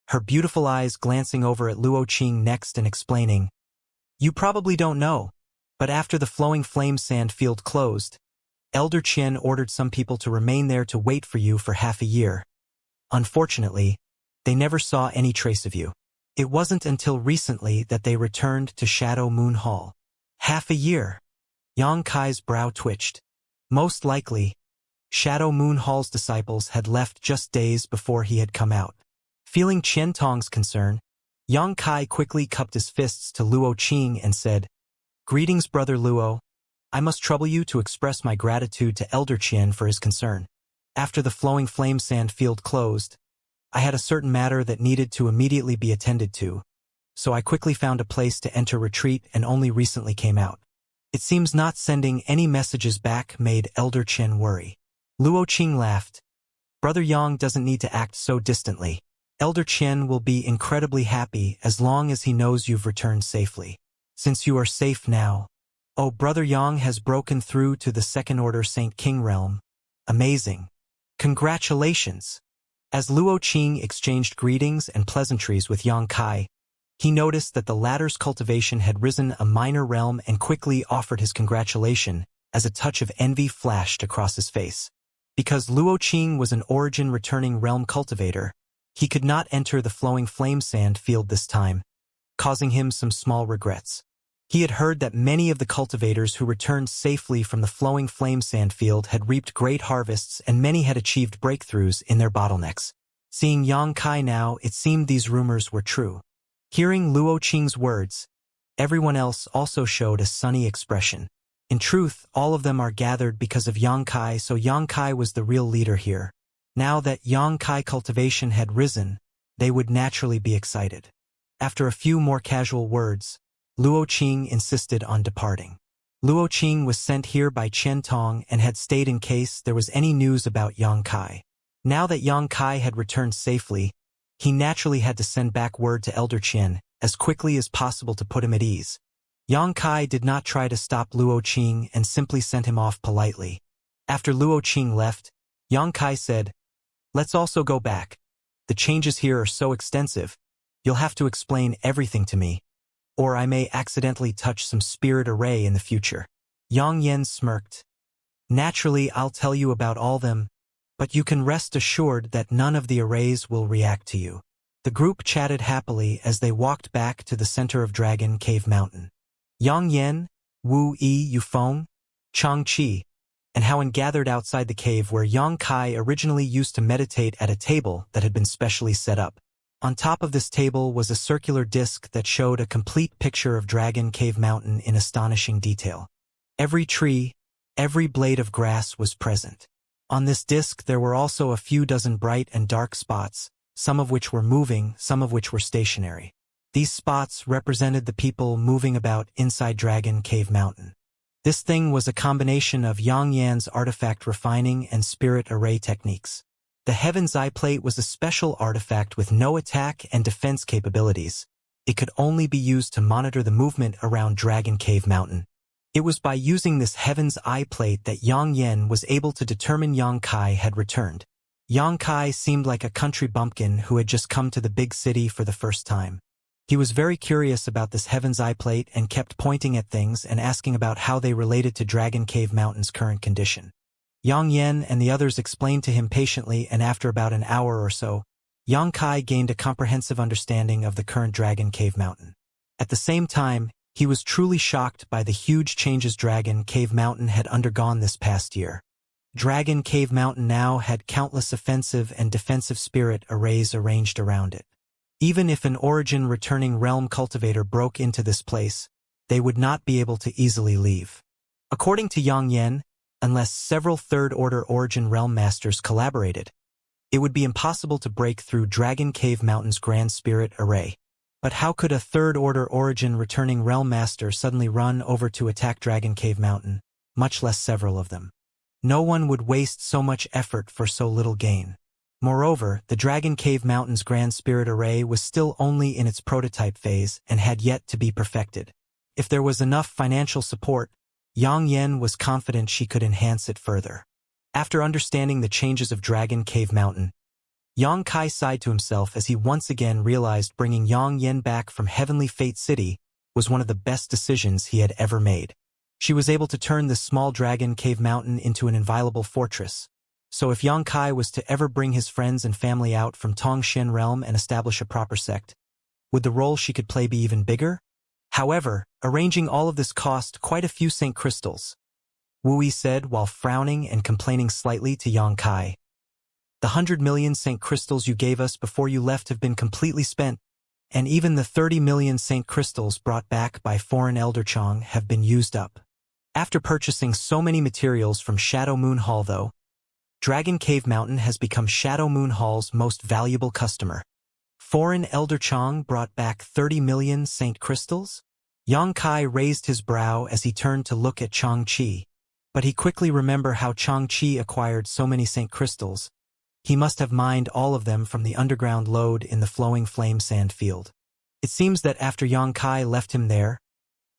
her beautiful eyes glancing over at Luo Qing next and explaining, "You probably don't know, but after the flowing flame sand field closed, Elder Qian ordered some people to remain there to wait for you for half a year. Unfortunately, they never saw any trace of you. It wasn't until recently that they returned to Shadow Moon Hall." "Half a year?" Yang Kai's brow twitched. Most likely, Shadow Moon Hall's disciples had left just days before he had come out. Feeling Qian Tong's concern, Yang Kai quickly cupped his fists to Luo Qing and said, "Greetings, Brother Luo. I must trouble you to express my gratitude to Elder Qian for his concern. After the flowing flame sand field closed, I had a certain matter that needed to immediately be attended to, so I quickly found a place to enter retreat and only recently came out. It seems not sending any messages back made Elder Qian worry." Luo Qing laughed. "Brother Yang doesn't need to act so distantly. Elder Qian will be incredibly happy as long as he knows you've returned safely. Since you are safe now, oh, Brother Yang has broken through to the Second Order Saint King realm. Amazing. Congratulations. As Luo Qing exchanged greetings and pleasantries with Yang Kai, he noticed that the latter's cultivation had risen a minor realm and quickly offered his congratulation as a touch of envy flashed across his face. Because Luo Qing was an origin-returning realm cultivator, he could not enter the flowing flame sand field this time, causing him some small regrets. He had heard that many of the cultivators who returned safely from the flowing flame sand field had reaped great harvests and many had achieved breakthroughs in their bottlenecks. Seeing Yang Kai now, it seemed these rumors were true. Hearing Luo Qing's words, everyone else also showed a sunny expression. In truth, all of them are gathered because of Yang Kai, so Yang Kai was the real leader here. Now that Yang Kai cultivation had risen, they would naturally be excited. After a few more casual words, Luo Qing insisted on departing. Luo Qing was sent here by Chen Tong and had stayed in case there was any news about Yang Kai. Now that Yang Kai had returned safely, he naturally had to send back word to Elder Qian as quickly as possible to put him at ease. Yang Kai did not try to stop Luo Qing and simply sent him off politely. After Luo Qing left, Yang Kai said, "Let's also go back. The changes here are so extensive, you'll have to explain everything to me, or I may accidentally touch some spirit array in the future." Yang Yen smirked. "Naturally, I'll tell you about all them, but you can rest assured that none of the arrays will react to you." The group chatted happily as they walked back to the center of Dragon Cave Mountain. Yang Yen, Wu Yi Yufeng, Chang Qi, and Howen gathered outside the cave where Yang Kai originally used to meditate at a table that had been specially set up. On top of this table was a circular disc that showed a complete picture of Dragon Cave Mountain in astonishing detail. Every tree, every blade of grass was present. On this disc there were also a few dozen bright and dark spots, some of which were moving, some of which were stationary. These spots represented the people moving about inside Dragon Cave Mountain. This thing was a combination of Yang Yan's artifact refining and spirit array techniques. The Heaven's Eye Plate was a special artifact with no attack and defense capabilities. It could only be used to monitor the movement around Dragon Cave Mountain. It was by using this Heaven's Eye Plate that Yang Yen was able to determine Yang Kai had returned. Yang Kai seemed like a country bumpkin who had just come to the big city for the first time. He was very curious about this Heaven's Eye Plate and kept pointing at things and asking about how they related to Dragon Cave Mountain's current condition. Yang Yen and the others explained to him patiently, and after about an hour or so, Yang Kai gained a comprehensive understanding of the current Dragon Cave Mountain. At the same time, he was truly shocked by the huge changes Dragon Cave Mountain had undergone this past year. Dragon Cave Mountain now had countless offensive and defensive spirit arrays arranged around it. Even if an origin-returning realm cultivator broke into this place, they would not be able to easily leave. According to Yang Yen, unless several third-order origin realm masters collaborated, it would be impossible to break through Dragon Cave Mountain's Grand Spirit Array. But how could a third-order origin-returning realm master suddenly run over to attack Dragon Cave Mountain, much less several of them? No one would waste so much effort for so little gain. Moreover, the Dragon Cave Mountain's Grand Spirit Array was still only in its prototype phase and had yet to be perfected. If there was enough financial support, Yang Yen was confident she could enhance it further. After understanding the changes of Dragon Cave Mountain, Yang Kai sighed to himself as he once again realized bringing Yang Yen back from Heavenly Fate City was one of the best decisions he had ever made. She was able to turn this small Dragon Cave Mountain into an inviolable fortress. So if Yang Kai was to ever bring his friends and family out from Tongshan Realm and establish a proper sect, would the role she could play be even bigger? However, arranging all of this cost quite a few Saint Crystals. Wu Yi said while frowning and complaining slightly to Yang Kai. The 100 million Saint Crystals you gave us before you left have been completely spent, and even the 30 million Saint Crystals brought back by foreign Elder Chong have been used up. After purchasing so many materials from Shadow Moon Hall though, Dragon Cave Mountain has become Shadow Moon Hall's most valuable customer. Foreign Elder Chong brought back 30 million Saint Crystals? Yang Kai raised his brow as he turned to look at Chang Chi, but he quickly remembered how Chang Chi acquired so many Saint Crystals, He must have mined all of them from the underground lode in the flowing flame sand field. It seems that after Yang Kai left him there,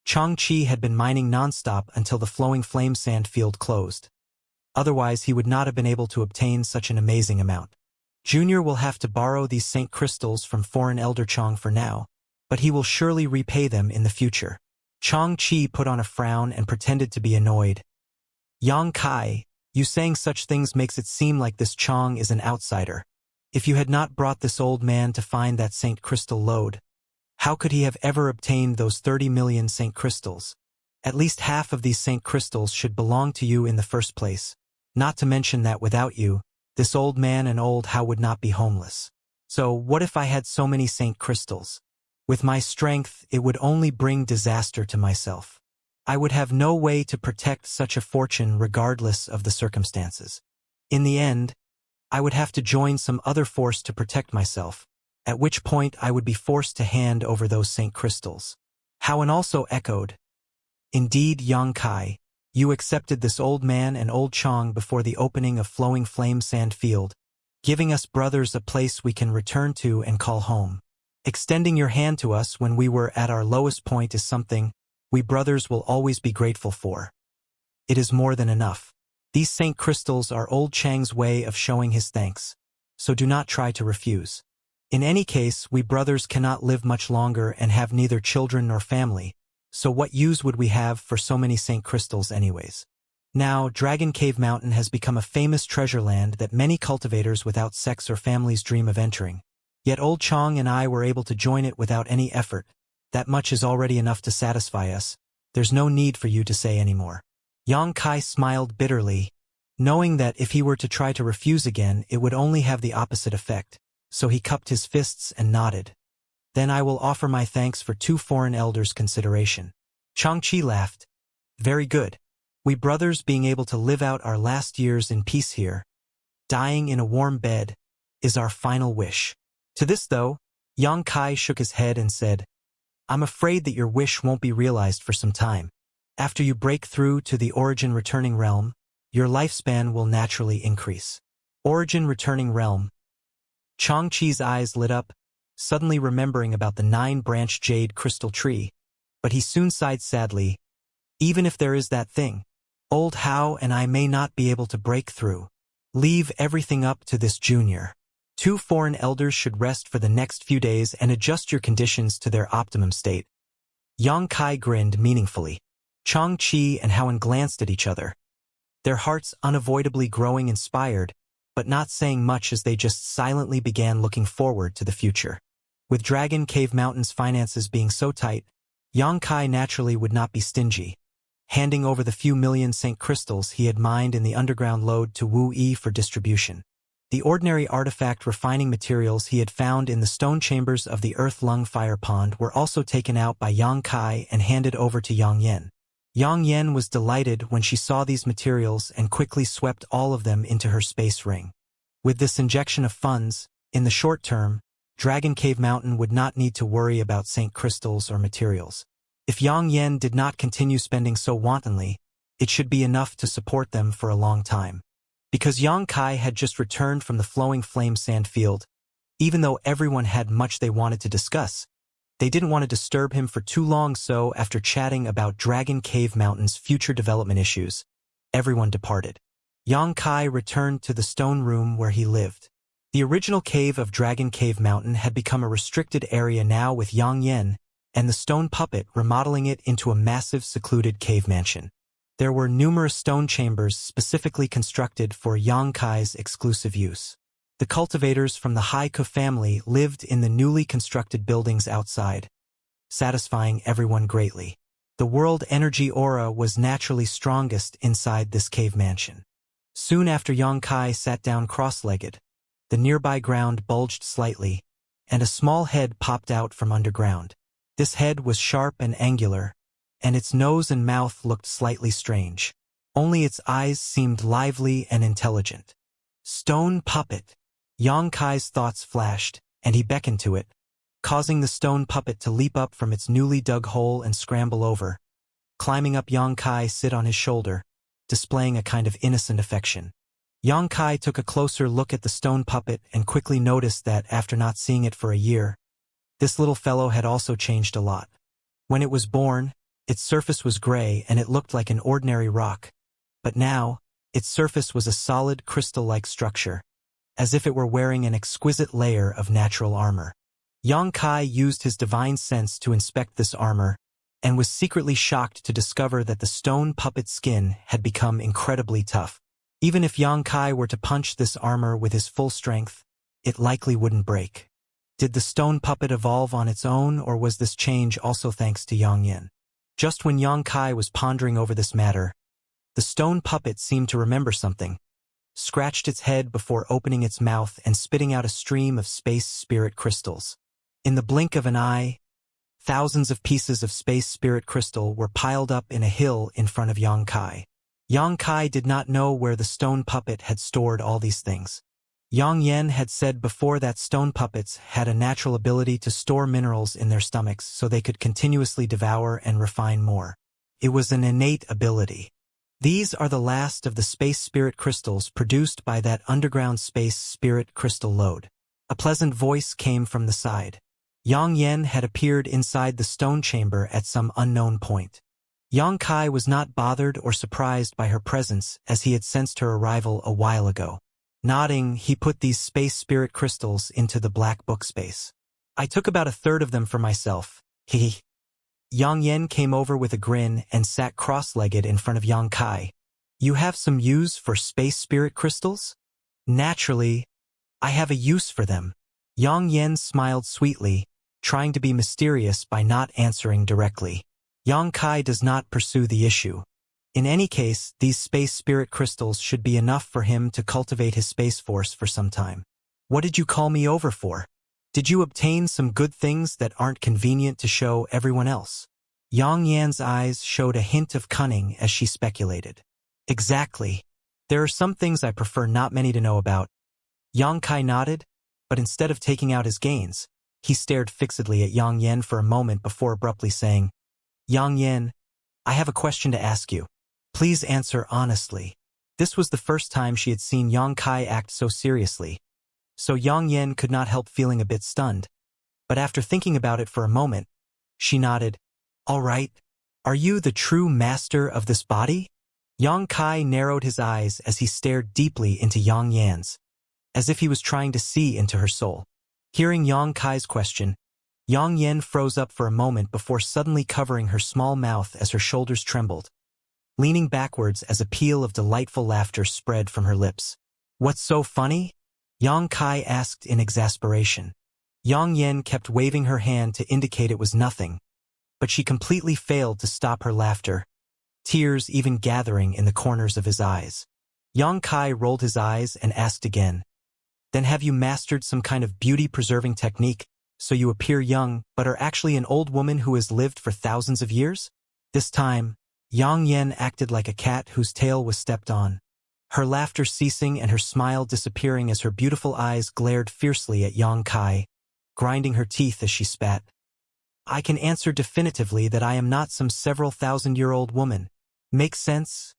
Changqi had been mining nonstop until the flowing flame sand field closed. Otherwise, he would not have been able to obtain such an amazing amount. Junior will have to borrow these Saint Crystals from foreign Elder Chang for now, but he will surely repay them in the future. Changqi put on a frown and pretended to be annoyed. Yang Kai, you saying such things makes it seem like this Chang is an outsider. If you had not brought this old man to find that Saint Crystal lode, how could he have ever obtained those 30 million Saint Crystals? At least half of these Saint Crystals should belong to you in the first place. Not to mention that without you, this old man and old How would not be homeless. So what if I had so many Saint Crystals? With my strength, it would only bring disaster to myself. I would have no way to protect such a fortune regardless of the circumstances. In the end, I would have to join some other force to protect myself, at which point I would be forced to hand over those Saint Crystals. Howen also echoed, Indeed, Yang Kai, you accepted this old man and old Chang before the opening of Flowing Flame Sand Field, giving us brothers a place we can return to and call home. Extending your hand to us when we were at our lowest point is something we brothers will always be grateful for. It is more than enough. These Saint Crystals are old Chang's way of showing his thanks, so do not try to refuse. In any case, we brothers cannot live much longer and have neither children nor family, so what use would we have for so many Saint Crystals anyways? Now, Dragon Cave Mountain has become a famous treasure land that many cultivators without sex or families dream of entering. Yet old Chang and I were able to join it without any effort. That much is already enough to satisfy us. There's no need for you to say any more. Yang Kai smiled bitterly, knowing that if he were to try to refuse again, it would only have the opposite effect, so he cupped his fists and nodded. Then I will offer my thanks for 2 foreign elders' consideration. Changqi laughed. Very good. We brothers being able to live out our last years in peace here, dying in a warm bed, is our final wish. To this, though, Yang Kai shook his head and said, I'm afraid that your wish won't be realized for some time. After you break through to the Origin Returning Realm, your lifespan will naturally increase. Origin Returning Realm. Changqi's eyes lit up, suddenly remembering about the 9-branched jade crystal tree, but he soon sighed sadly. Even if there is that thing, old Hao and I may not be able to break through. Leave everything up to this junior. 2 foreign elders should rest for the next few days and adjust your conditions to their optimum state. Yang Kai grinned meaningfully. Changqi and Howen glanced at each other, their hearts unavoidably growing inspired, but not saying much as they just silently began looking forward to the future. With Dragon Cave Mountain's finances being so tight, Yang Kai naturally would not be stingy, handing over the few million Saint Crystals he had mined in the underground lode to Wu Yi for distribution. The ordinary artifact refining materials he had found in the stone chambers of the Earth Lung Fire Pond were also taken out by Yang Kai and handed over to Yang Yen. Yang Yen was delighted when she saw these materials and quickly swept all of them into her space ring. With this injection of funds, in the short term, Dragon Cave Mountain would not need to worry about Saint Crystals or materials. If Yang Yen did not continue spending so wantonly, it should be enough to support them for a long time. Because Yang Kai had just returned from the Flowing Flame Sand Field, even though everyone had much they wanted to discuss, they didn't want to disturb him for too long, so after chatting about Dragon Cave Mountain's future development issues, everyone departed. Yang Kai returned to the stone room where he lived. The original cave of Dragon Cave Mountain had become a restricted area now, with Yang Yen and the stone puppet remodeling it into a massive secluded cave mansion. There were numerous stone chambers specifically constructed for Yang Kai's exclusive use. The cultivators from the Haiku family lived in the newly constructed buildings outside, satisfying everyone greatly. The world energy aura was naturally strongest inside this cave mansion. Soon after Yang Kai sat down cross-legged, the nearby ground bulged slightly, and a small head popped out from underground. This head was sharp and angular, and its nose and mouth looked slightly strange. Only its eyes seemed lively and intelligent. Stone puppet. Yang Kai's thoughts flashed, and he beckoned to it, causing the stone puppet to leap up from its newly dug hole and scramble over. Climbing up, Yang Kai sit on his shoulder, displaying a kind of innocent affection. Yang Kai took a closer look at the stone puppet and quickly noticed that, after not seeing it for a year, this little fellow had also changed a lot. When it was born, its surface was gray and it looked like an ordinary rock. But now, its surface was a solid crystal-like structure, as if it were wearing an exquisite layer of natural armor. Yang Kai used his divine sense to inspect this armor, and was secretly shocked to discover that the stone puppet's skin had become incredibly tough. Even if Yang Kai were to punch this armor with his full strength, it likely wouldn't break. Did the stone puppet evolve on its own, or was this change also thanks to Yang Yen? Just when Yang Kai was pondering over this matter, the stone puppet seemed to remember something, scratched its head before opening its mouth and spitting out a stream of space spirit crystals. In the blink of an eye, thousands of pieces of space spirit crystal were piled up in a hill in front of Yang Kai. Yang Kai did not know where the stone puppet had stored all these things. Yang Yen had said before that stone puppets had a natural ability to store minerals in their stomachs so they could continuously devour and refine more. It was an innate ability. These are the last of the space spirit crystals produced by that underground space spirit crystal lode. A pleasant voice came from the side. Yang Yen had appeared inside the stone chamber at some unknown point. Yang Kai was not bothered or surprised by her presence, as he had sensed her arrival a while ago. Nodding, he put these space spirit crystals into the black book space. I took about a third of them for myself. Hehe. Yang Yen came over with a grin and sat cross-legged in front of Yang Kai. You have some use for space spirit crystals? Naturally, I have a use for them. Yang Yen smiled sweetly, trying to be mysterious by not answering directly. Yang Kai does not pursue the issue. In any case, these space spirit crystals should be enough for him to cultivate his space force for some time. What did you call me over for? Did you obtain some good things that aren't convenient to show everyone else? Yang Yan's eyes showed a hint of cunning as she speculated. Exactly. There are some things I prefer not many to know about. Yang Kai nodded, but instead of taking out his gains, he stared fixedly at Yang Yen for a moment before abruptly saying, Yang Yen, I have a question to ask you. Please answer honestly. This was the first time she had seen Yang Kai act so seriously, so Yang Yen could not help feeling a bit stunned. But after thinking about it for a moment, she nodded. All right. Are you the true master of this body? Yang Kai narrowed his eyes as he stared deeply into Yang Yan's, as if he was trying to see into her soul. Hearing Yang Kai's question, Yang Yen froze up for a moment before suddenly covering her small mouth as her shoulders trembled, leaning backwards as a peal of delightful laughter spread from her lips. What's so funny? Yang Kai asked in exasperation. Yang Yen kept waving her hand to indicate it was nothing, but she completely failed to stop her laughter, tears even gathering in the corners of his eyes. Yang Kai rolled his eyes and asked again, Then have you mastered some kind of beauty-preserving technique, so you appear young but are actually an old woman who has lived for thousands of years? This time, Yang Yen acted like a cat whose tail was stepped on, her laughter ceasing and her smile disappearing as her beautiful eyes glared fiercely at Yang Kai, grinding her teeth as she spat. I can answer definitively that I am not some several thousand-year-old woman. Make sense?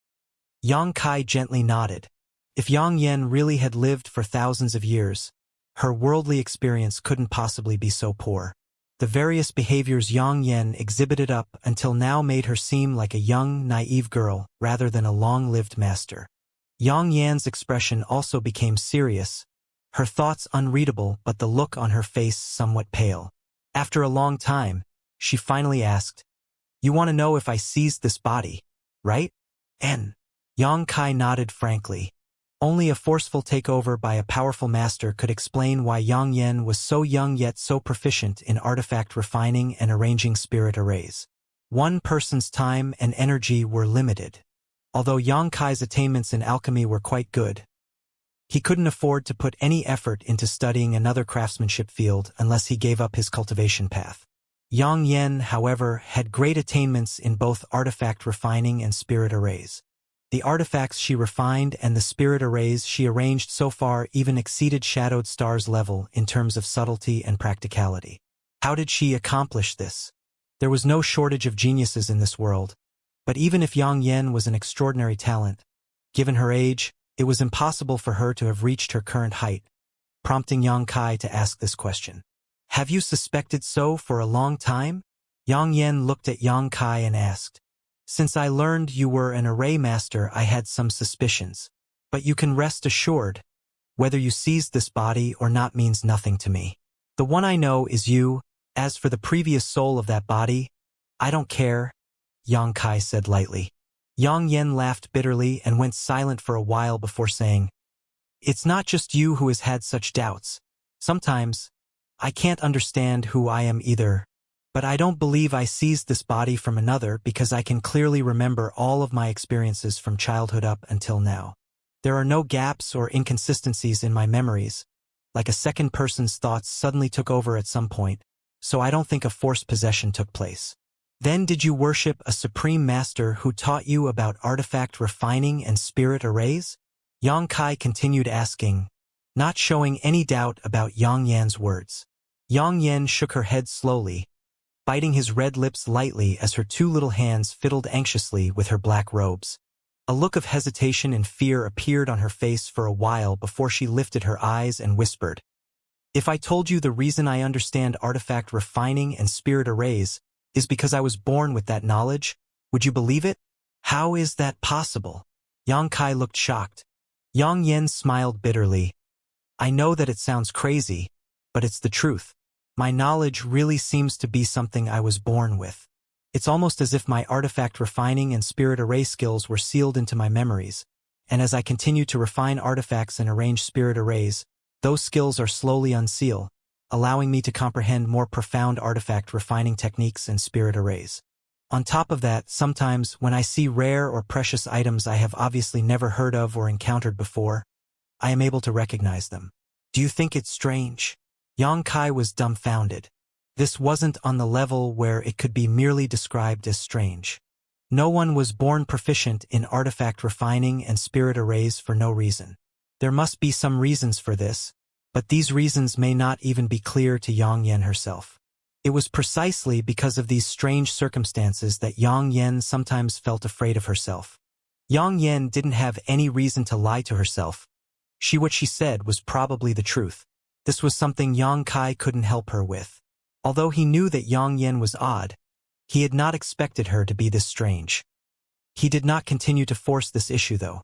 Yang Kai gently nodded. If Yang Yen really had lived for thousands of years, her worldly experience couldn't possibly be so poor. The various behaviors Yang Yen exhibited up until now made her seem like a young, naive girl rather than a long-lived master. Yang Yan's expression also became serious, her thoughts unreadable but the look on her face somewhat pale. After a long time, she finally asked, You want to know if I seized this body, right? And Yang Kai nodded frankly. Only a forceful takeover by a powerful master could explain why Yang Yen was so young yet so proficient in artifact refining and arranging spirit arrays. One person's time and energy were limited. Although Yang Kai's attainments in alchemy were quite good, he couldn't afford to put any effort into studying another craftsmanship field unless he gave up his cultivation path. Yang Yen, however, had great attainments in both artifact refining and spirit arrays. The artifacts she refined and the spirit arrays she arranged so far even exceeded Shadowed Star's level in terms of subtlety and practicality. How did she accomplish this? There was no shortage of geniuses in this world, but even if Yang Yen was an extraordinary talent, given her age, It was impossible for her to have reached her current height, prompting Yang Kai to ask this question. Have you suspected so for a long time? Yang Yen looked at Yang Kai and asked. Since I learned you were an array master, I had some suspicions. But you can rest assured, whether you seized this body or not means nothing to me. The one I know is you. As for the previous soul of that body, I don't care, Yang Kai said lightly. Yang Yen laughed bitterly and went silent for a while before saying, It's not just you who has had such doubts. Sometimes, I can't understand who I am either. But I don't believe I seized this body from another because I can clearly remember all of my experiences from childhood up until now. There are no gaps or inconsistencies in my memories, like a second person's thoughts suddenly took over at some point, so I don't think a forced possession took place. Then did you worship a supreme master who taught you about artifact refining and spirit arrays? Yang Kai continued asking, not showing any doubt about Yang Yan's words. Yang Yen shook her head slowly, biting his red lips lightly as her two little hands fiddled anxiously with her black robes. A look of hesitation and fear appeared on her face for a while before she lifted her eyes and whispered, If I told you the reason I understand artifact refining and spirit arrays is because I was born with that knowledge, would you believe it? How is that possible? Yang Kai looked shocked. Yang Yen smiled bitterly. I know that it sounds crazy, but it's the truth. My knowledge really seems to be something I was born with. It's almost as if my artifact refining and spirit array skills were sealed into my memories, and as I continue to refine artifacts and arrange spirit arrays, those skills are slowly unsealed, allowing me to comprehend more profound artifact refining techniques and spirit arrays. On top of that, sometimes when I see rare or precious items I have obviously never heard of or encountered before, I am able to recognize them. Do you think it's strange? Yang Kai was dumbfounded. This wasn't on the level where it could be merely described as strange. No one was born proficient in artifact refining and spirit arrays for no reason. There must be some reasons for this, but these reasons may not even be clear to Yang Yen herself. It was precisely because of these strange circumstances that Yang Yen sometimes felt afraid of herself. Yang Yen didn't have any reason to lie to herself. What she said was probably the truth. This was something Yang Kai couldn't help her with. Although he knew that Yang Yen was odd, he had not expected her to be this strange. He did not continue to force this issue though.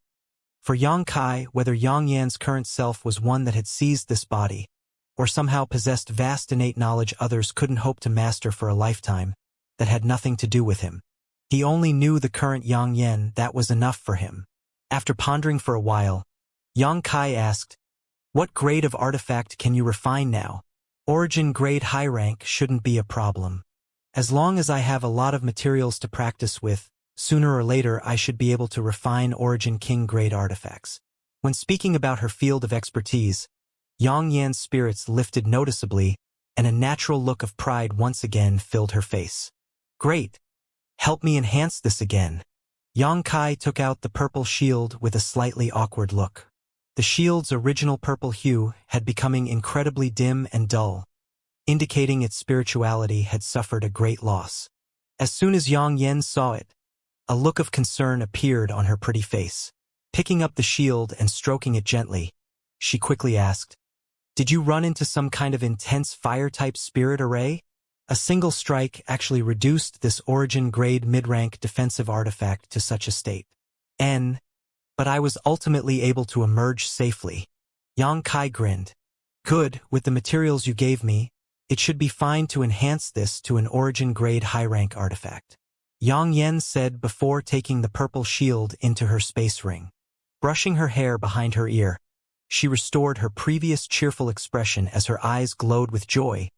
For Yang Kai, whether Yang Yan's current self was one that had seized this body, or somehow possessed vast innate knowledge others couldn't hope to master for a lifetime, that had nothing to do with him. He only knew the current Yang Yen, that was enough for him. After pondering for a while, Yang Kai asked, What grade of artifact can you refine now? Origin grade high rank shouldn't be a problem. As long as I have a lot of materials to practice with, sooner or later I should be able to refine Origin king grade artifacts. When speaking about her field of expertise, Yang Yan's spirits lifted noticeably, and a natural look of pride once again filled her face. Great! Help me enhance this again. Yang Kai took out the purple shield with a slightly awkward look. The shield's original purple hue had becoming incredibly dim and dull, indicating its spirituality had suffered a great loss. As soon as Yang Yen saw it, a look of concern appeared on her pretty face. Picking up the shield and stroking it gently, she quickly asked, Did you run into some kind of intense fire-type spirit array? A single strike actually reduced this origin-grade mid-rank defensive artifact to such a state. But I was ultimately able to emerge safely. Yang Kai grinned. Good, with the materials you gave me, it should be fine to enhance this to an origin-grade high-rank artifact. Yang Yen said before taking the purple shield into her space ring. Brushing her hair behind her ear, she restored her previous cheerful expression as her eyes glowed with joy,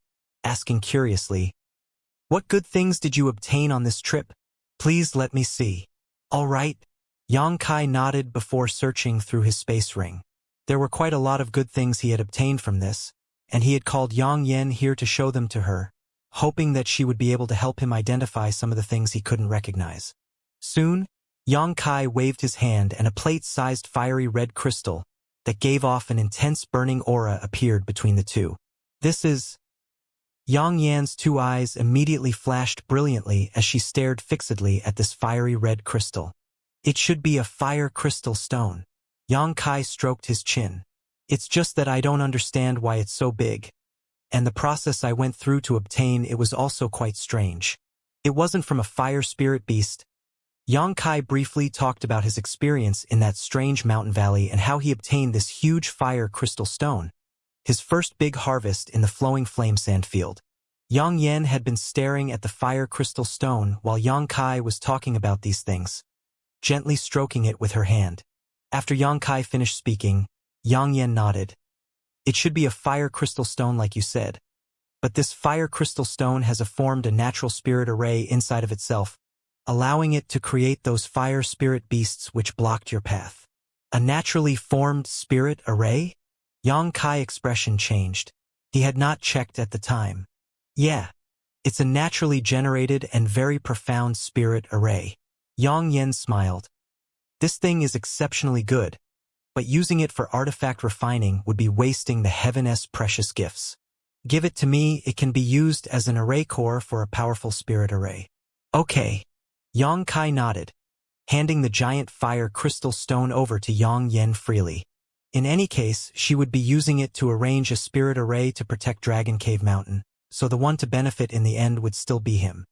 asking curiously, What good things did you obtain on this trip? Please let me see. All right. Yang Kai nodded before searching through his space ring. There were quite a lot of good things he had obtained from this, and he had called Yang Yen here to show them to her, hoping that she would be able to help him identify some of the things he couldn't recognize. Soon, Yang Kai waved his hand and a plate-sized fiery red crystal that gave off an intense burning aura appeared between the two. This is... Yang Yan's two eyes immediately flashed brilliantly as she stared fixedly at this fiery red crystal. It should be a fire crystal stone. Yang Kai stroked his chin. It's just that I don't understand why it's so big. And the process I went through to obtain it was also quite strange. It wasn't from a fire spirit beast. Yang Kai briefly talked about his experience in that strange mountain valley and how he obtained this huge fire crystal stone, his first big harvest in the flowing flame sand field. Yang Yen had been staring at the fire crystal stone while Yang Kai was talking about these things, gently stroking it with her hand. After Yang Kai finished speaking, Yang Yen nodded. It should be a fire crystal stone like you said. But this fire crystal stone has formed a natural spirit array inside of itself, allowing it to create those fire spirit beasts which blocked your path. A naturally formed spirit array? Yang Kai expression changed. He had not checked at the time. Yeah. It's a naturally generated and very profound spirit array. Yang Yen smiled. This thing is exceptionally good, but using it for artifact refining would be wasting the heaven's precious gifts. Give it to me, it can be used as an array core for a powerful spirit array. Okay. Yang Kai nodded, handing the giant fire crystal stone over to Yang Yen freely. In any case, she would be using it to arrange a spirit array to protect Dragon Cave Mountain, so the one to benefit in the end would still be him.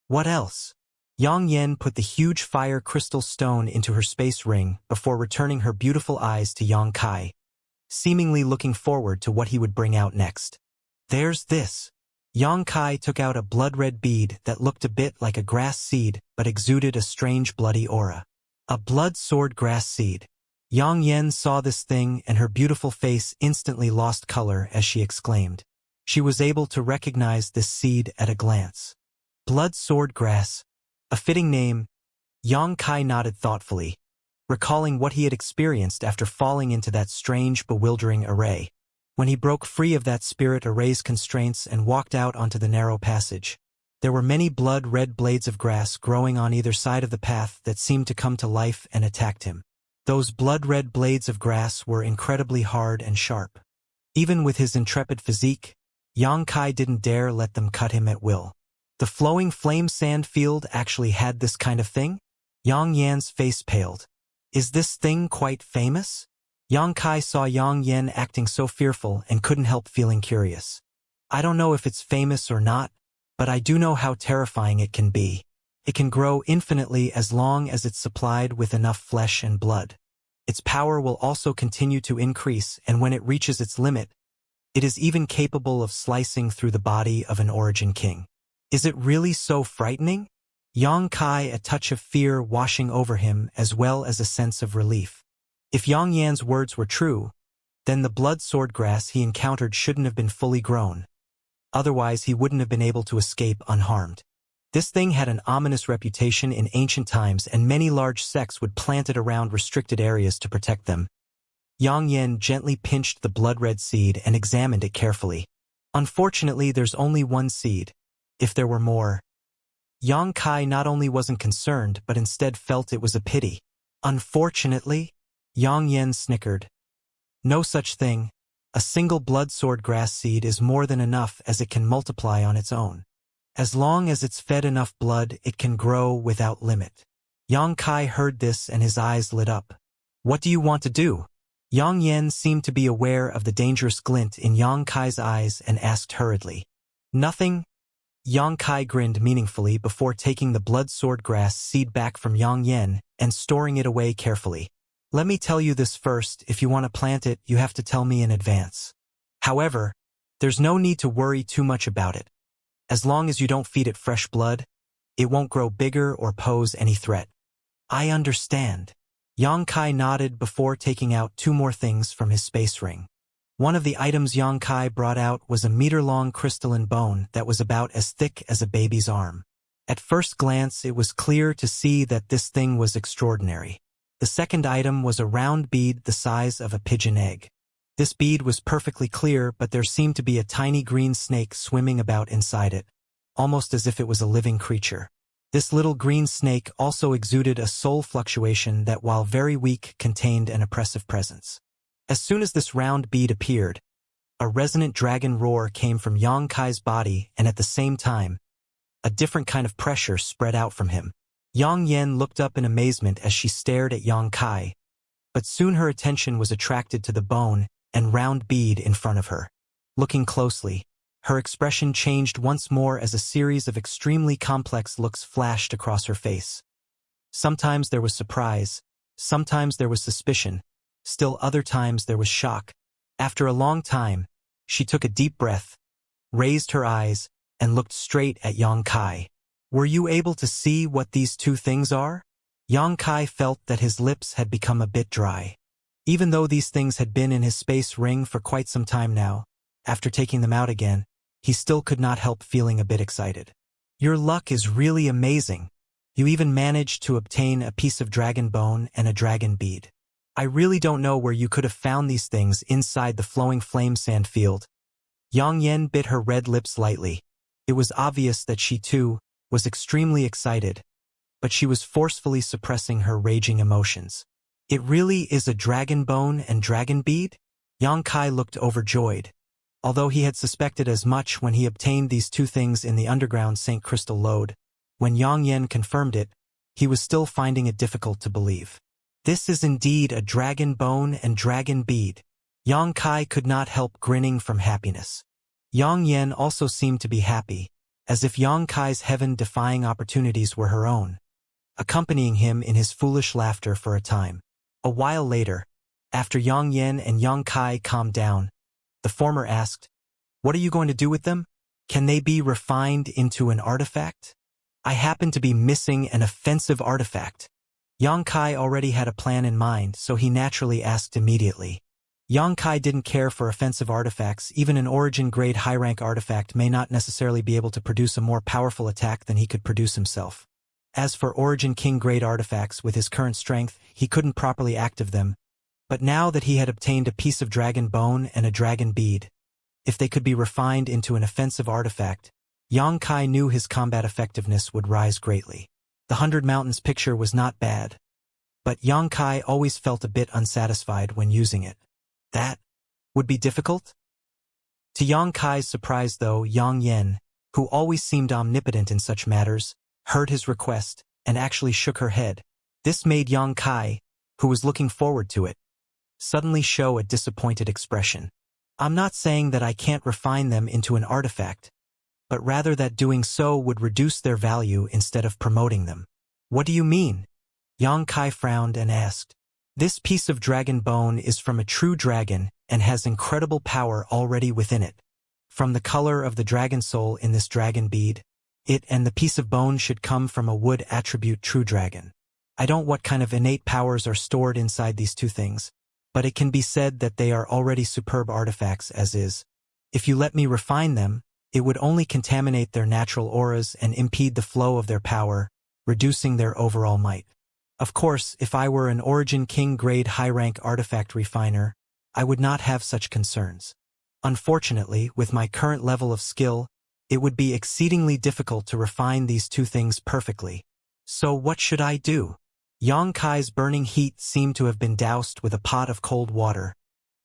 What else? Yang Yen put the huge fire crystal stone into her space ring before returning her beautiful eyes to Yang Kai, seemingly looking forward to what he would bring out next. There's this. Yang Kai took out a blood-red bead that looked a bit like a grass seed but exuded a strange bloody aura. A blood sword grass seed. Yang Yen saw this thing and her beautiful face instantly lost color as she exclaimed. She was able to recognize this seed at a glance. Blood sword grass. A fitting name. Yang Kai nodded thoughtfully, recalling what he had experienced after falling into that strange, bewildering array. When he broke free of that spirit array's constraints and walked out onto the narrow passage, there were many blood-red blades of grass growing on either side of the path that seemed to come to life and attacked him. Those blood-red blades of grass were incredibly hard and sharp. Even with his intrepid physique, Yang Kai didn't dare let them cut him at will. The flowing flame sand field actually had this kind of thing? Yang Yan's face paled. Is this thing quite famous? Yang Kai saw Yang Yen acting so fearful and couldn't help feeling curious. I don't know if it's famous or not, but I do know how terrifying it can be. It can grow infinitely as long as it's supplied with enough flesh and blood. Its power will also continue to increase, and when it reaches its limit, it is even capable of slicing through the body of an origin king. Is it really so frightening? Yang Kai, a touch of fear washing over him as well as a sense of relief. If Yang Yan's words were true, then the blood sword grass he encountered shouldn't have been fully grown. Otherwise, he wouldn't have been able to escape unharmed. This thing had an ominous reputation in ancient times, and many large sects would plant it around restricted areas to protect them. Yang Yen gently pinched the blood-red seed and examined it carefully. Unfortunately, there's only one seed. If there were more. Yang Kai not only wasn't concerned, but instead felt it was a pity. Unfortunately? Yang Yen snickered. No such thing. A single blood sword grass seed is more than enough, as it can multiply on its own. As long as it's fed enough blood, it can grow without limit. Yang Kai heard this and his eyes lit up. What do you want to do? Yang Yen seemed to be aware of the dangerous glint in Yang Kai's eyes and asked hurriedly. Nothing. Yang Kai grinned meaningfully before taking the blood sword grass seed back from Yang Yen and storing it away carefully. Let me tell you this first, if you want to plant it, you have to tell me in advance. However, there's no need to worry too much about it. As long as you don't feed it fresh blood, it won't grow bigger or pose any threat. I understand. Yang Kai nodded before taking out two more things from his space ring. One of the items Yang Kai brought out was a meter-long crystalline bone that was about as thick as a baby's arm. At first glance, it was clear to see that this thing was extraordinary. The second item was a round bead the size of a pigeon egg. This bead was perfectly clear, but there seemed to be a tiny green snake swimming about inside it, almost as if it was a living creature. This little green snake also exuded a soul fluctuation that, while very weak, contained an oppressive presence. As soon as this round bead appeared, a resonant dragon roar came from Yang Kai's body, and at the same time, a different kind of pressure spread out from him. Yang Yen looked up in amazement as she stared at Yang Kai, But soon her attention was attracted to the bone and round bead in front of her. Looking closely, her expression changed once more as a series of extremely complex looks flashed across her face. Sometimes there was surprise, sometimes there was suspicion, still other times there was shock. After a long time, she took a deep breath, raised her eyes, and looked straight at Yang Kai. Were you able to see what these two things are? Yang Kai felt that his lips had become a bit dry. Even though these things had been in his space ring for quite some time now, after taking them out again, he still could not help feeling a bit excited. Your luck is really amazing. You even managed to obtain a piece of dragon bone and a dragon bead. I really don't know where you could have found these things inside the flowing flame sand field. Yang Yan bit her red lips lightly. It was obvious that she too was extremely excited, but she was forcefully suppressing her raging emotions. It really is a dragon bone and dragon bead? Yang Kai looked overjoyed. Although he had suspected as much when he obtained these two things in the underground St. Crystal Lode, when Yang Yan confirmed it, he was still finding it difficult to believe. This is indeed a dragon bone and dragon bead. Yang Kai could not help grinning from happiness. Yang Yan also seemed to be happy, as if Yang Kai's heaven-defying opportunities were her own, accompanying him in his foolish laughter for a time. A while later, after Yang Yan and Yang Kai calmed down, the former asked, "What are you going to do with them? Can they be refined into an artifact?" "I happen to be missing an offensive artifact." Yang Kai already had a plan in mind, so he naturally asked immediately. Yang Kai didn't care for offensive artifacts. Even an origin-grade high-rank artifact may not necessarily be able to produce a more powerful attack than he could produce himself. As for origin king-grade artifacts, with his current strength, he couldn't properly active them. But now that he had obtained a piece of dragon bone and a dragon bead, if they could be refined into an offensive artifact, Yang Kai knew his combat effectiveness would rise greatly. The 100 Mountains picture was not bad, but Yang Kai always felt a bit unsatisfied when using it. That would be difficult? To Yang Kai's surprise though, Yang Yan, who always seemed omnipotent in such matters, heard his request and actually shook her head. This made Yang Kai, who was looking forward to it, suddenly show a disappointed expression. "I'm not saying that I can't refine them into an artifact, but rather that doing so would reduce their value instead of promoting them." "What do you mean?" Yang Kai frowned and asked. "This piece of dragon bone is from a true dragon and has incredible power already within it. From the color of the dragon soul in this dragon bead, it and the piece of bone should come from a wood attribute true dragon. I don't know what kind of innate powers are stored inside these two things, but it can be said that they are already superb artifacts as is. If you let me refine them, it would only contaminate their natural auras and impede the flow of their power, reducing their overall might. Of course, if I were an Origin King grade high-rank artifact refiner, I would not have such concerns. Unfortunately, with my current level of skill, it would be exceedingly difficult to refine these two things perfectly. So what should I do?" Yang Kai's burning heat seemed to have been doused with a pot of cold water,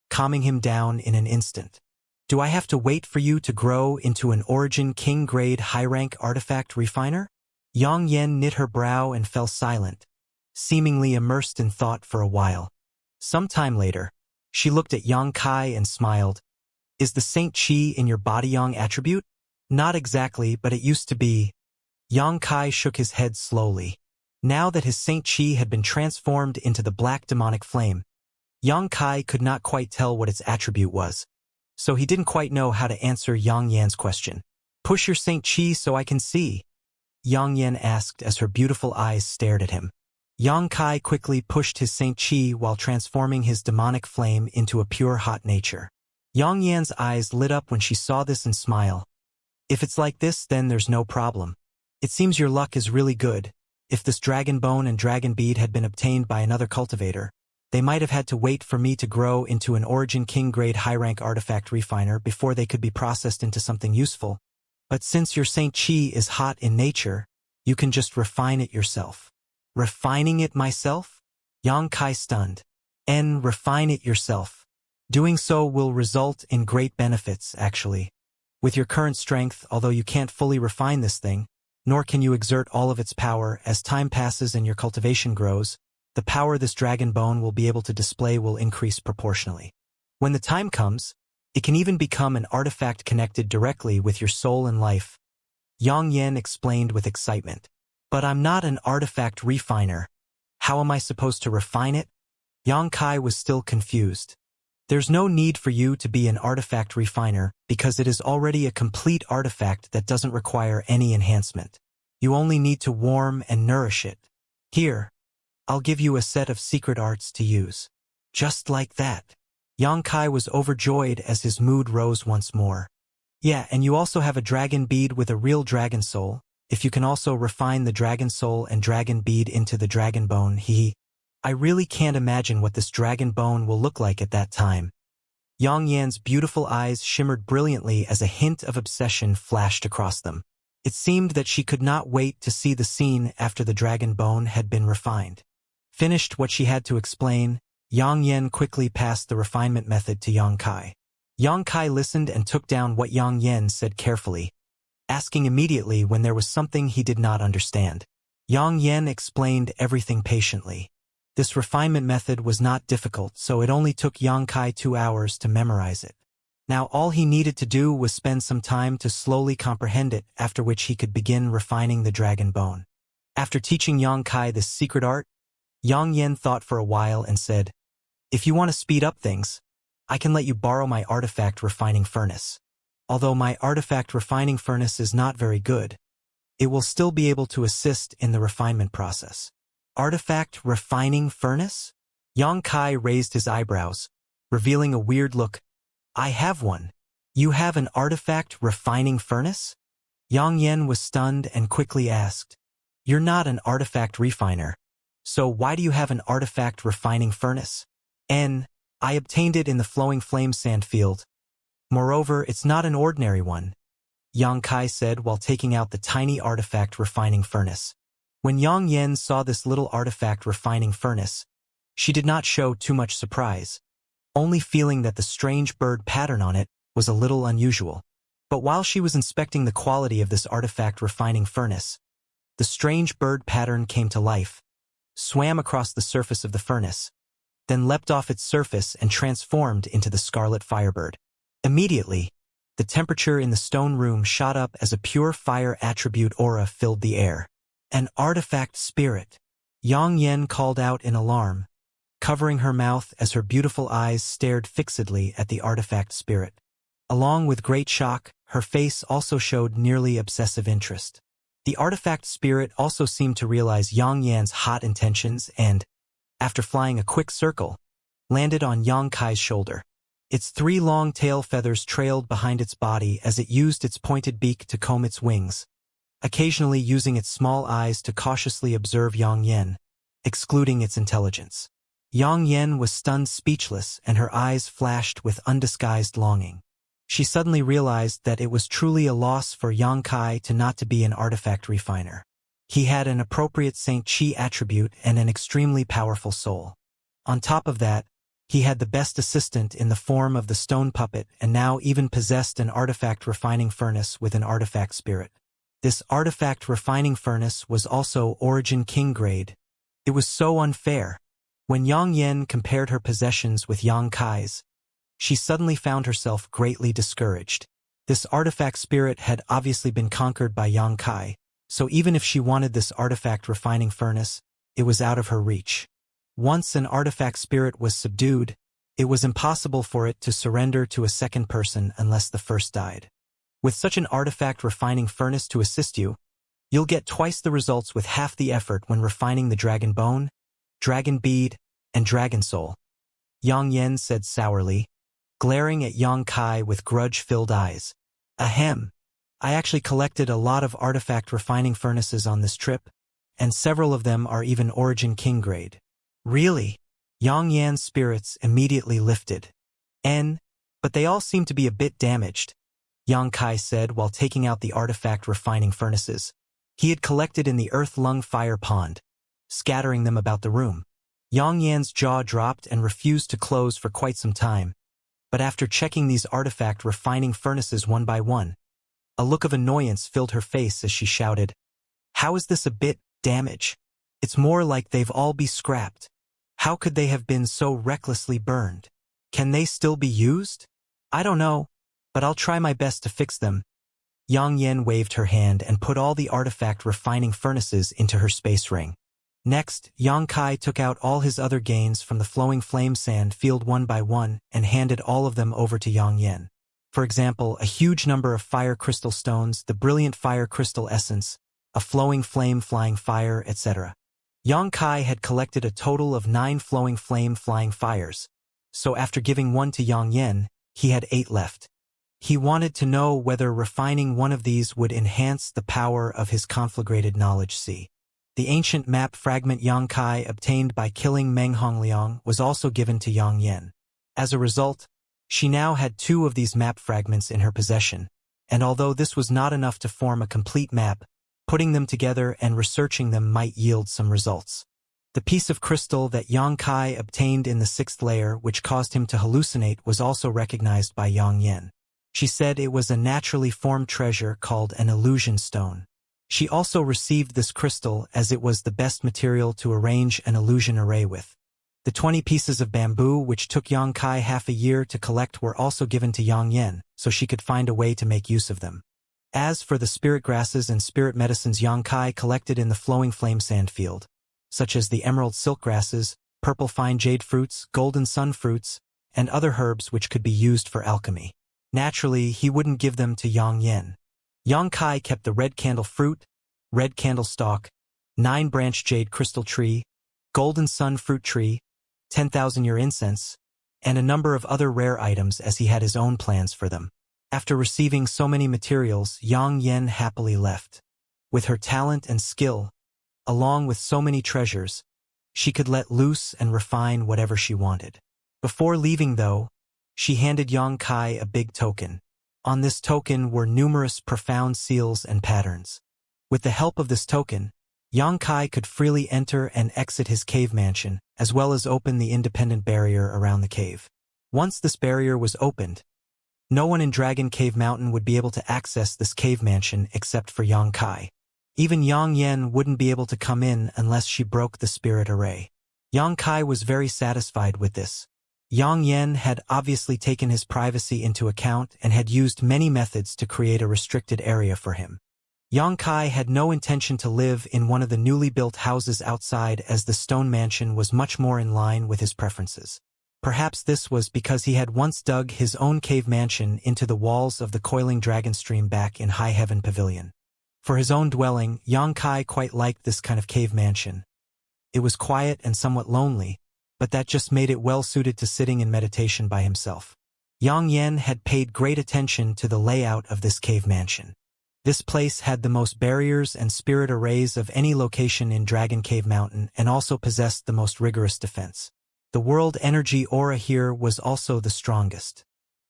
calming him down in an instant. "Do I have to wait for you to grow into an Origin King grade high-rank artifact refiner?" Yang Yan knit her brow and fell silent, seemingly immersed in thought for a while. Some time later, she looked at Yang Kai and smiled. "Is the Saint Chi in your body Yang attribute?" "Not exactly, but it used to be." Yang Kai shook his head slowly. Now that his Saint Chi had been transformed into the black demonic flame, Yang Kai could not quite tell what its attribute was, so he didn't quite know how to answer Yang Yan's question. "Push your Saint Chi so I can see," Yang Yan asked as her beautiful eyes stared at him. Yang Kai quickly pushed his Saint Chi while transforming his demonic flame into a pure hot nature. Yang Yan's eyes lit up when she saw this and smiled. "If it's like this, then there's no problem. It seems your luck is really good. If this dragon bone and dragon bead had been obtained by another cultivator, they might have had to wait for me to grow into an Origin King grade high-rank artifact refiner before they could be processed into something useful. But since your Saint Chi is hot in nature, you can just refine it yourself." "Refining it myself?" Yang Kai stunned. "Refine it yourself. Doing so will result in great benefits, actually. With your current strength, although you can't fully refine this thing, nor can you exert all of its power, as time passes and your cultivation grows, the power this dragon bone will be able to display will increase proportionally. When the time comes, it can even become an artifact connected directly with your soul and life, Yang Yan explained with excitement. But I'm not an artifact refiner. How am I supposed to refine it? Yang Kai was still confused. There's no need for you to be an artifact refiner because it is already a complete artifact that doesn't require any enhancement. You only need to warm and nourish it. Here, I'll give you a set of secret arts to use. Just like that. Yang Kai was overjoyed as his mood rose once more. Yeah, and you also have a dragon bead with a real dragon soul. If you can also refine the dragon soul and dragon bead into the dragon bone, I really can't imagine what this dragon bone will look like at that time. Yang Yan's beautiful eyes shimmered brilliantly as a hint of obsession flashed across them. It seemed that she could not wait to see the scene after the dragon bone had been refined. Finished what she had to explain, Yang Yan quickly passed the refinement method to Yang Kai. Yang Kai listened and took down what Yang Yan said carefully, asking immediately when there was something he did not understand. Yang Yan explained everything patiently. This refinement method was not difficult, so it only took Yang Kai 2 hours to memorize it. Now all he needed to do was spend some time to slowly comprehend it, after which he could begin refining the dragon bone. After teaching Yang Kai this secret art, Yang Yan thought for a while and said, "If you want to speed up things, I can let you borrow my artifact refining furnace. Although my artifact refining furnace is not very good, it will still be able to assist in the refinement process." Artifact refining furnace? Yang Kai raised his eyebrows, revealing a weird look. "I have one. You have an artifact refining furnace?" Yang Yan was stunned and quickly asked, "You're not an artifact refiner, so why do you have an artifact refining furnace?" I obtained it in the flowing flame sand field. Moreover, it's not an ordinary one," Yang Kai said while taking out the tiny artifact refining furnace. When Yang Yan saw this little artifact refining furnace, she did not show too much surprise, only feeling that the strange bird pattern on it was a little unusual. But while she was inspecting the quality of this artifact refining furnace, the strange bird pattern came to life, swam across the surface of the furnace, then leapt off its surface and transformed into the scarlet firebird. Immediately, the temperature in the stone room shot up as a pure fire attribute aura filled the air. "An artifact spirit," Yang Yan called out in alarm, covering her mouth as her beautiful eyes stared fixedly at the artifact spirit. Along with great shock, her face also showed nearly obsessive interest. The artifact spirit also seemed to realize Yang Yan's hot intentions and, after flying a quick circle, landed on Yang Kai's shoulder. Its 3 long tail feathers trailed behind its body as it used its pointed beak to comb its wings, occasionally using its small eyes to cautiously observe Yang Yan, excluding its intelligence. Yang Yan was stunned speechless and her eyes flashed with undisguised longing. She suddenly realized that it was truly a loss for Yang Kai to not to be an artifact refiner. He had an appropriate Saint Chi attribute and an extremely powerful soul. On top of that, he had the best assistant in the form of the stone puppet and now even possessed an artifact refining furnace with an artifact spirit. This artifact refining furnace was also Origin King grade. It was so unfair. When Yang Yan compared her possessions with Yang Kai's, she suddenly found herself greatly discouraged. This artifact spirit had obviously been conquered by Yang Kai, so even if she wanted this artifact refining furnace, it was out of her reach. Once an artifact spirit was subdued, it was impossible for it to surrender to a second person unless the first died. With such an artifact refining furnace to assist you, you'll get twice the results with half the effort when refining the dragon bone, dragon bead, and dragon soul, Yang Yan said sourly, glaring at Yang Kai with grudge-filled eyes. Ahem. I actually collected a lot of artifact refining furnaces on this trip, and several of them are even Origin King grade. Really? Yang Yan's spirits immediately lifted. But they all seem to be a bit damaged, Yang Kai said while taking out the artifact refining furnaces he had collected in the earth lung fire pond, scattering them about the room. Yang Yan's jaw dropped and refused to close for quite some time, but after checking these artifact refining furnaces one by one, a look of annoyance filled her face as she shouted, "How is this a bit damage? It's more like they've all be scrapped. How could they have been so recklessly burned? Can they still be used? I don't know, but I'll try my best to fix them. Yang Yen waved her hand and put all the artifact refining furnaces into her space ring. Next, Yang Kai took out all his other gains from the flowing flame sand field one by one and handed all of them over to Yang Yen. For example, a huge number of fire crystal stones, the brilliant fire crystal essence, a flowing flame flying fire, etc. Yang Kai had collected a total of 9 flowing flame flying fires, so after giving one to Yang Yen, he had 8 left. He wanted to know whether refining one of these would enhance the power of his conflagrated knowledge. See. The ancient map fragment Yang Kai obtained by killing Meng Hongliang was also given to Yang Yen. As a result, she now had 2 of these map fragments in her possession, and although this was not enough to form a complete map, putting them together and researching them might yield some results. The piece of crystal that Yang Kai obtained in the 6th layer, which caused him to hallucinate, was also recognized by Yang Yen. She said it was a naturally formed treasure called an illusion stone. She also received this crystal as it was the best material to arrange an illusion array with. The 20 pieces of bamboo which took Yang Kai half a year to collect were also given to Yang Yen, so she could find a way to make use of them. As for the spirit grasses and spirit medicines Yang Kai collected in the flowing flame sand field, such as the emerald silk grasses, purple fine jade fruits, golden sun fruits, and other herbs which could be used for alchemy. Naturally, he wouldn't give them to Yang Yen. Yang Kai kept the red candle fruit, red candle stalk, 9-branch jade crystal tree, golden sun fruit tree, 10,000-year incense, and a number of other rare items as he had his own plans for them. After receiving so many materials, Yang Yen happily left. With her talent and skill, along with so many treasures, she could let loose and refine whatever she wanted. Before leaving, though, she handed Yang Kai a big token. On this token were numerous profound seals and patterns. With the help of this token, Yang Kai could freely enter and exit his cave mansion, as well as open the independent barrier around the cave. Once this barrier was opened, no one in Dragon Cave Mountain would be able to access this cave mansion except for Yang Kai. Even Yang Yen wouldn't be able to come in unless she broke the spirit array. Yang Kai was very satisfied with this. Yang Yen had obviously taken his privacy into account and had used many methods to create a restricted area for him. Yang Kai had no intention to live in one of the newly built houses outside, as the stone mansion was much more in line with his preferences. Perhaps this was because he had once dug his own cave mansion into the walls of the coiling dragon stream back in High Heaven Pavilion. For his own dwelling, Yang Kai quite liked this kind of cave mansion. It was quiet and somewhat lonely, but that just made it well suited to sitting in meditation by himself. Yang Yen had paid great attention to the layout of this cave mansion. This place had the most barriers and spirit arrays of any location in Dragon Cave Mountain and also possessed the most rigorous defense. The world energy aura here was also the strongest.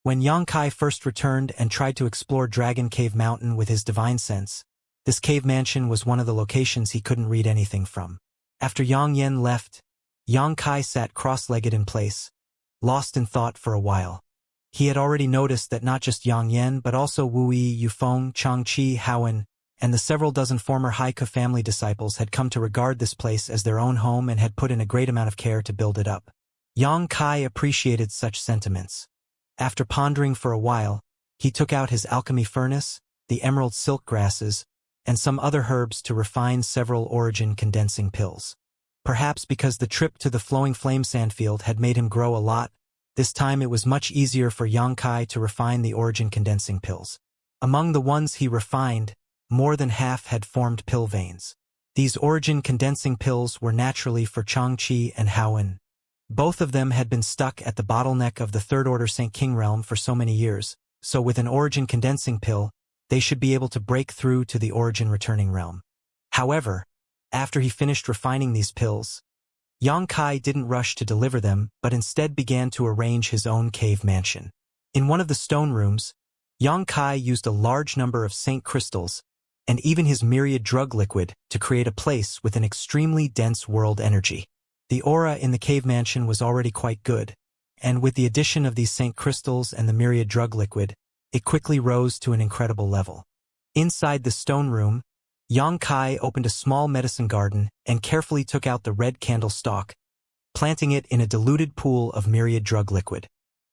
When Yang Kai first returned and tried to explore Dragon Cave Mountain with his divine sense, this cave mansion was one of the locations he couldn't read anything from. After Yang Yen left, Yang Kai sat cross-legged in place, lost in thought for a while. He had already noticed that not just Yang Yen but also Wu Yi, Yufeng, Changqi, Haowen, and the several dozen former Haiku family disciples had come to regard this place as their own home and had put in a great amount of care to build it up. Yang Kai appreciated such sentiments. After pondering for a while, he took out his alchemy furnace, the emerald silk grasses, and some other herbs to refine several origin condensing pills. Perhaps because the trip to the flowing flame sandfield had made him grow a lot, this time it was much easier for Yang Kai to refine the origin condensing pills. Among the ones he refined, more than half had formed pill veins. These origin condensing pills were naturally for Changqi and Haowen. Both of them had been stuck at the bottleneck of the Third Order St. King realm for so many years, so with an origin condensing pill, they should be able to break through to the origin returning realm. However, after he finished refining these pills, Yang Kai didn't rush to deliver them, but instead began to arrange his own cave mansion. In one of the stone rooms, Yang Kai used a large number of saint crystals, and even his myriad drug liquid, to create a place with an extremely dense world energy. The aura in the cave mansion was already quite good, and with the addition of these saint crystals and the myriad drug liquid, it quickly rose to an incredible level. Inside the stone room, Yang Kai opened a small medicine garden and carefully took out the red candle stalk, planting it in a diluted pool of myriad drug liquid.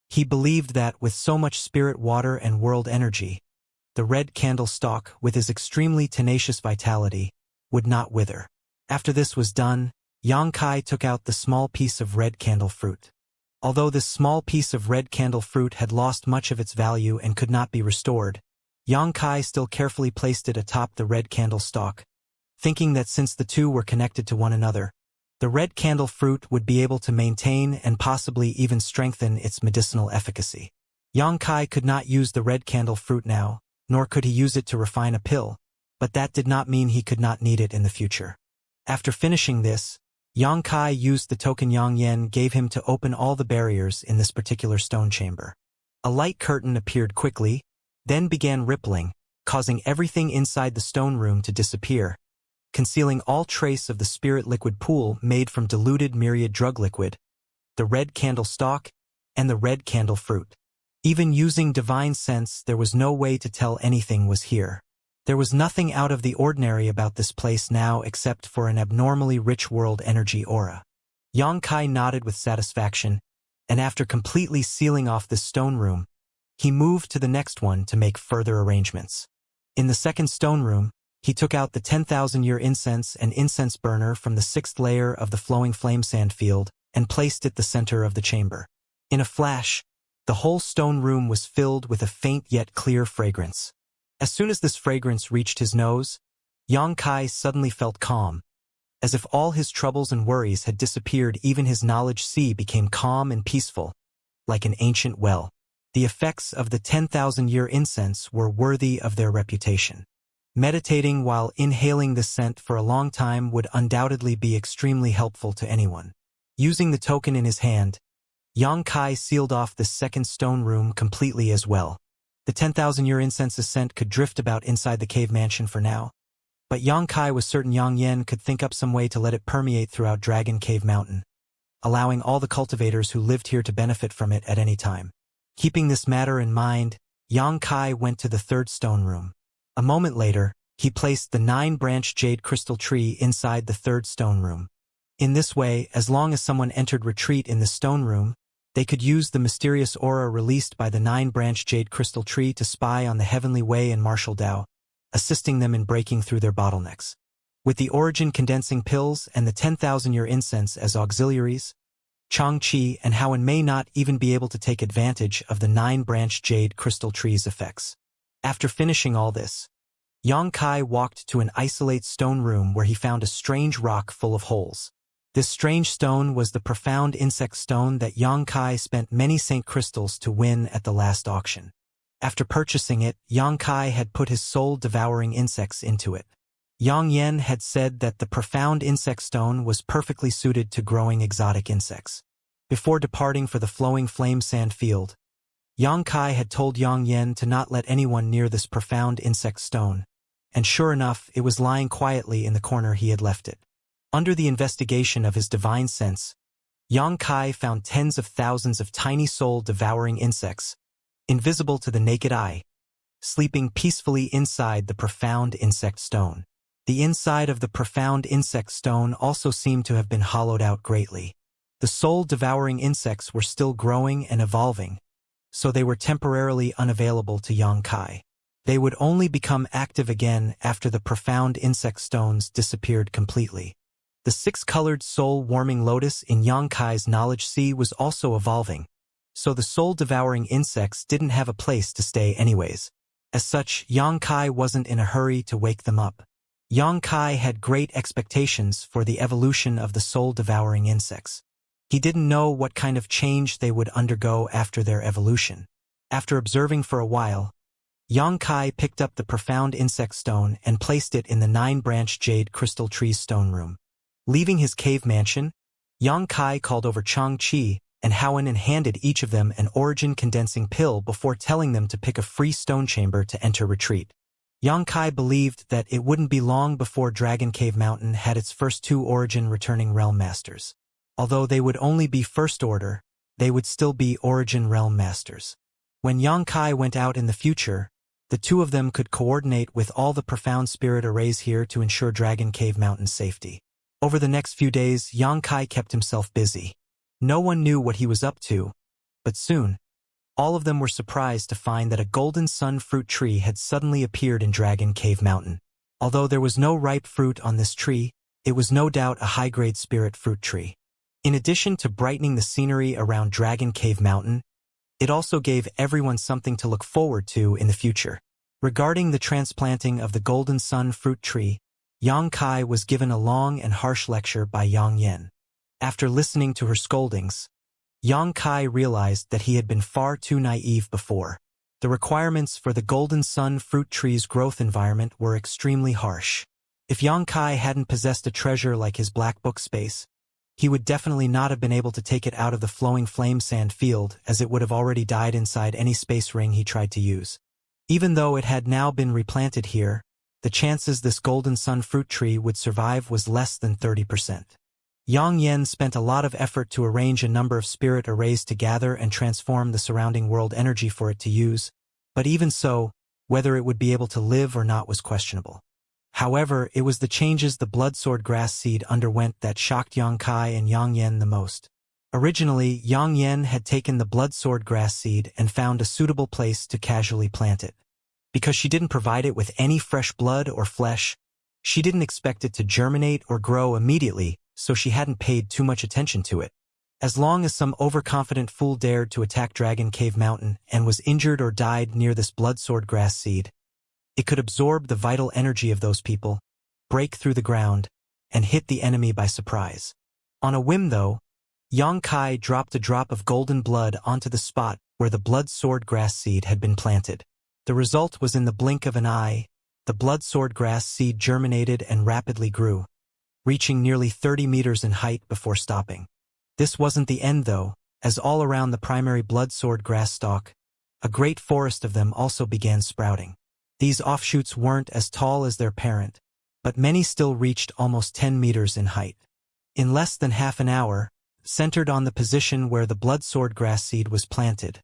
He believed that, with so much spirit water and world energy, the red candle stalk, with his extremely tenacious vitality, would not wither. After this was done, Yang Kai took out the small piece of red candle fruit. Although this small piece of red candle fruit had lost much of its value and could not be restored, Yang Kai still carefully placed it atop the red candle stalk, thinking that since the two were connected to one another, the red candle fruit would be able to maintain and possibly even strengthen its medicinal efficacy. Yang Kai could not use the red candle fruit now, nor could he use it to refine a pill, but that did not mean he could not need it in the future. After finishing this, Yang Kai used the token Yang Yen gave him to open all the barriers in this particular stone chamber. A light curtain appeared quickly, then began rippling, causing everything inside the stone room to disappear, concealing all trace of the spirit liquid pool made from diluted myriad drug liquid, the red candle stalk, and the red candle fruit. Even using divine sense, there was no way to tell anything was here. There was nothing out of the ordinary about this place now except for an abnormally rich world energy aura. Yang Kai nodded with satisfaction, and after completely sealing off this stone room, he moved to the next one to make further arrangements. In the second stone room, he took out the 10,000-year incense and incense burner from the 6th layer of the flowing flame sand field and placed it the center of the chamber. In a flash, the whole stone room was filled with a faint yet clear fragrance. As soon as this fragrance reached his nose, Yang Kai suddenly felt calm. As if all his troubles and worries had disappeared, even his knowledge sea became calm and peaceful, like an ancient well. The effects of the 10,000-year incense were worthy of their reputation. Meditating while inhaling this scent for a long time would undoubtedly be extremely helpful to anyone. Using the token in his hand, Yang Kai sealed off this second stone room completely as well. The 10,000-year incense's scent could drift about inside the cave mansion for now, but Yang Kai was certain Yang Yen could think up some way to let it permeate throughout Dragon Cave Mountain, allowing all the cultivators who lived here to benefit from it at any time. Keeping this matter in mind, Yang Kai went to the third stone room. A moment later, he placed the 9-branched jade crystal tree inside the third stone room. In this way, as long as someone entered retreat in the stone room, they could use the mysterious aura released by the 9-branched jade crystal tree to spy on the heavenly way and martial Dao, assisting them in breaking through their bottlenecks. With the origin condensing pills and the 10,000-year incense as auxiliaries, Xianxia and Howen may not even be able to take advantage of the 9-branched jade crystal tree's effects. After finishing all this, Yang Kai walked to an isolated stone room where he found a strange rock full of holes. This strange stone was the profound insect stone that Yang Kai spent many saint crystals to win at the last auction. After purchasing it, Yang Kai had put his soul-devouring insects into it. Yang Yen had said that the profound insect stone was perfectly suited to growing exotic insects. Before departing for the flowing flame sand field, Yang Kai had told Yang Yen to not let anyone near this profound insect stone, and sure enough, it was lying quietly in the corner he had left it. Under the investigation of his divine sense, Yang Kai found tens of thousands of tiny soul-devouring insects, invisible to the naked eye, sleeping peacefully inside the profound insect stone. The inside of the profound insect stone also seemed to have been hollowed out greatly. The soul-devouring insects were still growing and evolving, so they were temporarily unavailable to Yang Kai. They would only become active again after the profound insect stones disappeared completely. The 6-colored soul-warming lotus in Yang Kai's knowledge sea was also evolving, so the soul-devouring insects didn't have a place to stay anyways. As such, Yang Kai wasn't in a hurry to wake them up. Yang Kai had great expectations for the evolution of the soul-devouring insects. He didn't know what kind of change they would undergo after their evolution. After observing for a while, Yang Kai picked up the profound insect stone and placed it in the 9-branched jade crystal tree's stone room. Leaving his cave mansion, Yang Kai called over Xianxia and Howen and handed each of them an origin-condensing pill before telling them to pick a free stone chamber to enter retreat. Yang Kai believed that it wouldn't be long before Dragon Cave Mountain had its first 2 origin-returning realm masters. Although they would only be first order, they would still be origin realm masters. When Yang Kai went out in the future, The two of them could coordinate with all the profound spirit arrays here to ensure Dragon Cave Mountain's safety. Over the next few days, Xianxia kept himself busy. No one knew what he was up to, but soon, all of them were surprised to find that a golden sun fruit tree had suddenly appeared in Dragon Cave Mountain. Although there was no ripe fruit on this tree, it was no doubt a high-grade spirit fruit tree. In addition to brightening the scenery around Dragon Cave Mountain, it also gave everyone something to look forward to in the future. Regarding the transplanting of the golden sun fruit tree, Xianxia was given a long and harsh lecture by Yang Yan. After listening to her scoldings, Xianxia realized that he had been far too naive before. The requirements for the golden sun fruit tree's growth environment were extremely harsh. If Xianxia hadn't possessed a treasure like his black book space, he would definitely not have been able to take it out of the flowing flame sand field, as it would have already died inside any space ring he tried to use. Even though it had now been replanted here, the chances this golden sun fruit tree would survive was less than 30%. Yang Yan spent a lot of effort to arrange a number of spirit arrays to gather and transform the surrounding world energy for it to use, but even so, whether it would be able to live or not was questionable. However, it was the changes the bloodsword grass seed underwent that shocked Xianxia and Yang Yan the most. Originally, Yang Yan had taken the bloodsword grass seed and found a suitable place to casually plant it. Because she didn't provide it with any fresh blood or flesh, she didn't expect it to germinate or grow immediately, so she hadn't paid too much attention to it. As long as some overconfident fool dared to attack Dragon Cave Mountain and was injured or died near this bloodsword grass seed, it could absorb the vital energy of those people, break through the ground, and hit the enemy by surprise. On a whim though, Xianxia dropped a drop of golden blood onto the spot where the bloodsword grass seed had been planted. The result was in the blink of an eye, the bloodsword grass seed germinated and rapidly grew, reaching nearly 30 meters in height before stopping. This wasn't the end though, as all around the primary bloodsword grass stalk, a great forest of them also began sprouting. These offshoots weren't as tall as their parent, but many still reached almost 10 meters in height. In less than half an hour, centered on the position where the bloodsword grass seed was planted,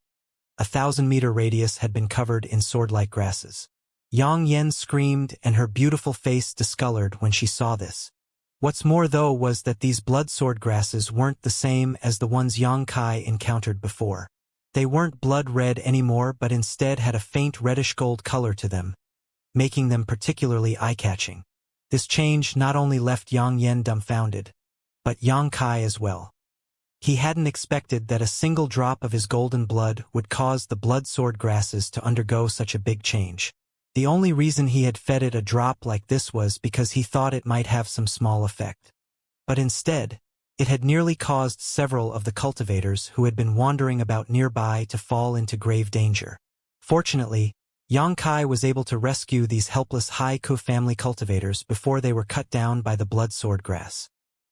a 1,000-meter radius had been covered in sword-like grasses. Yang Yan screamed and her beautiful face discolored when she saw this. What's more though was that these bloodsword grasses weren't the same as the ones Xianxia encountered before. They weren't blood red anymore but instead had a faint reddish-gold color to them, making them particularly eye-catching. This change not only left Yang Yan dumbfounded, but Xianxia as well. He hadn't expected that a single drop of his golden blood would cause the bloodsword grasses to undergo such a big change. The only reason he had fed it a drop like this was because he thought it might have some small effect. But instead, it had nearly caused several of the cultivators who had been wandering about nearby to fall into grave danger. Fortunately, Xianxia was able to rescue these helpless Haiku family cultivators before they were cut down by the bloodsword grass.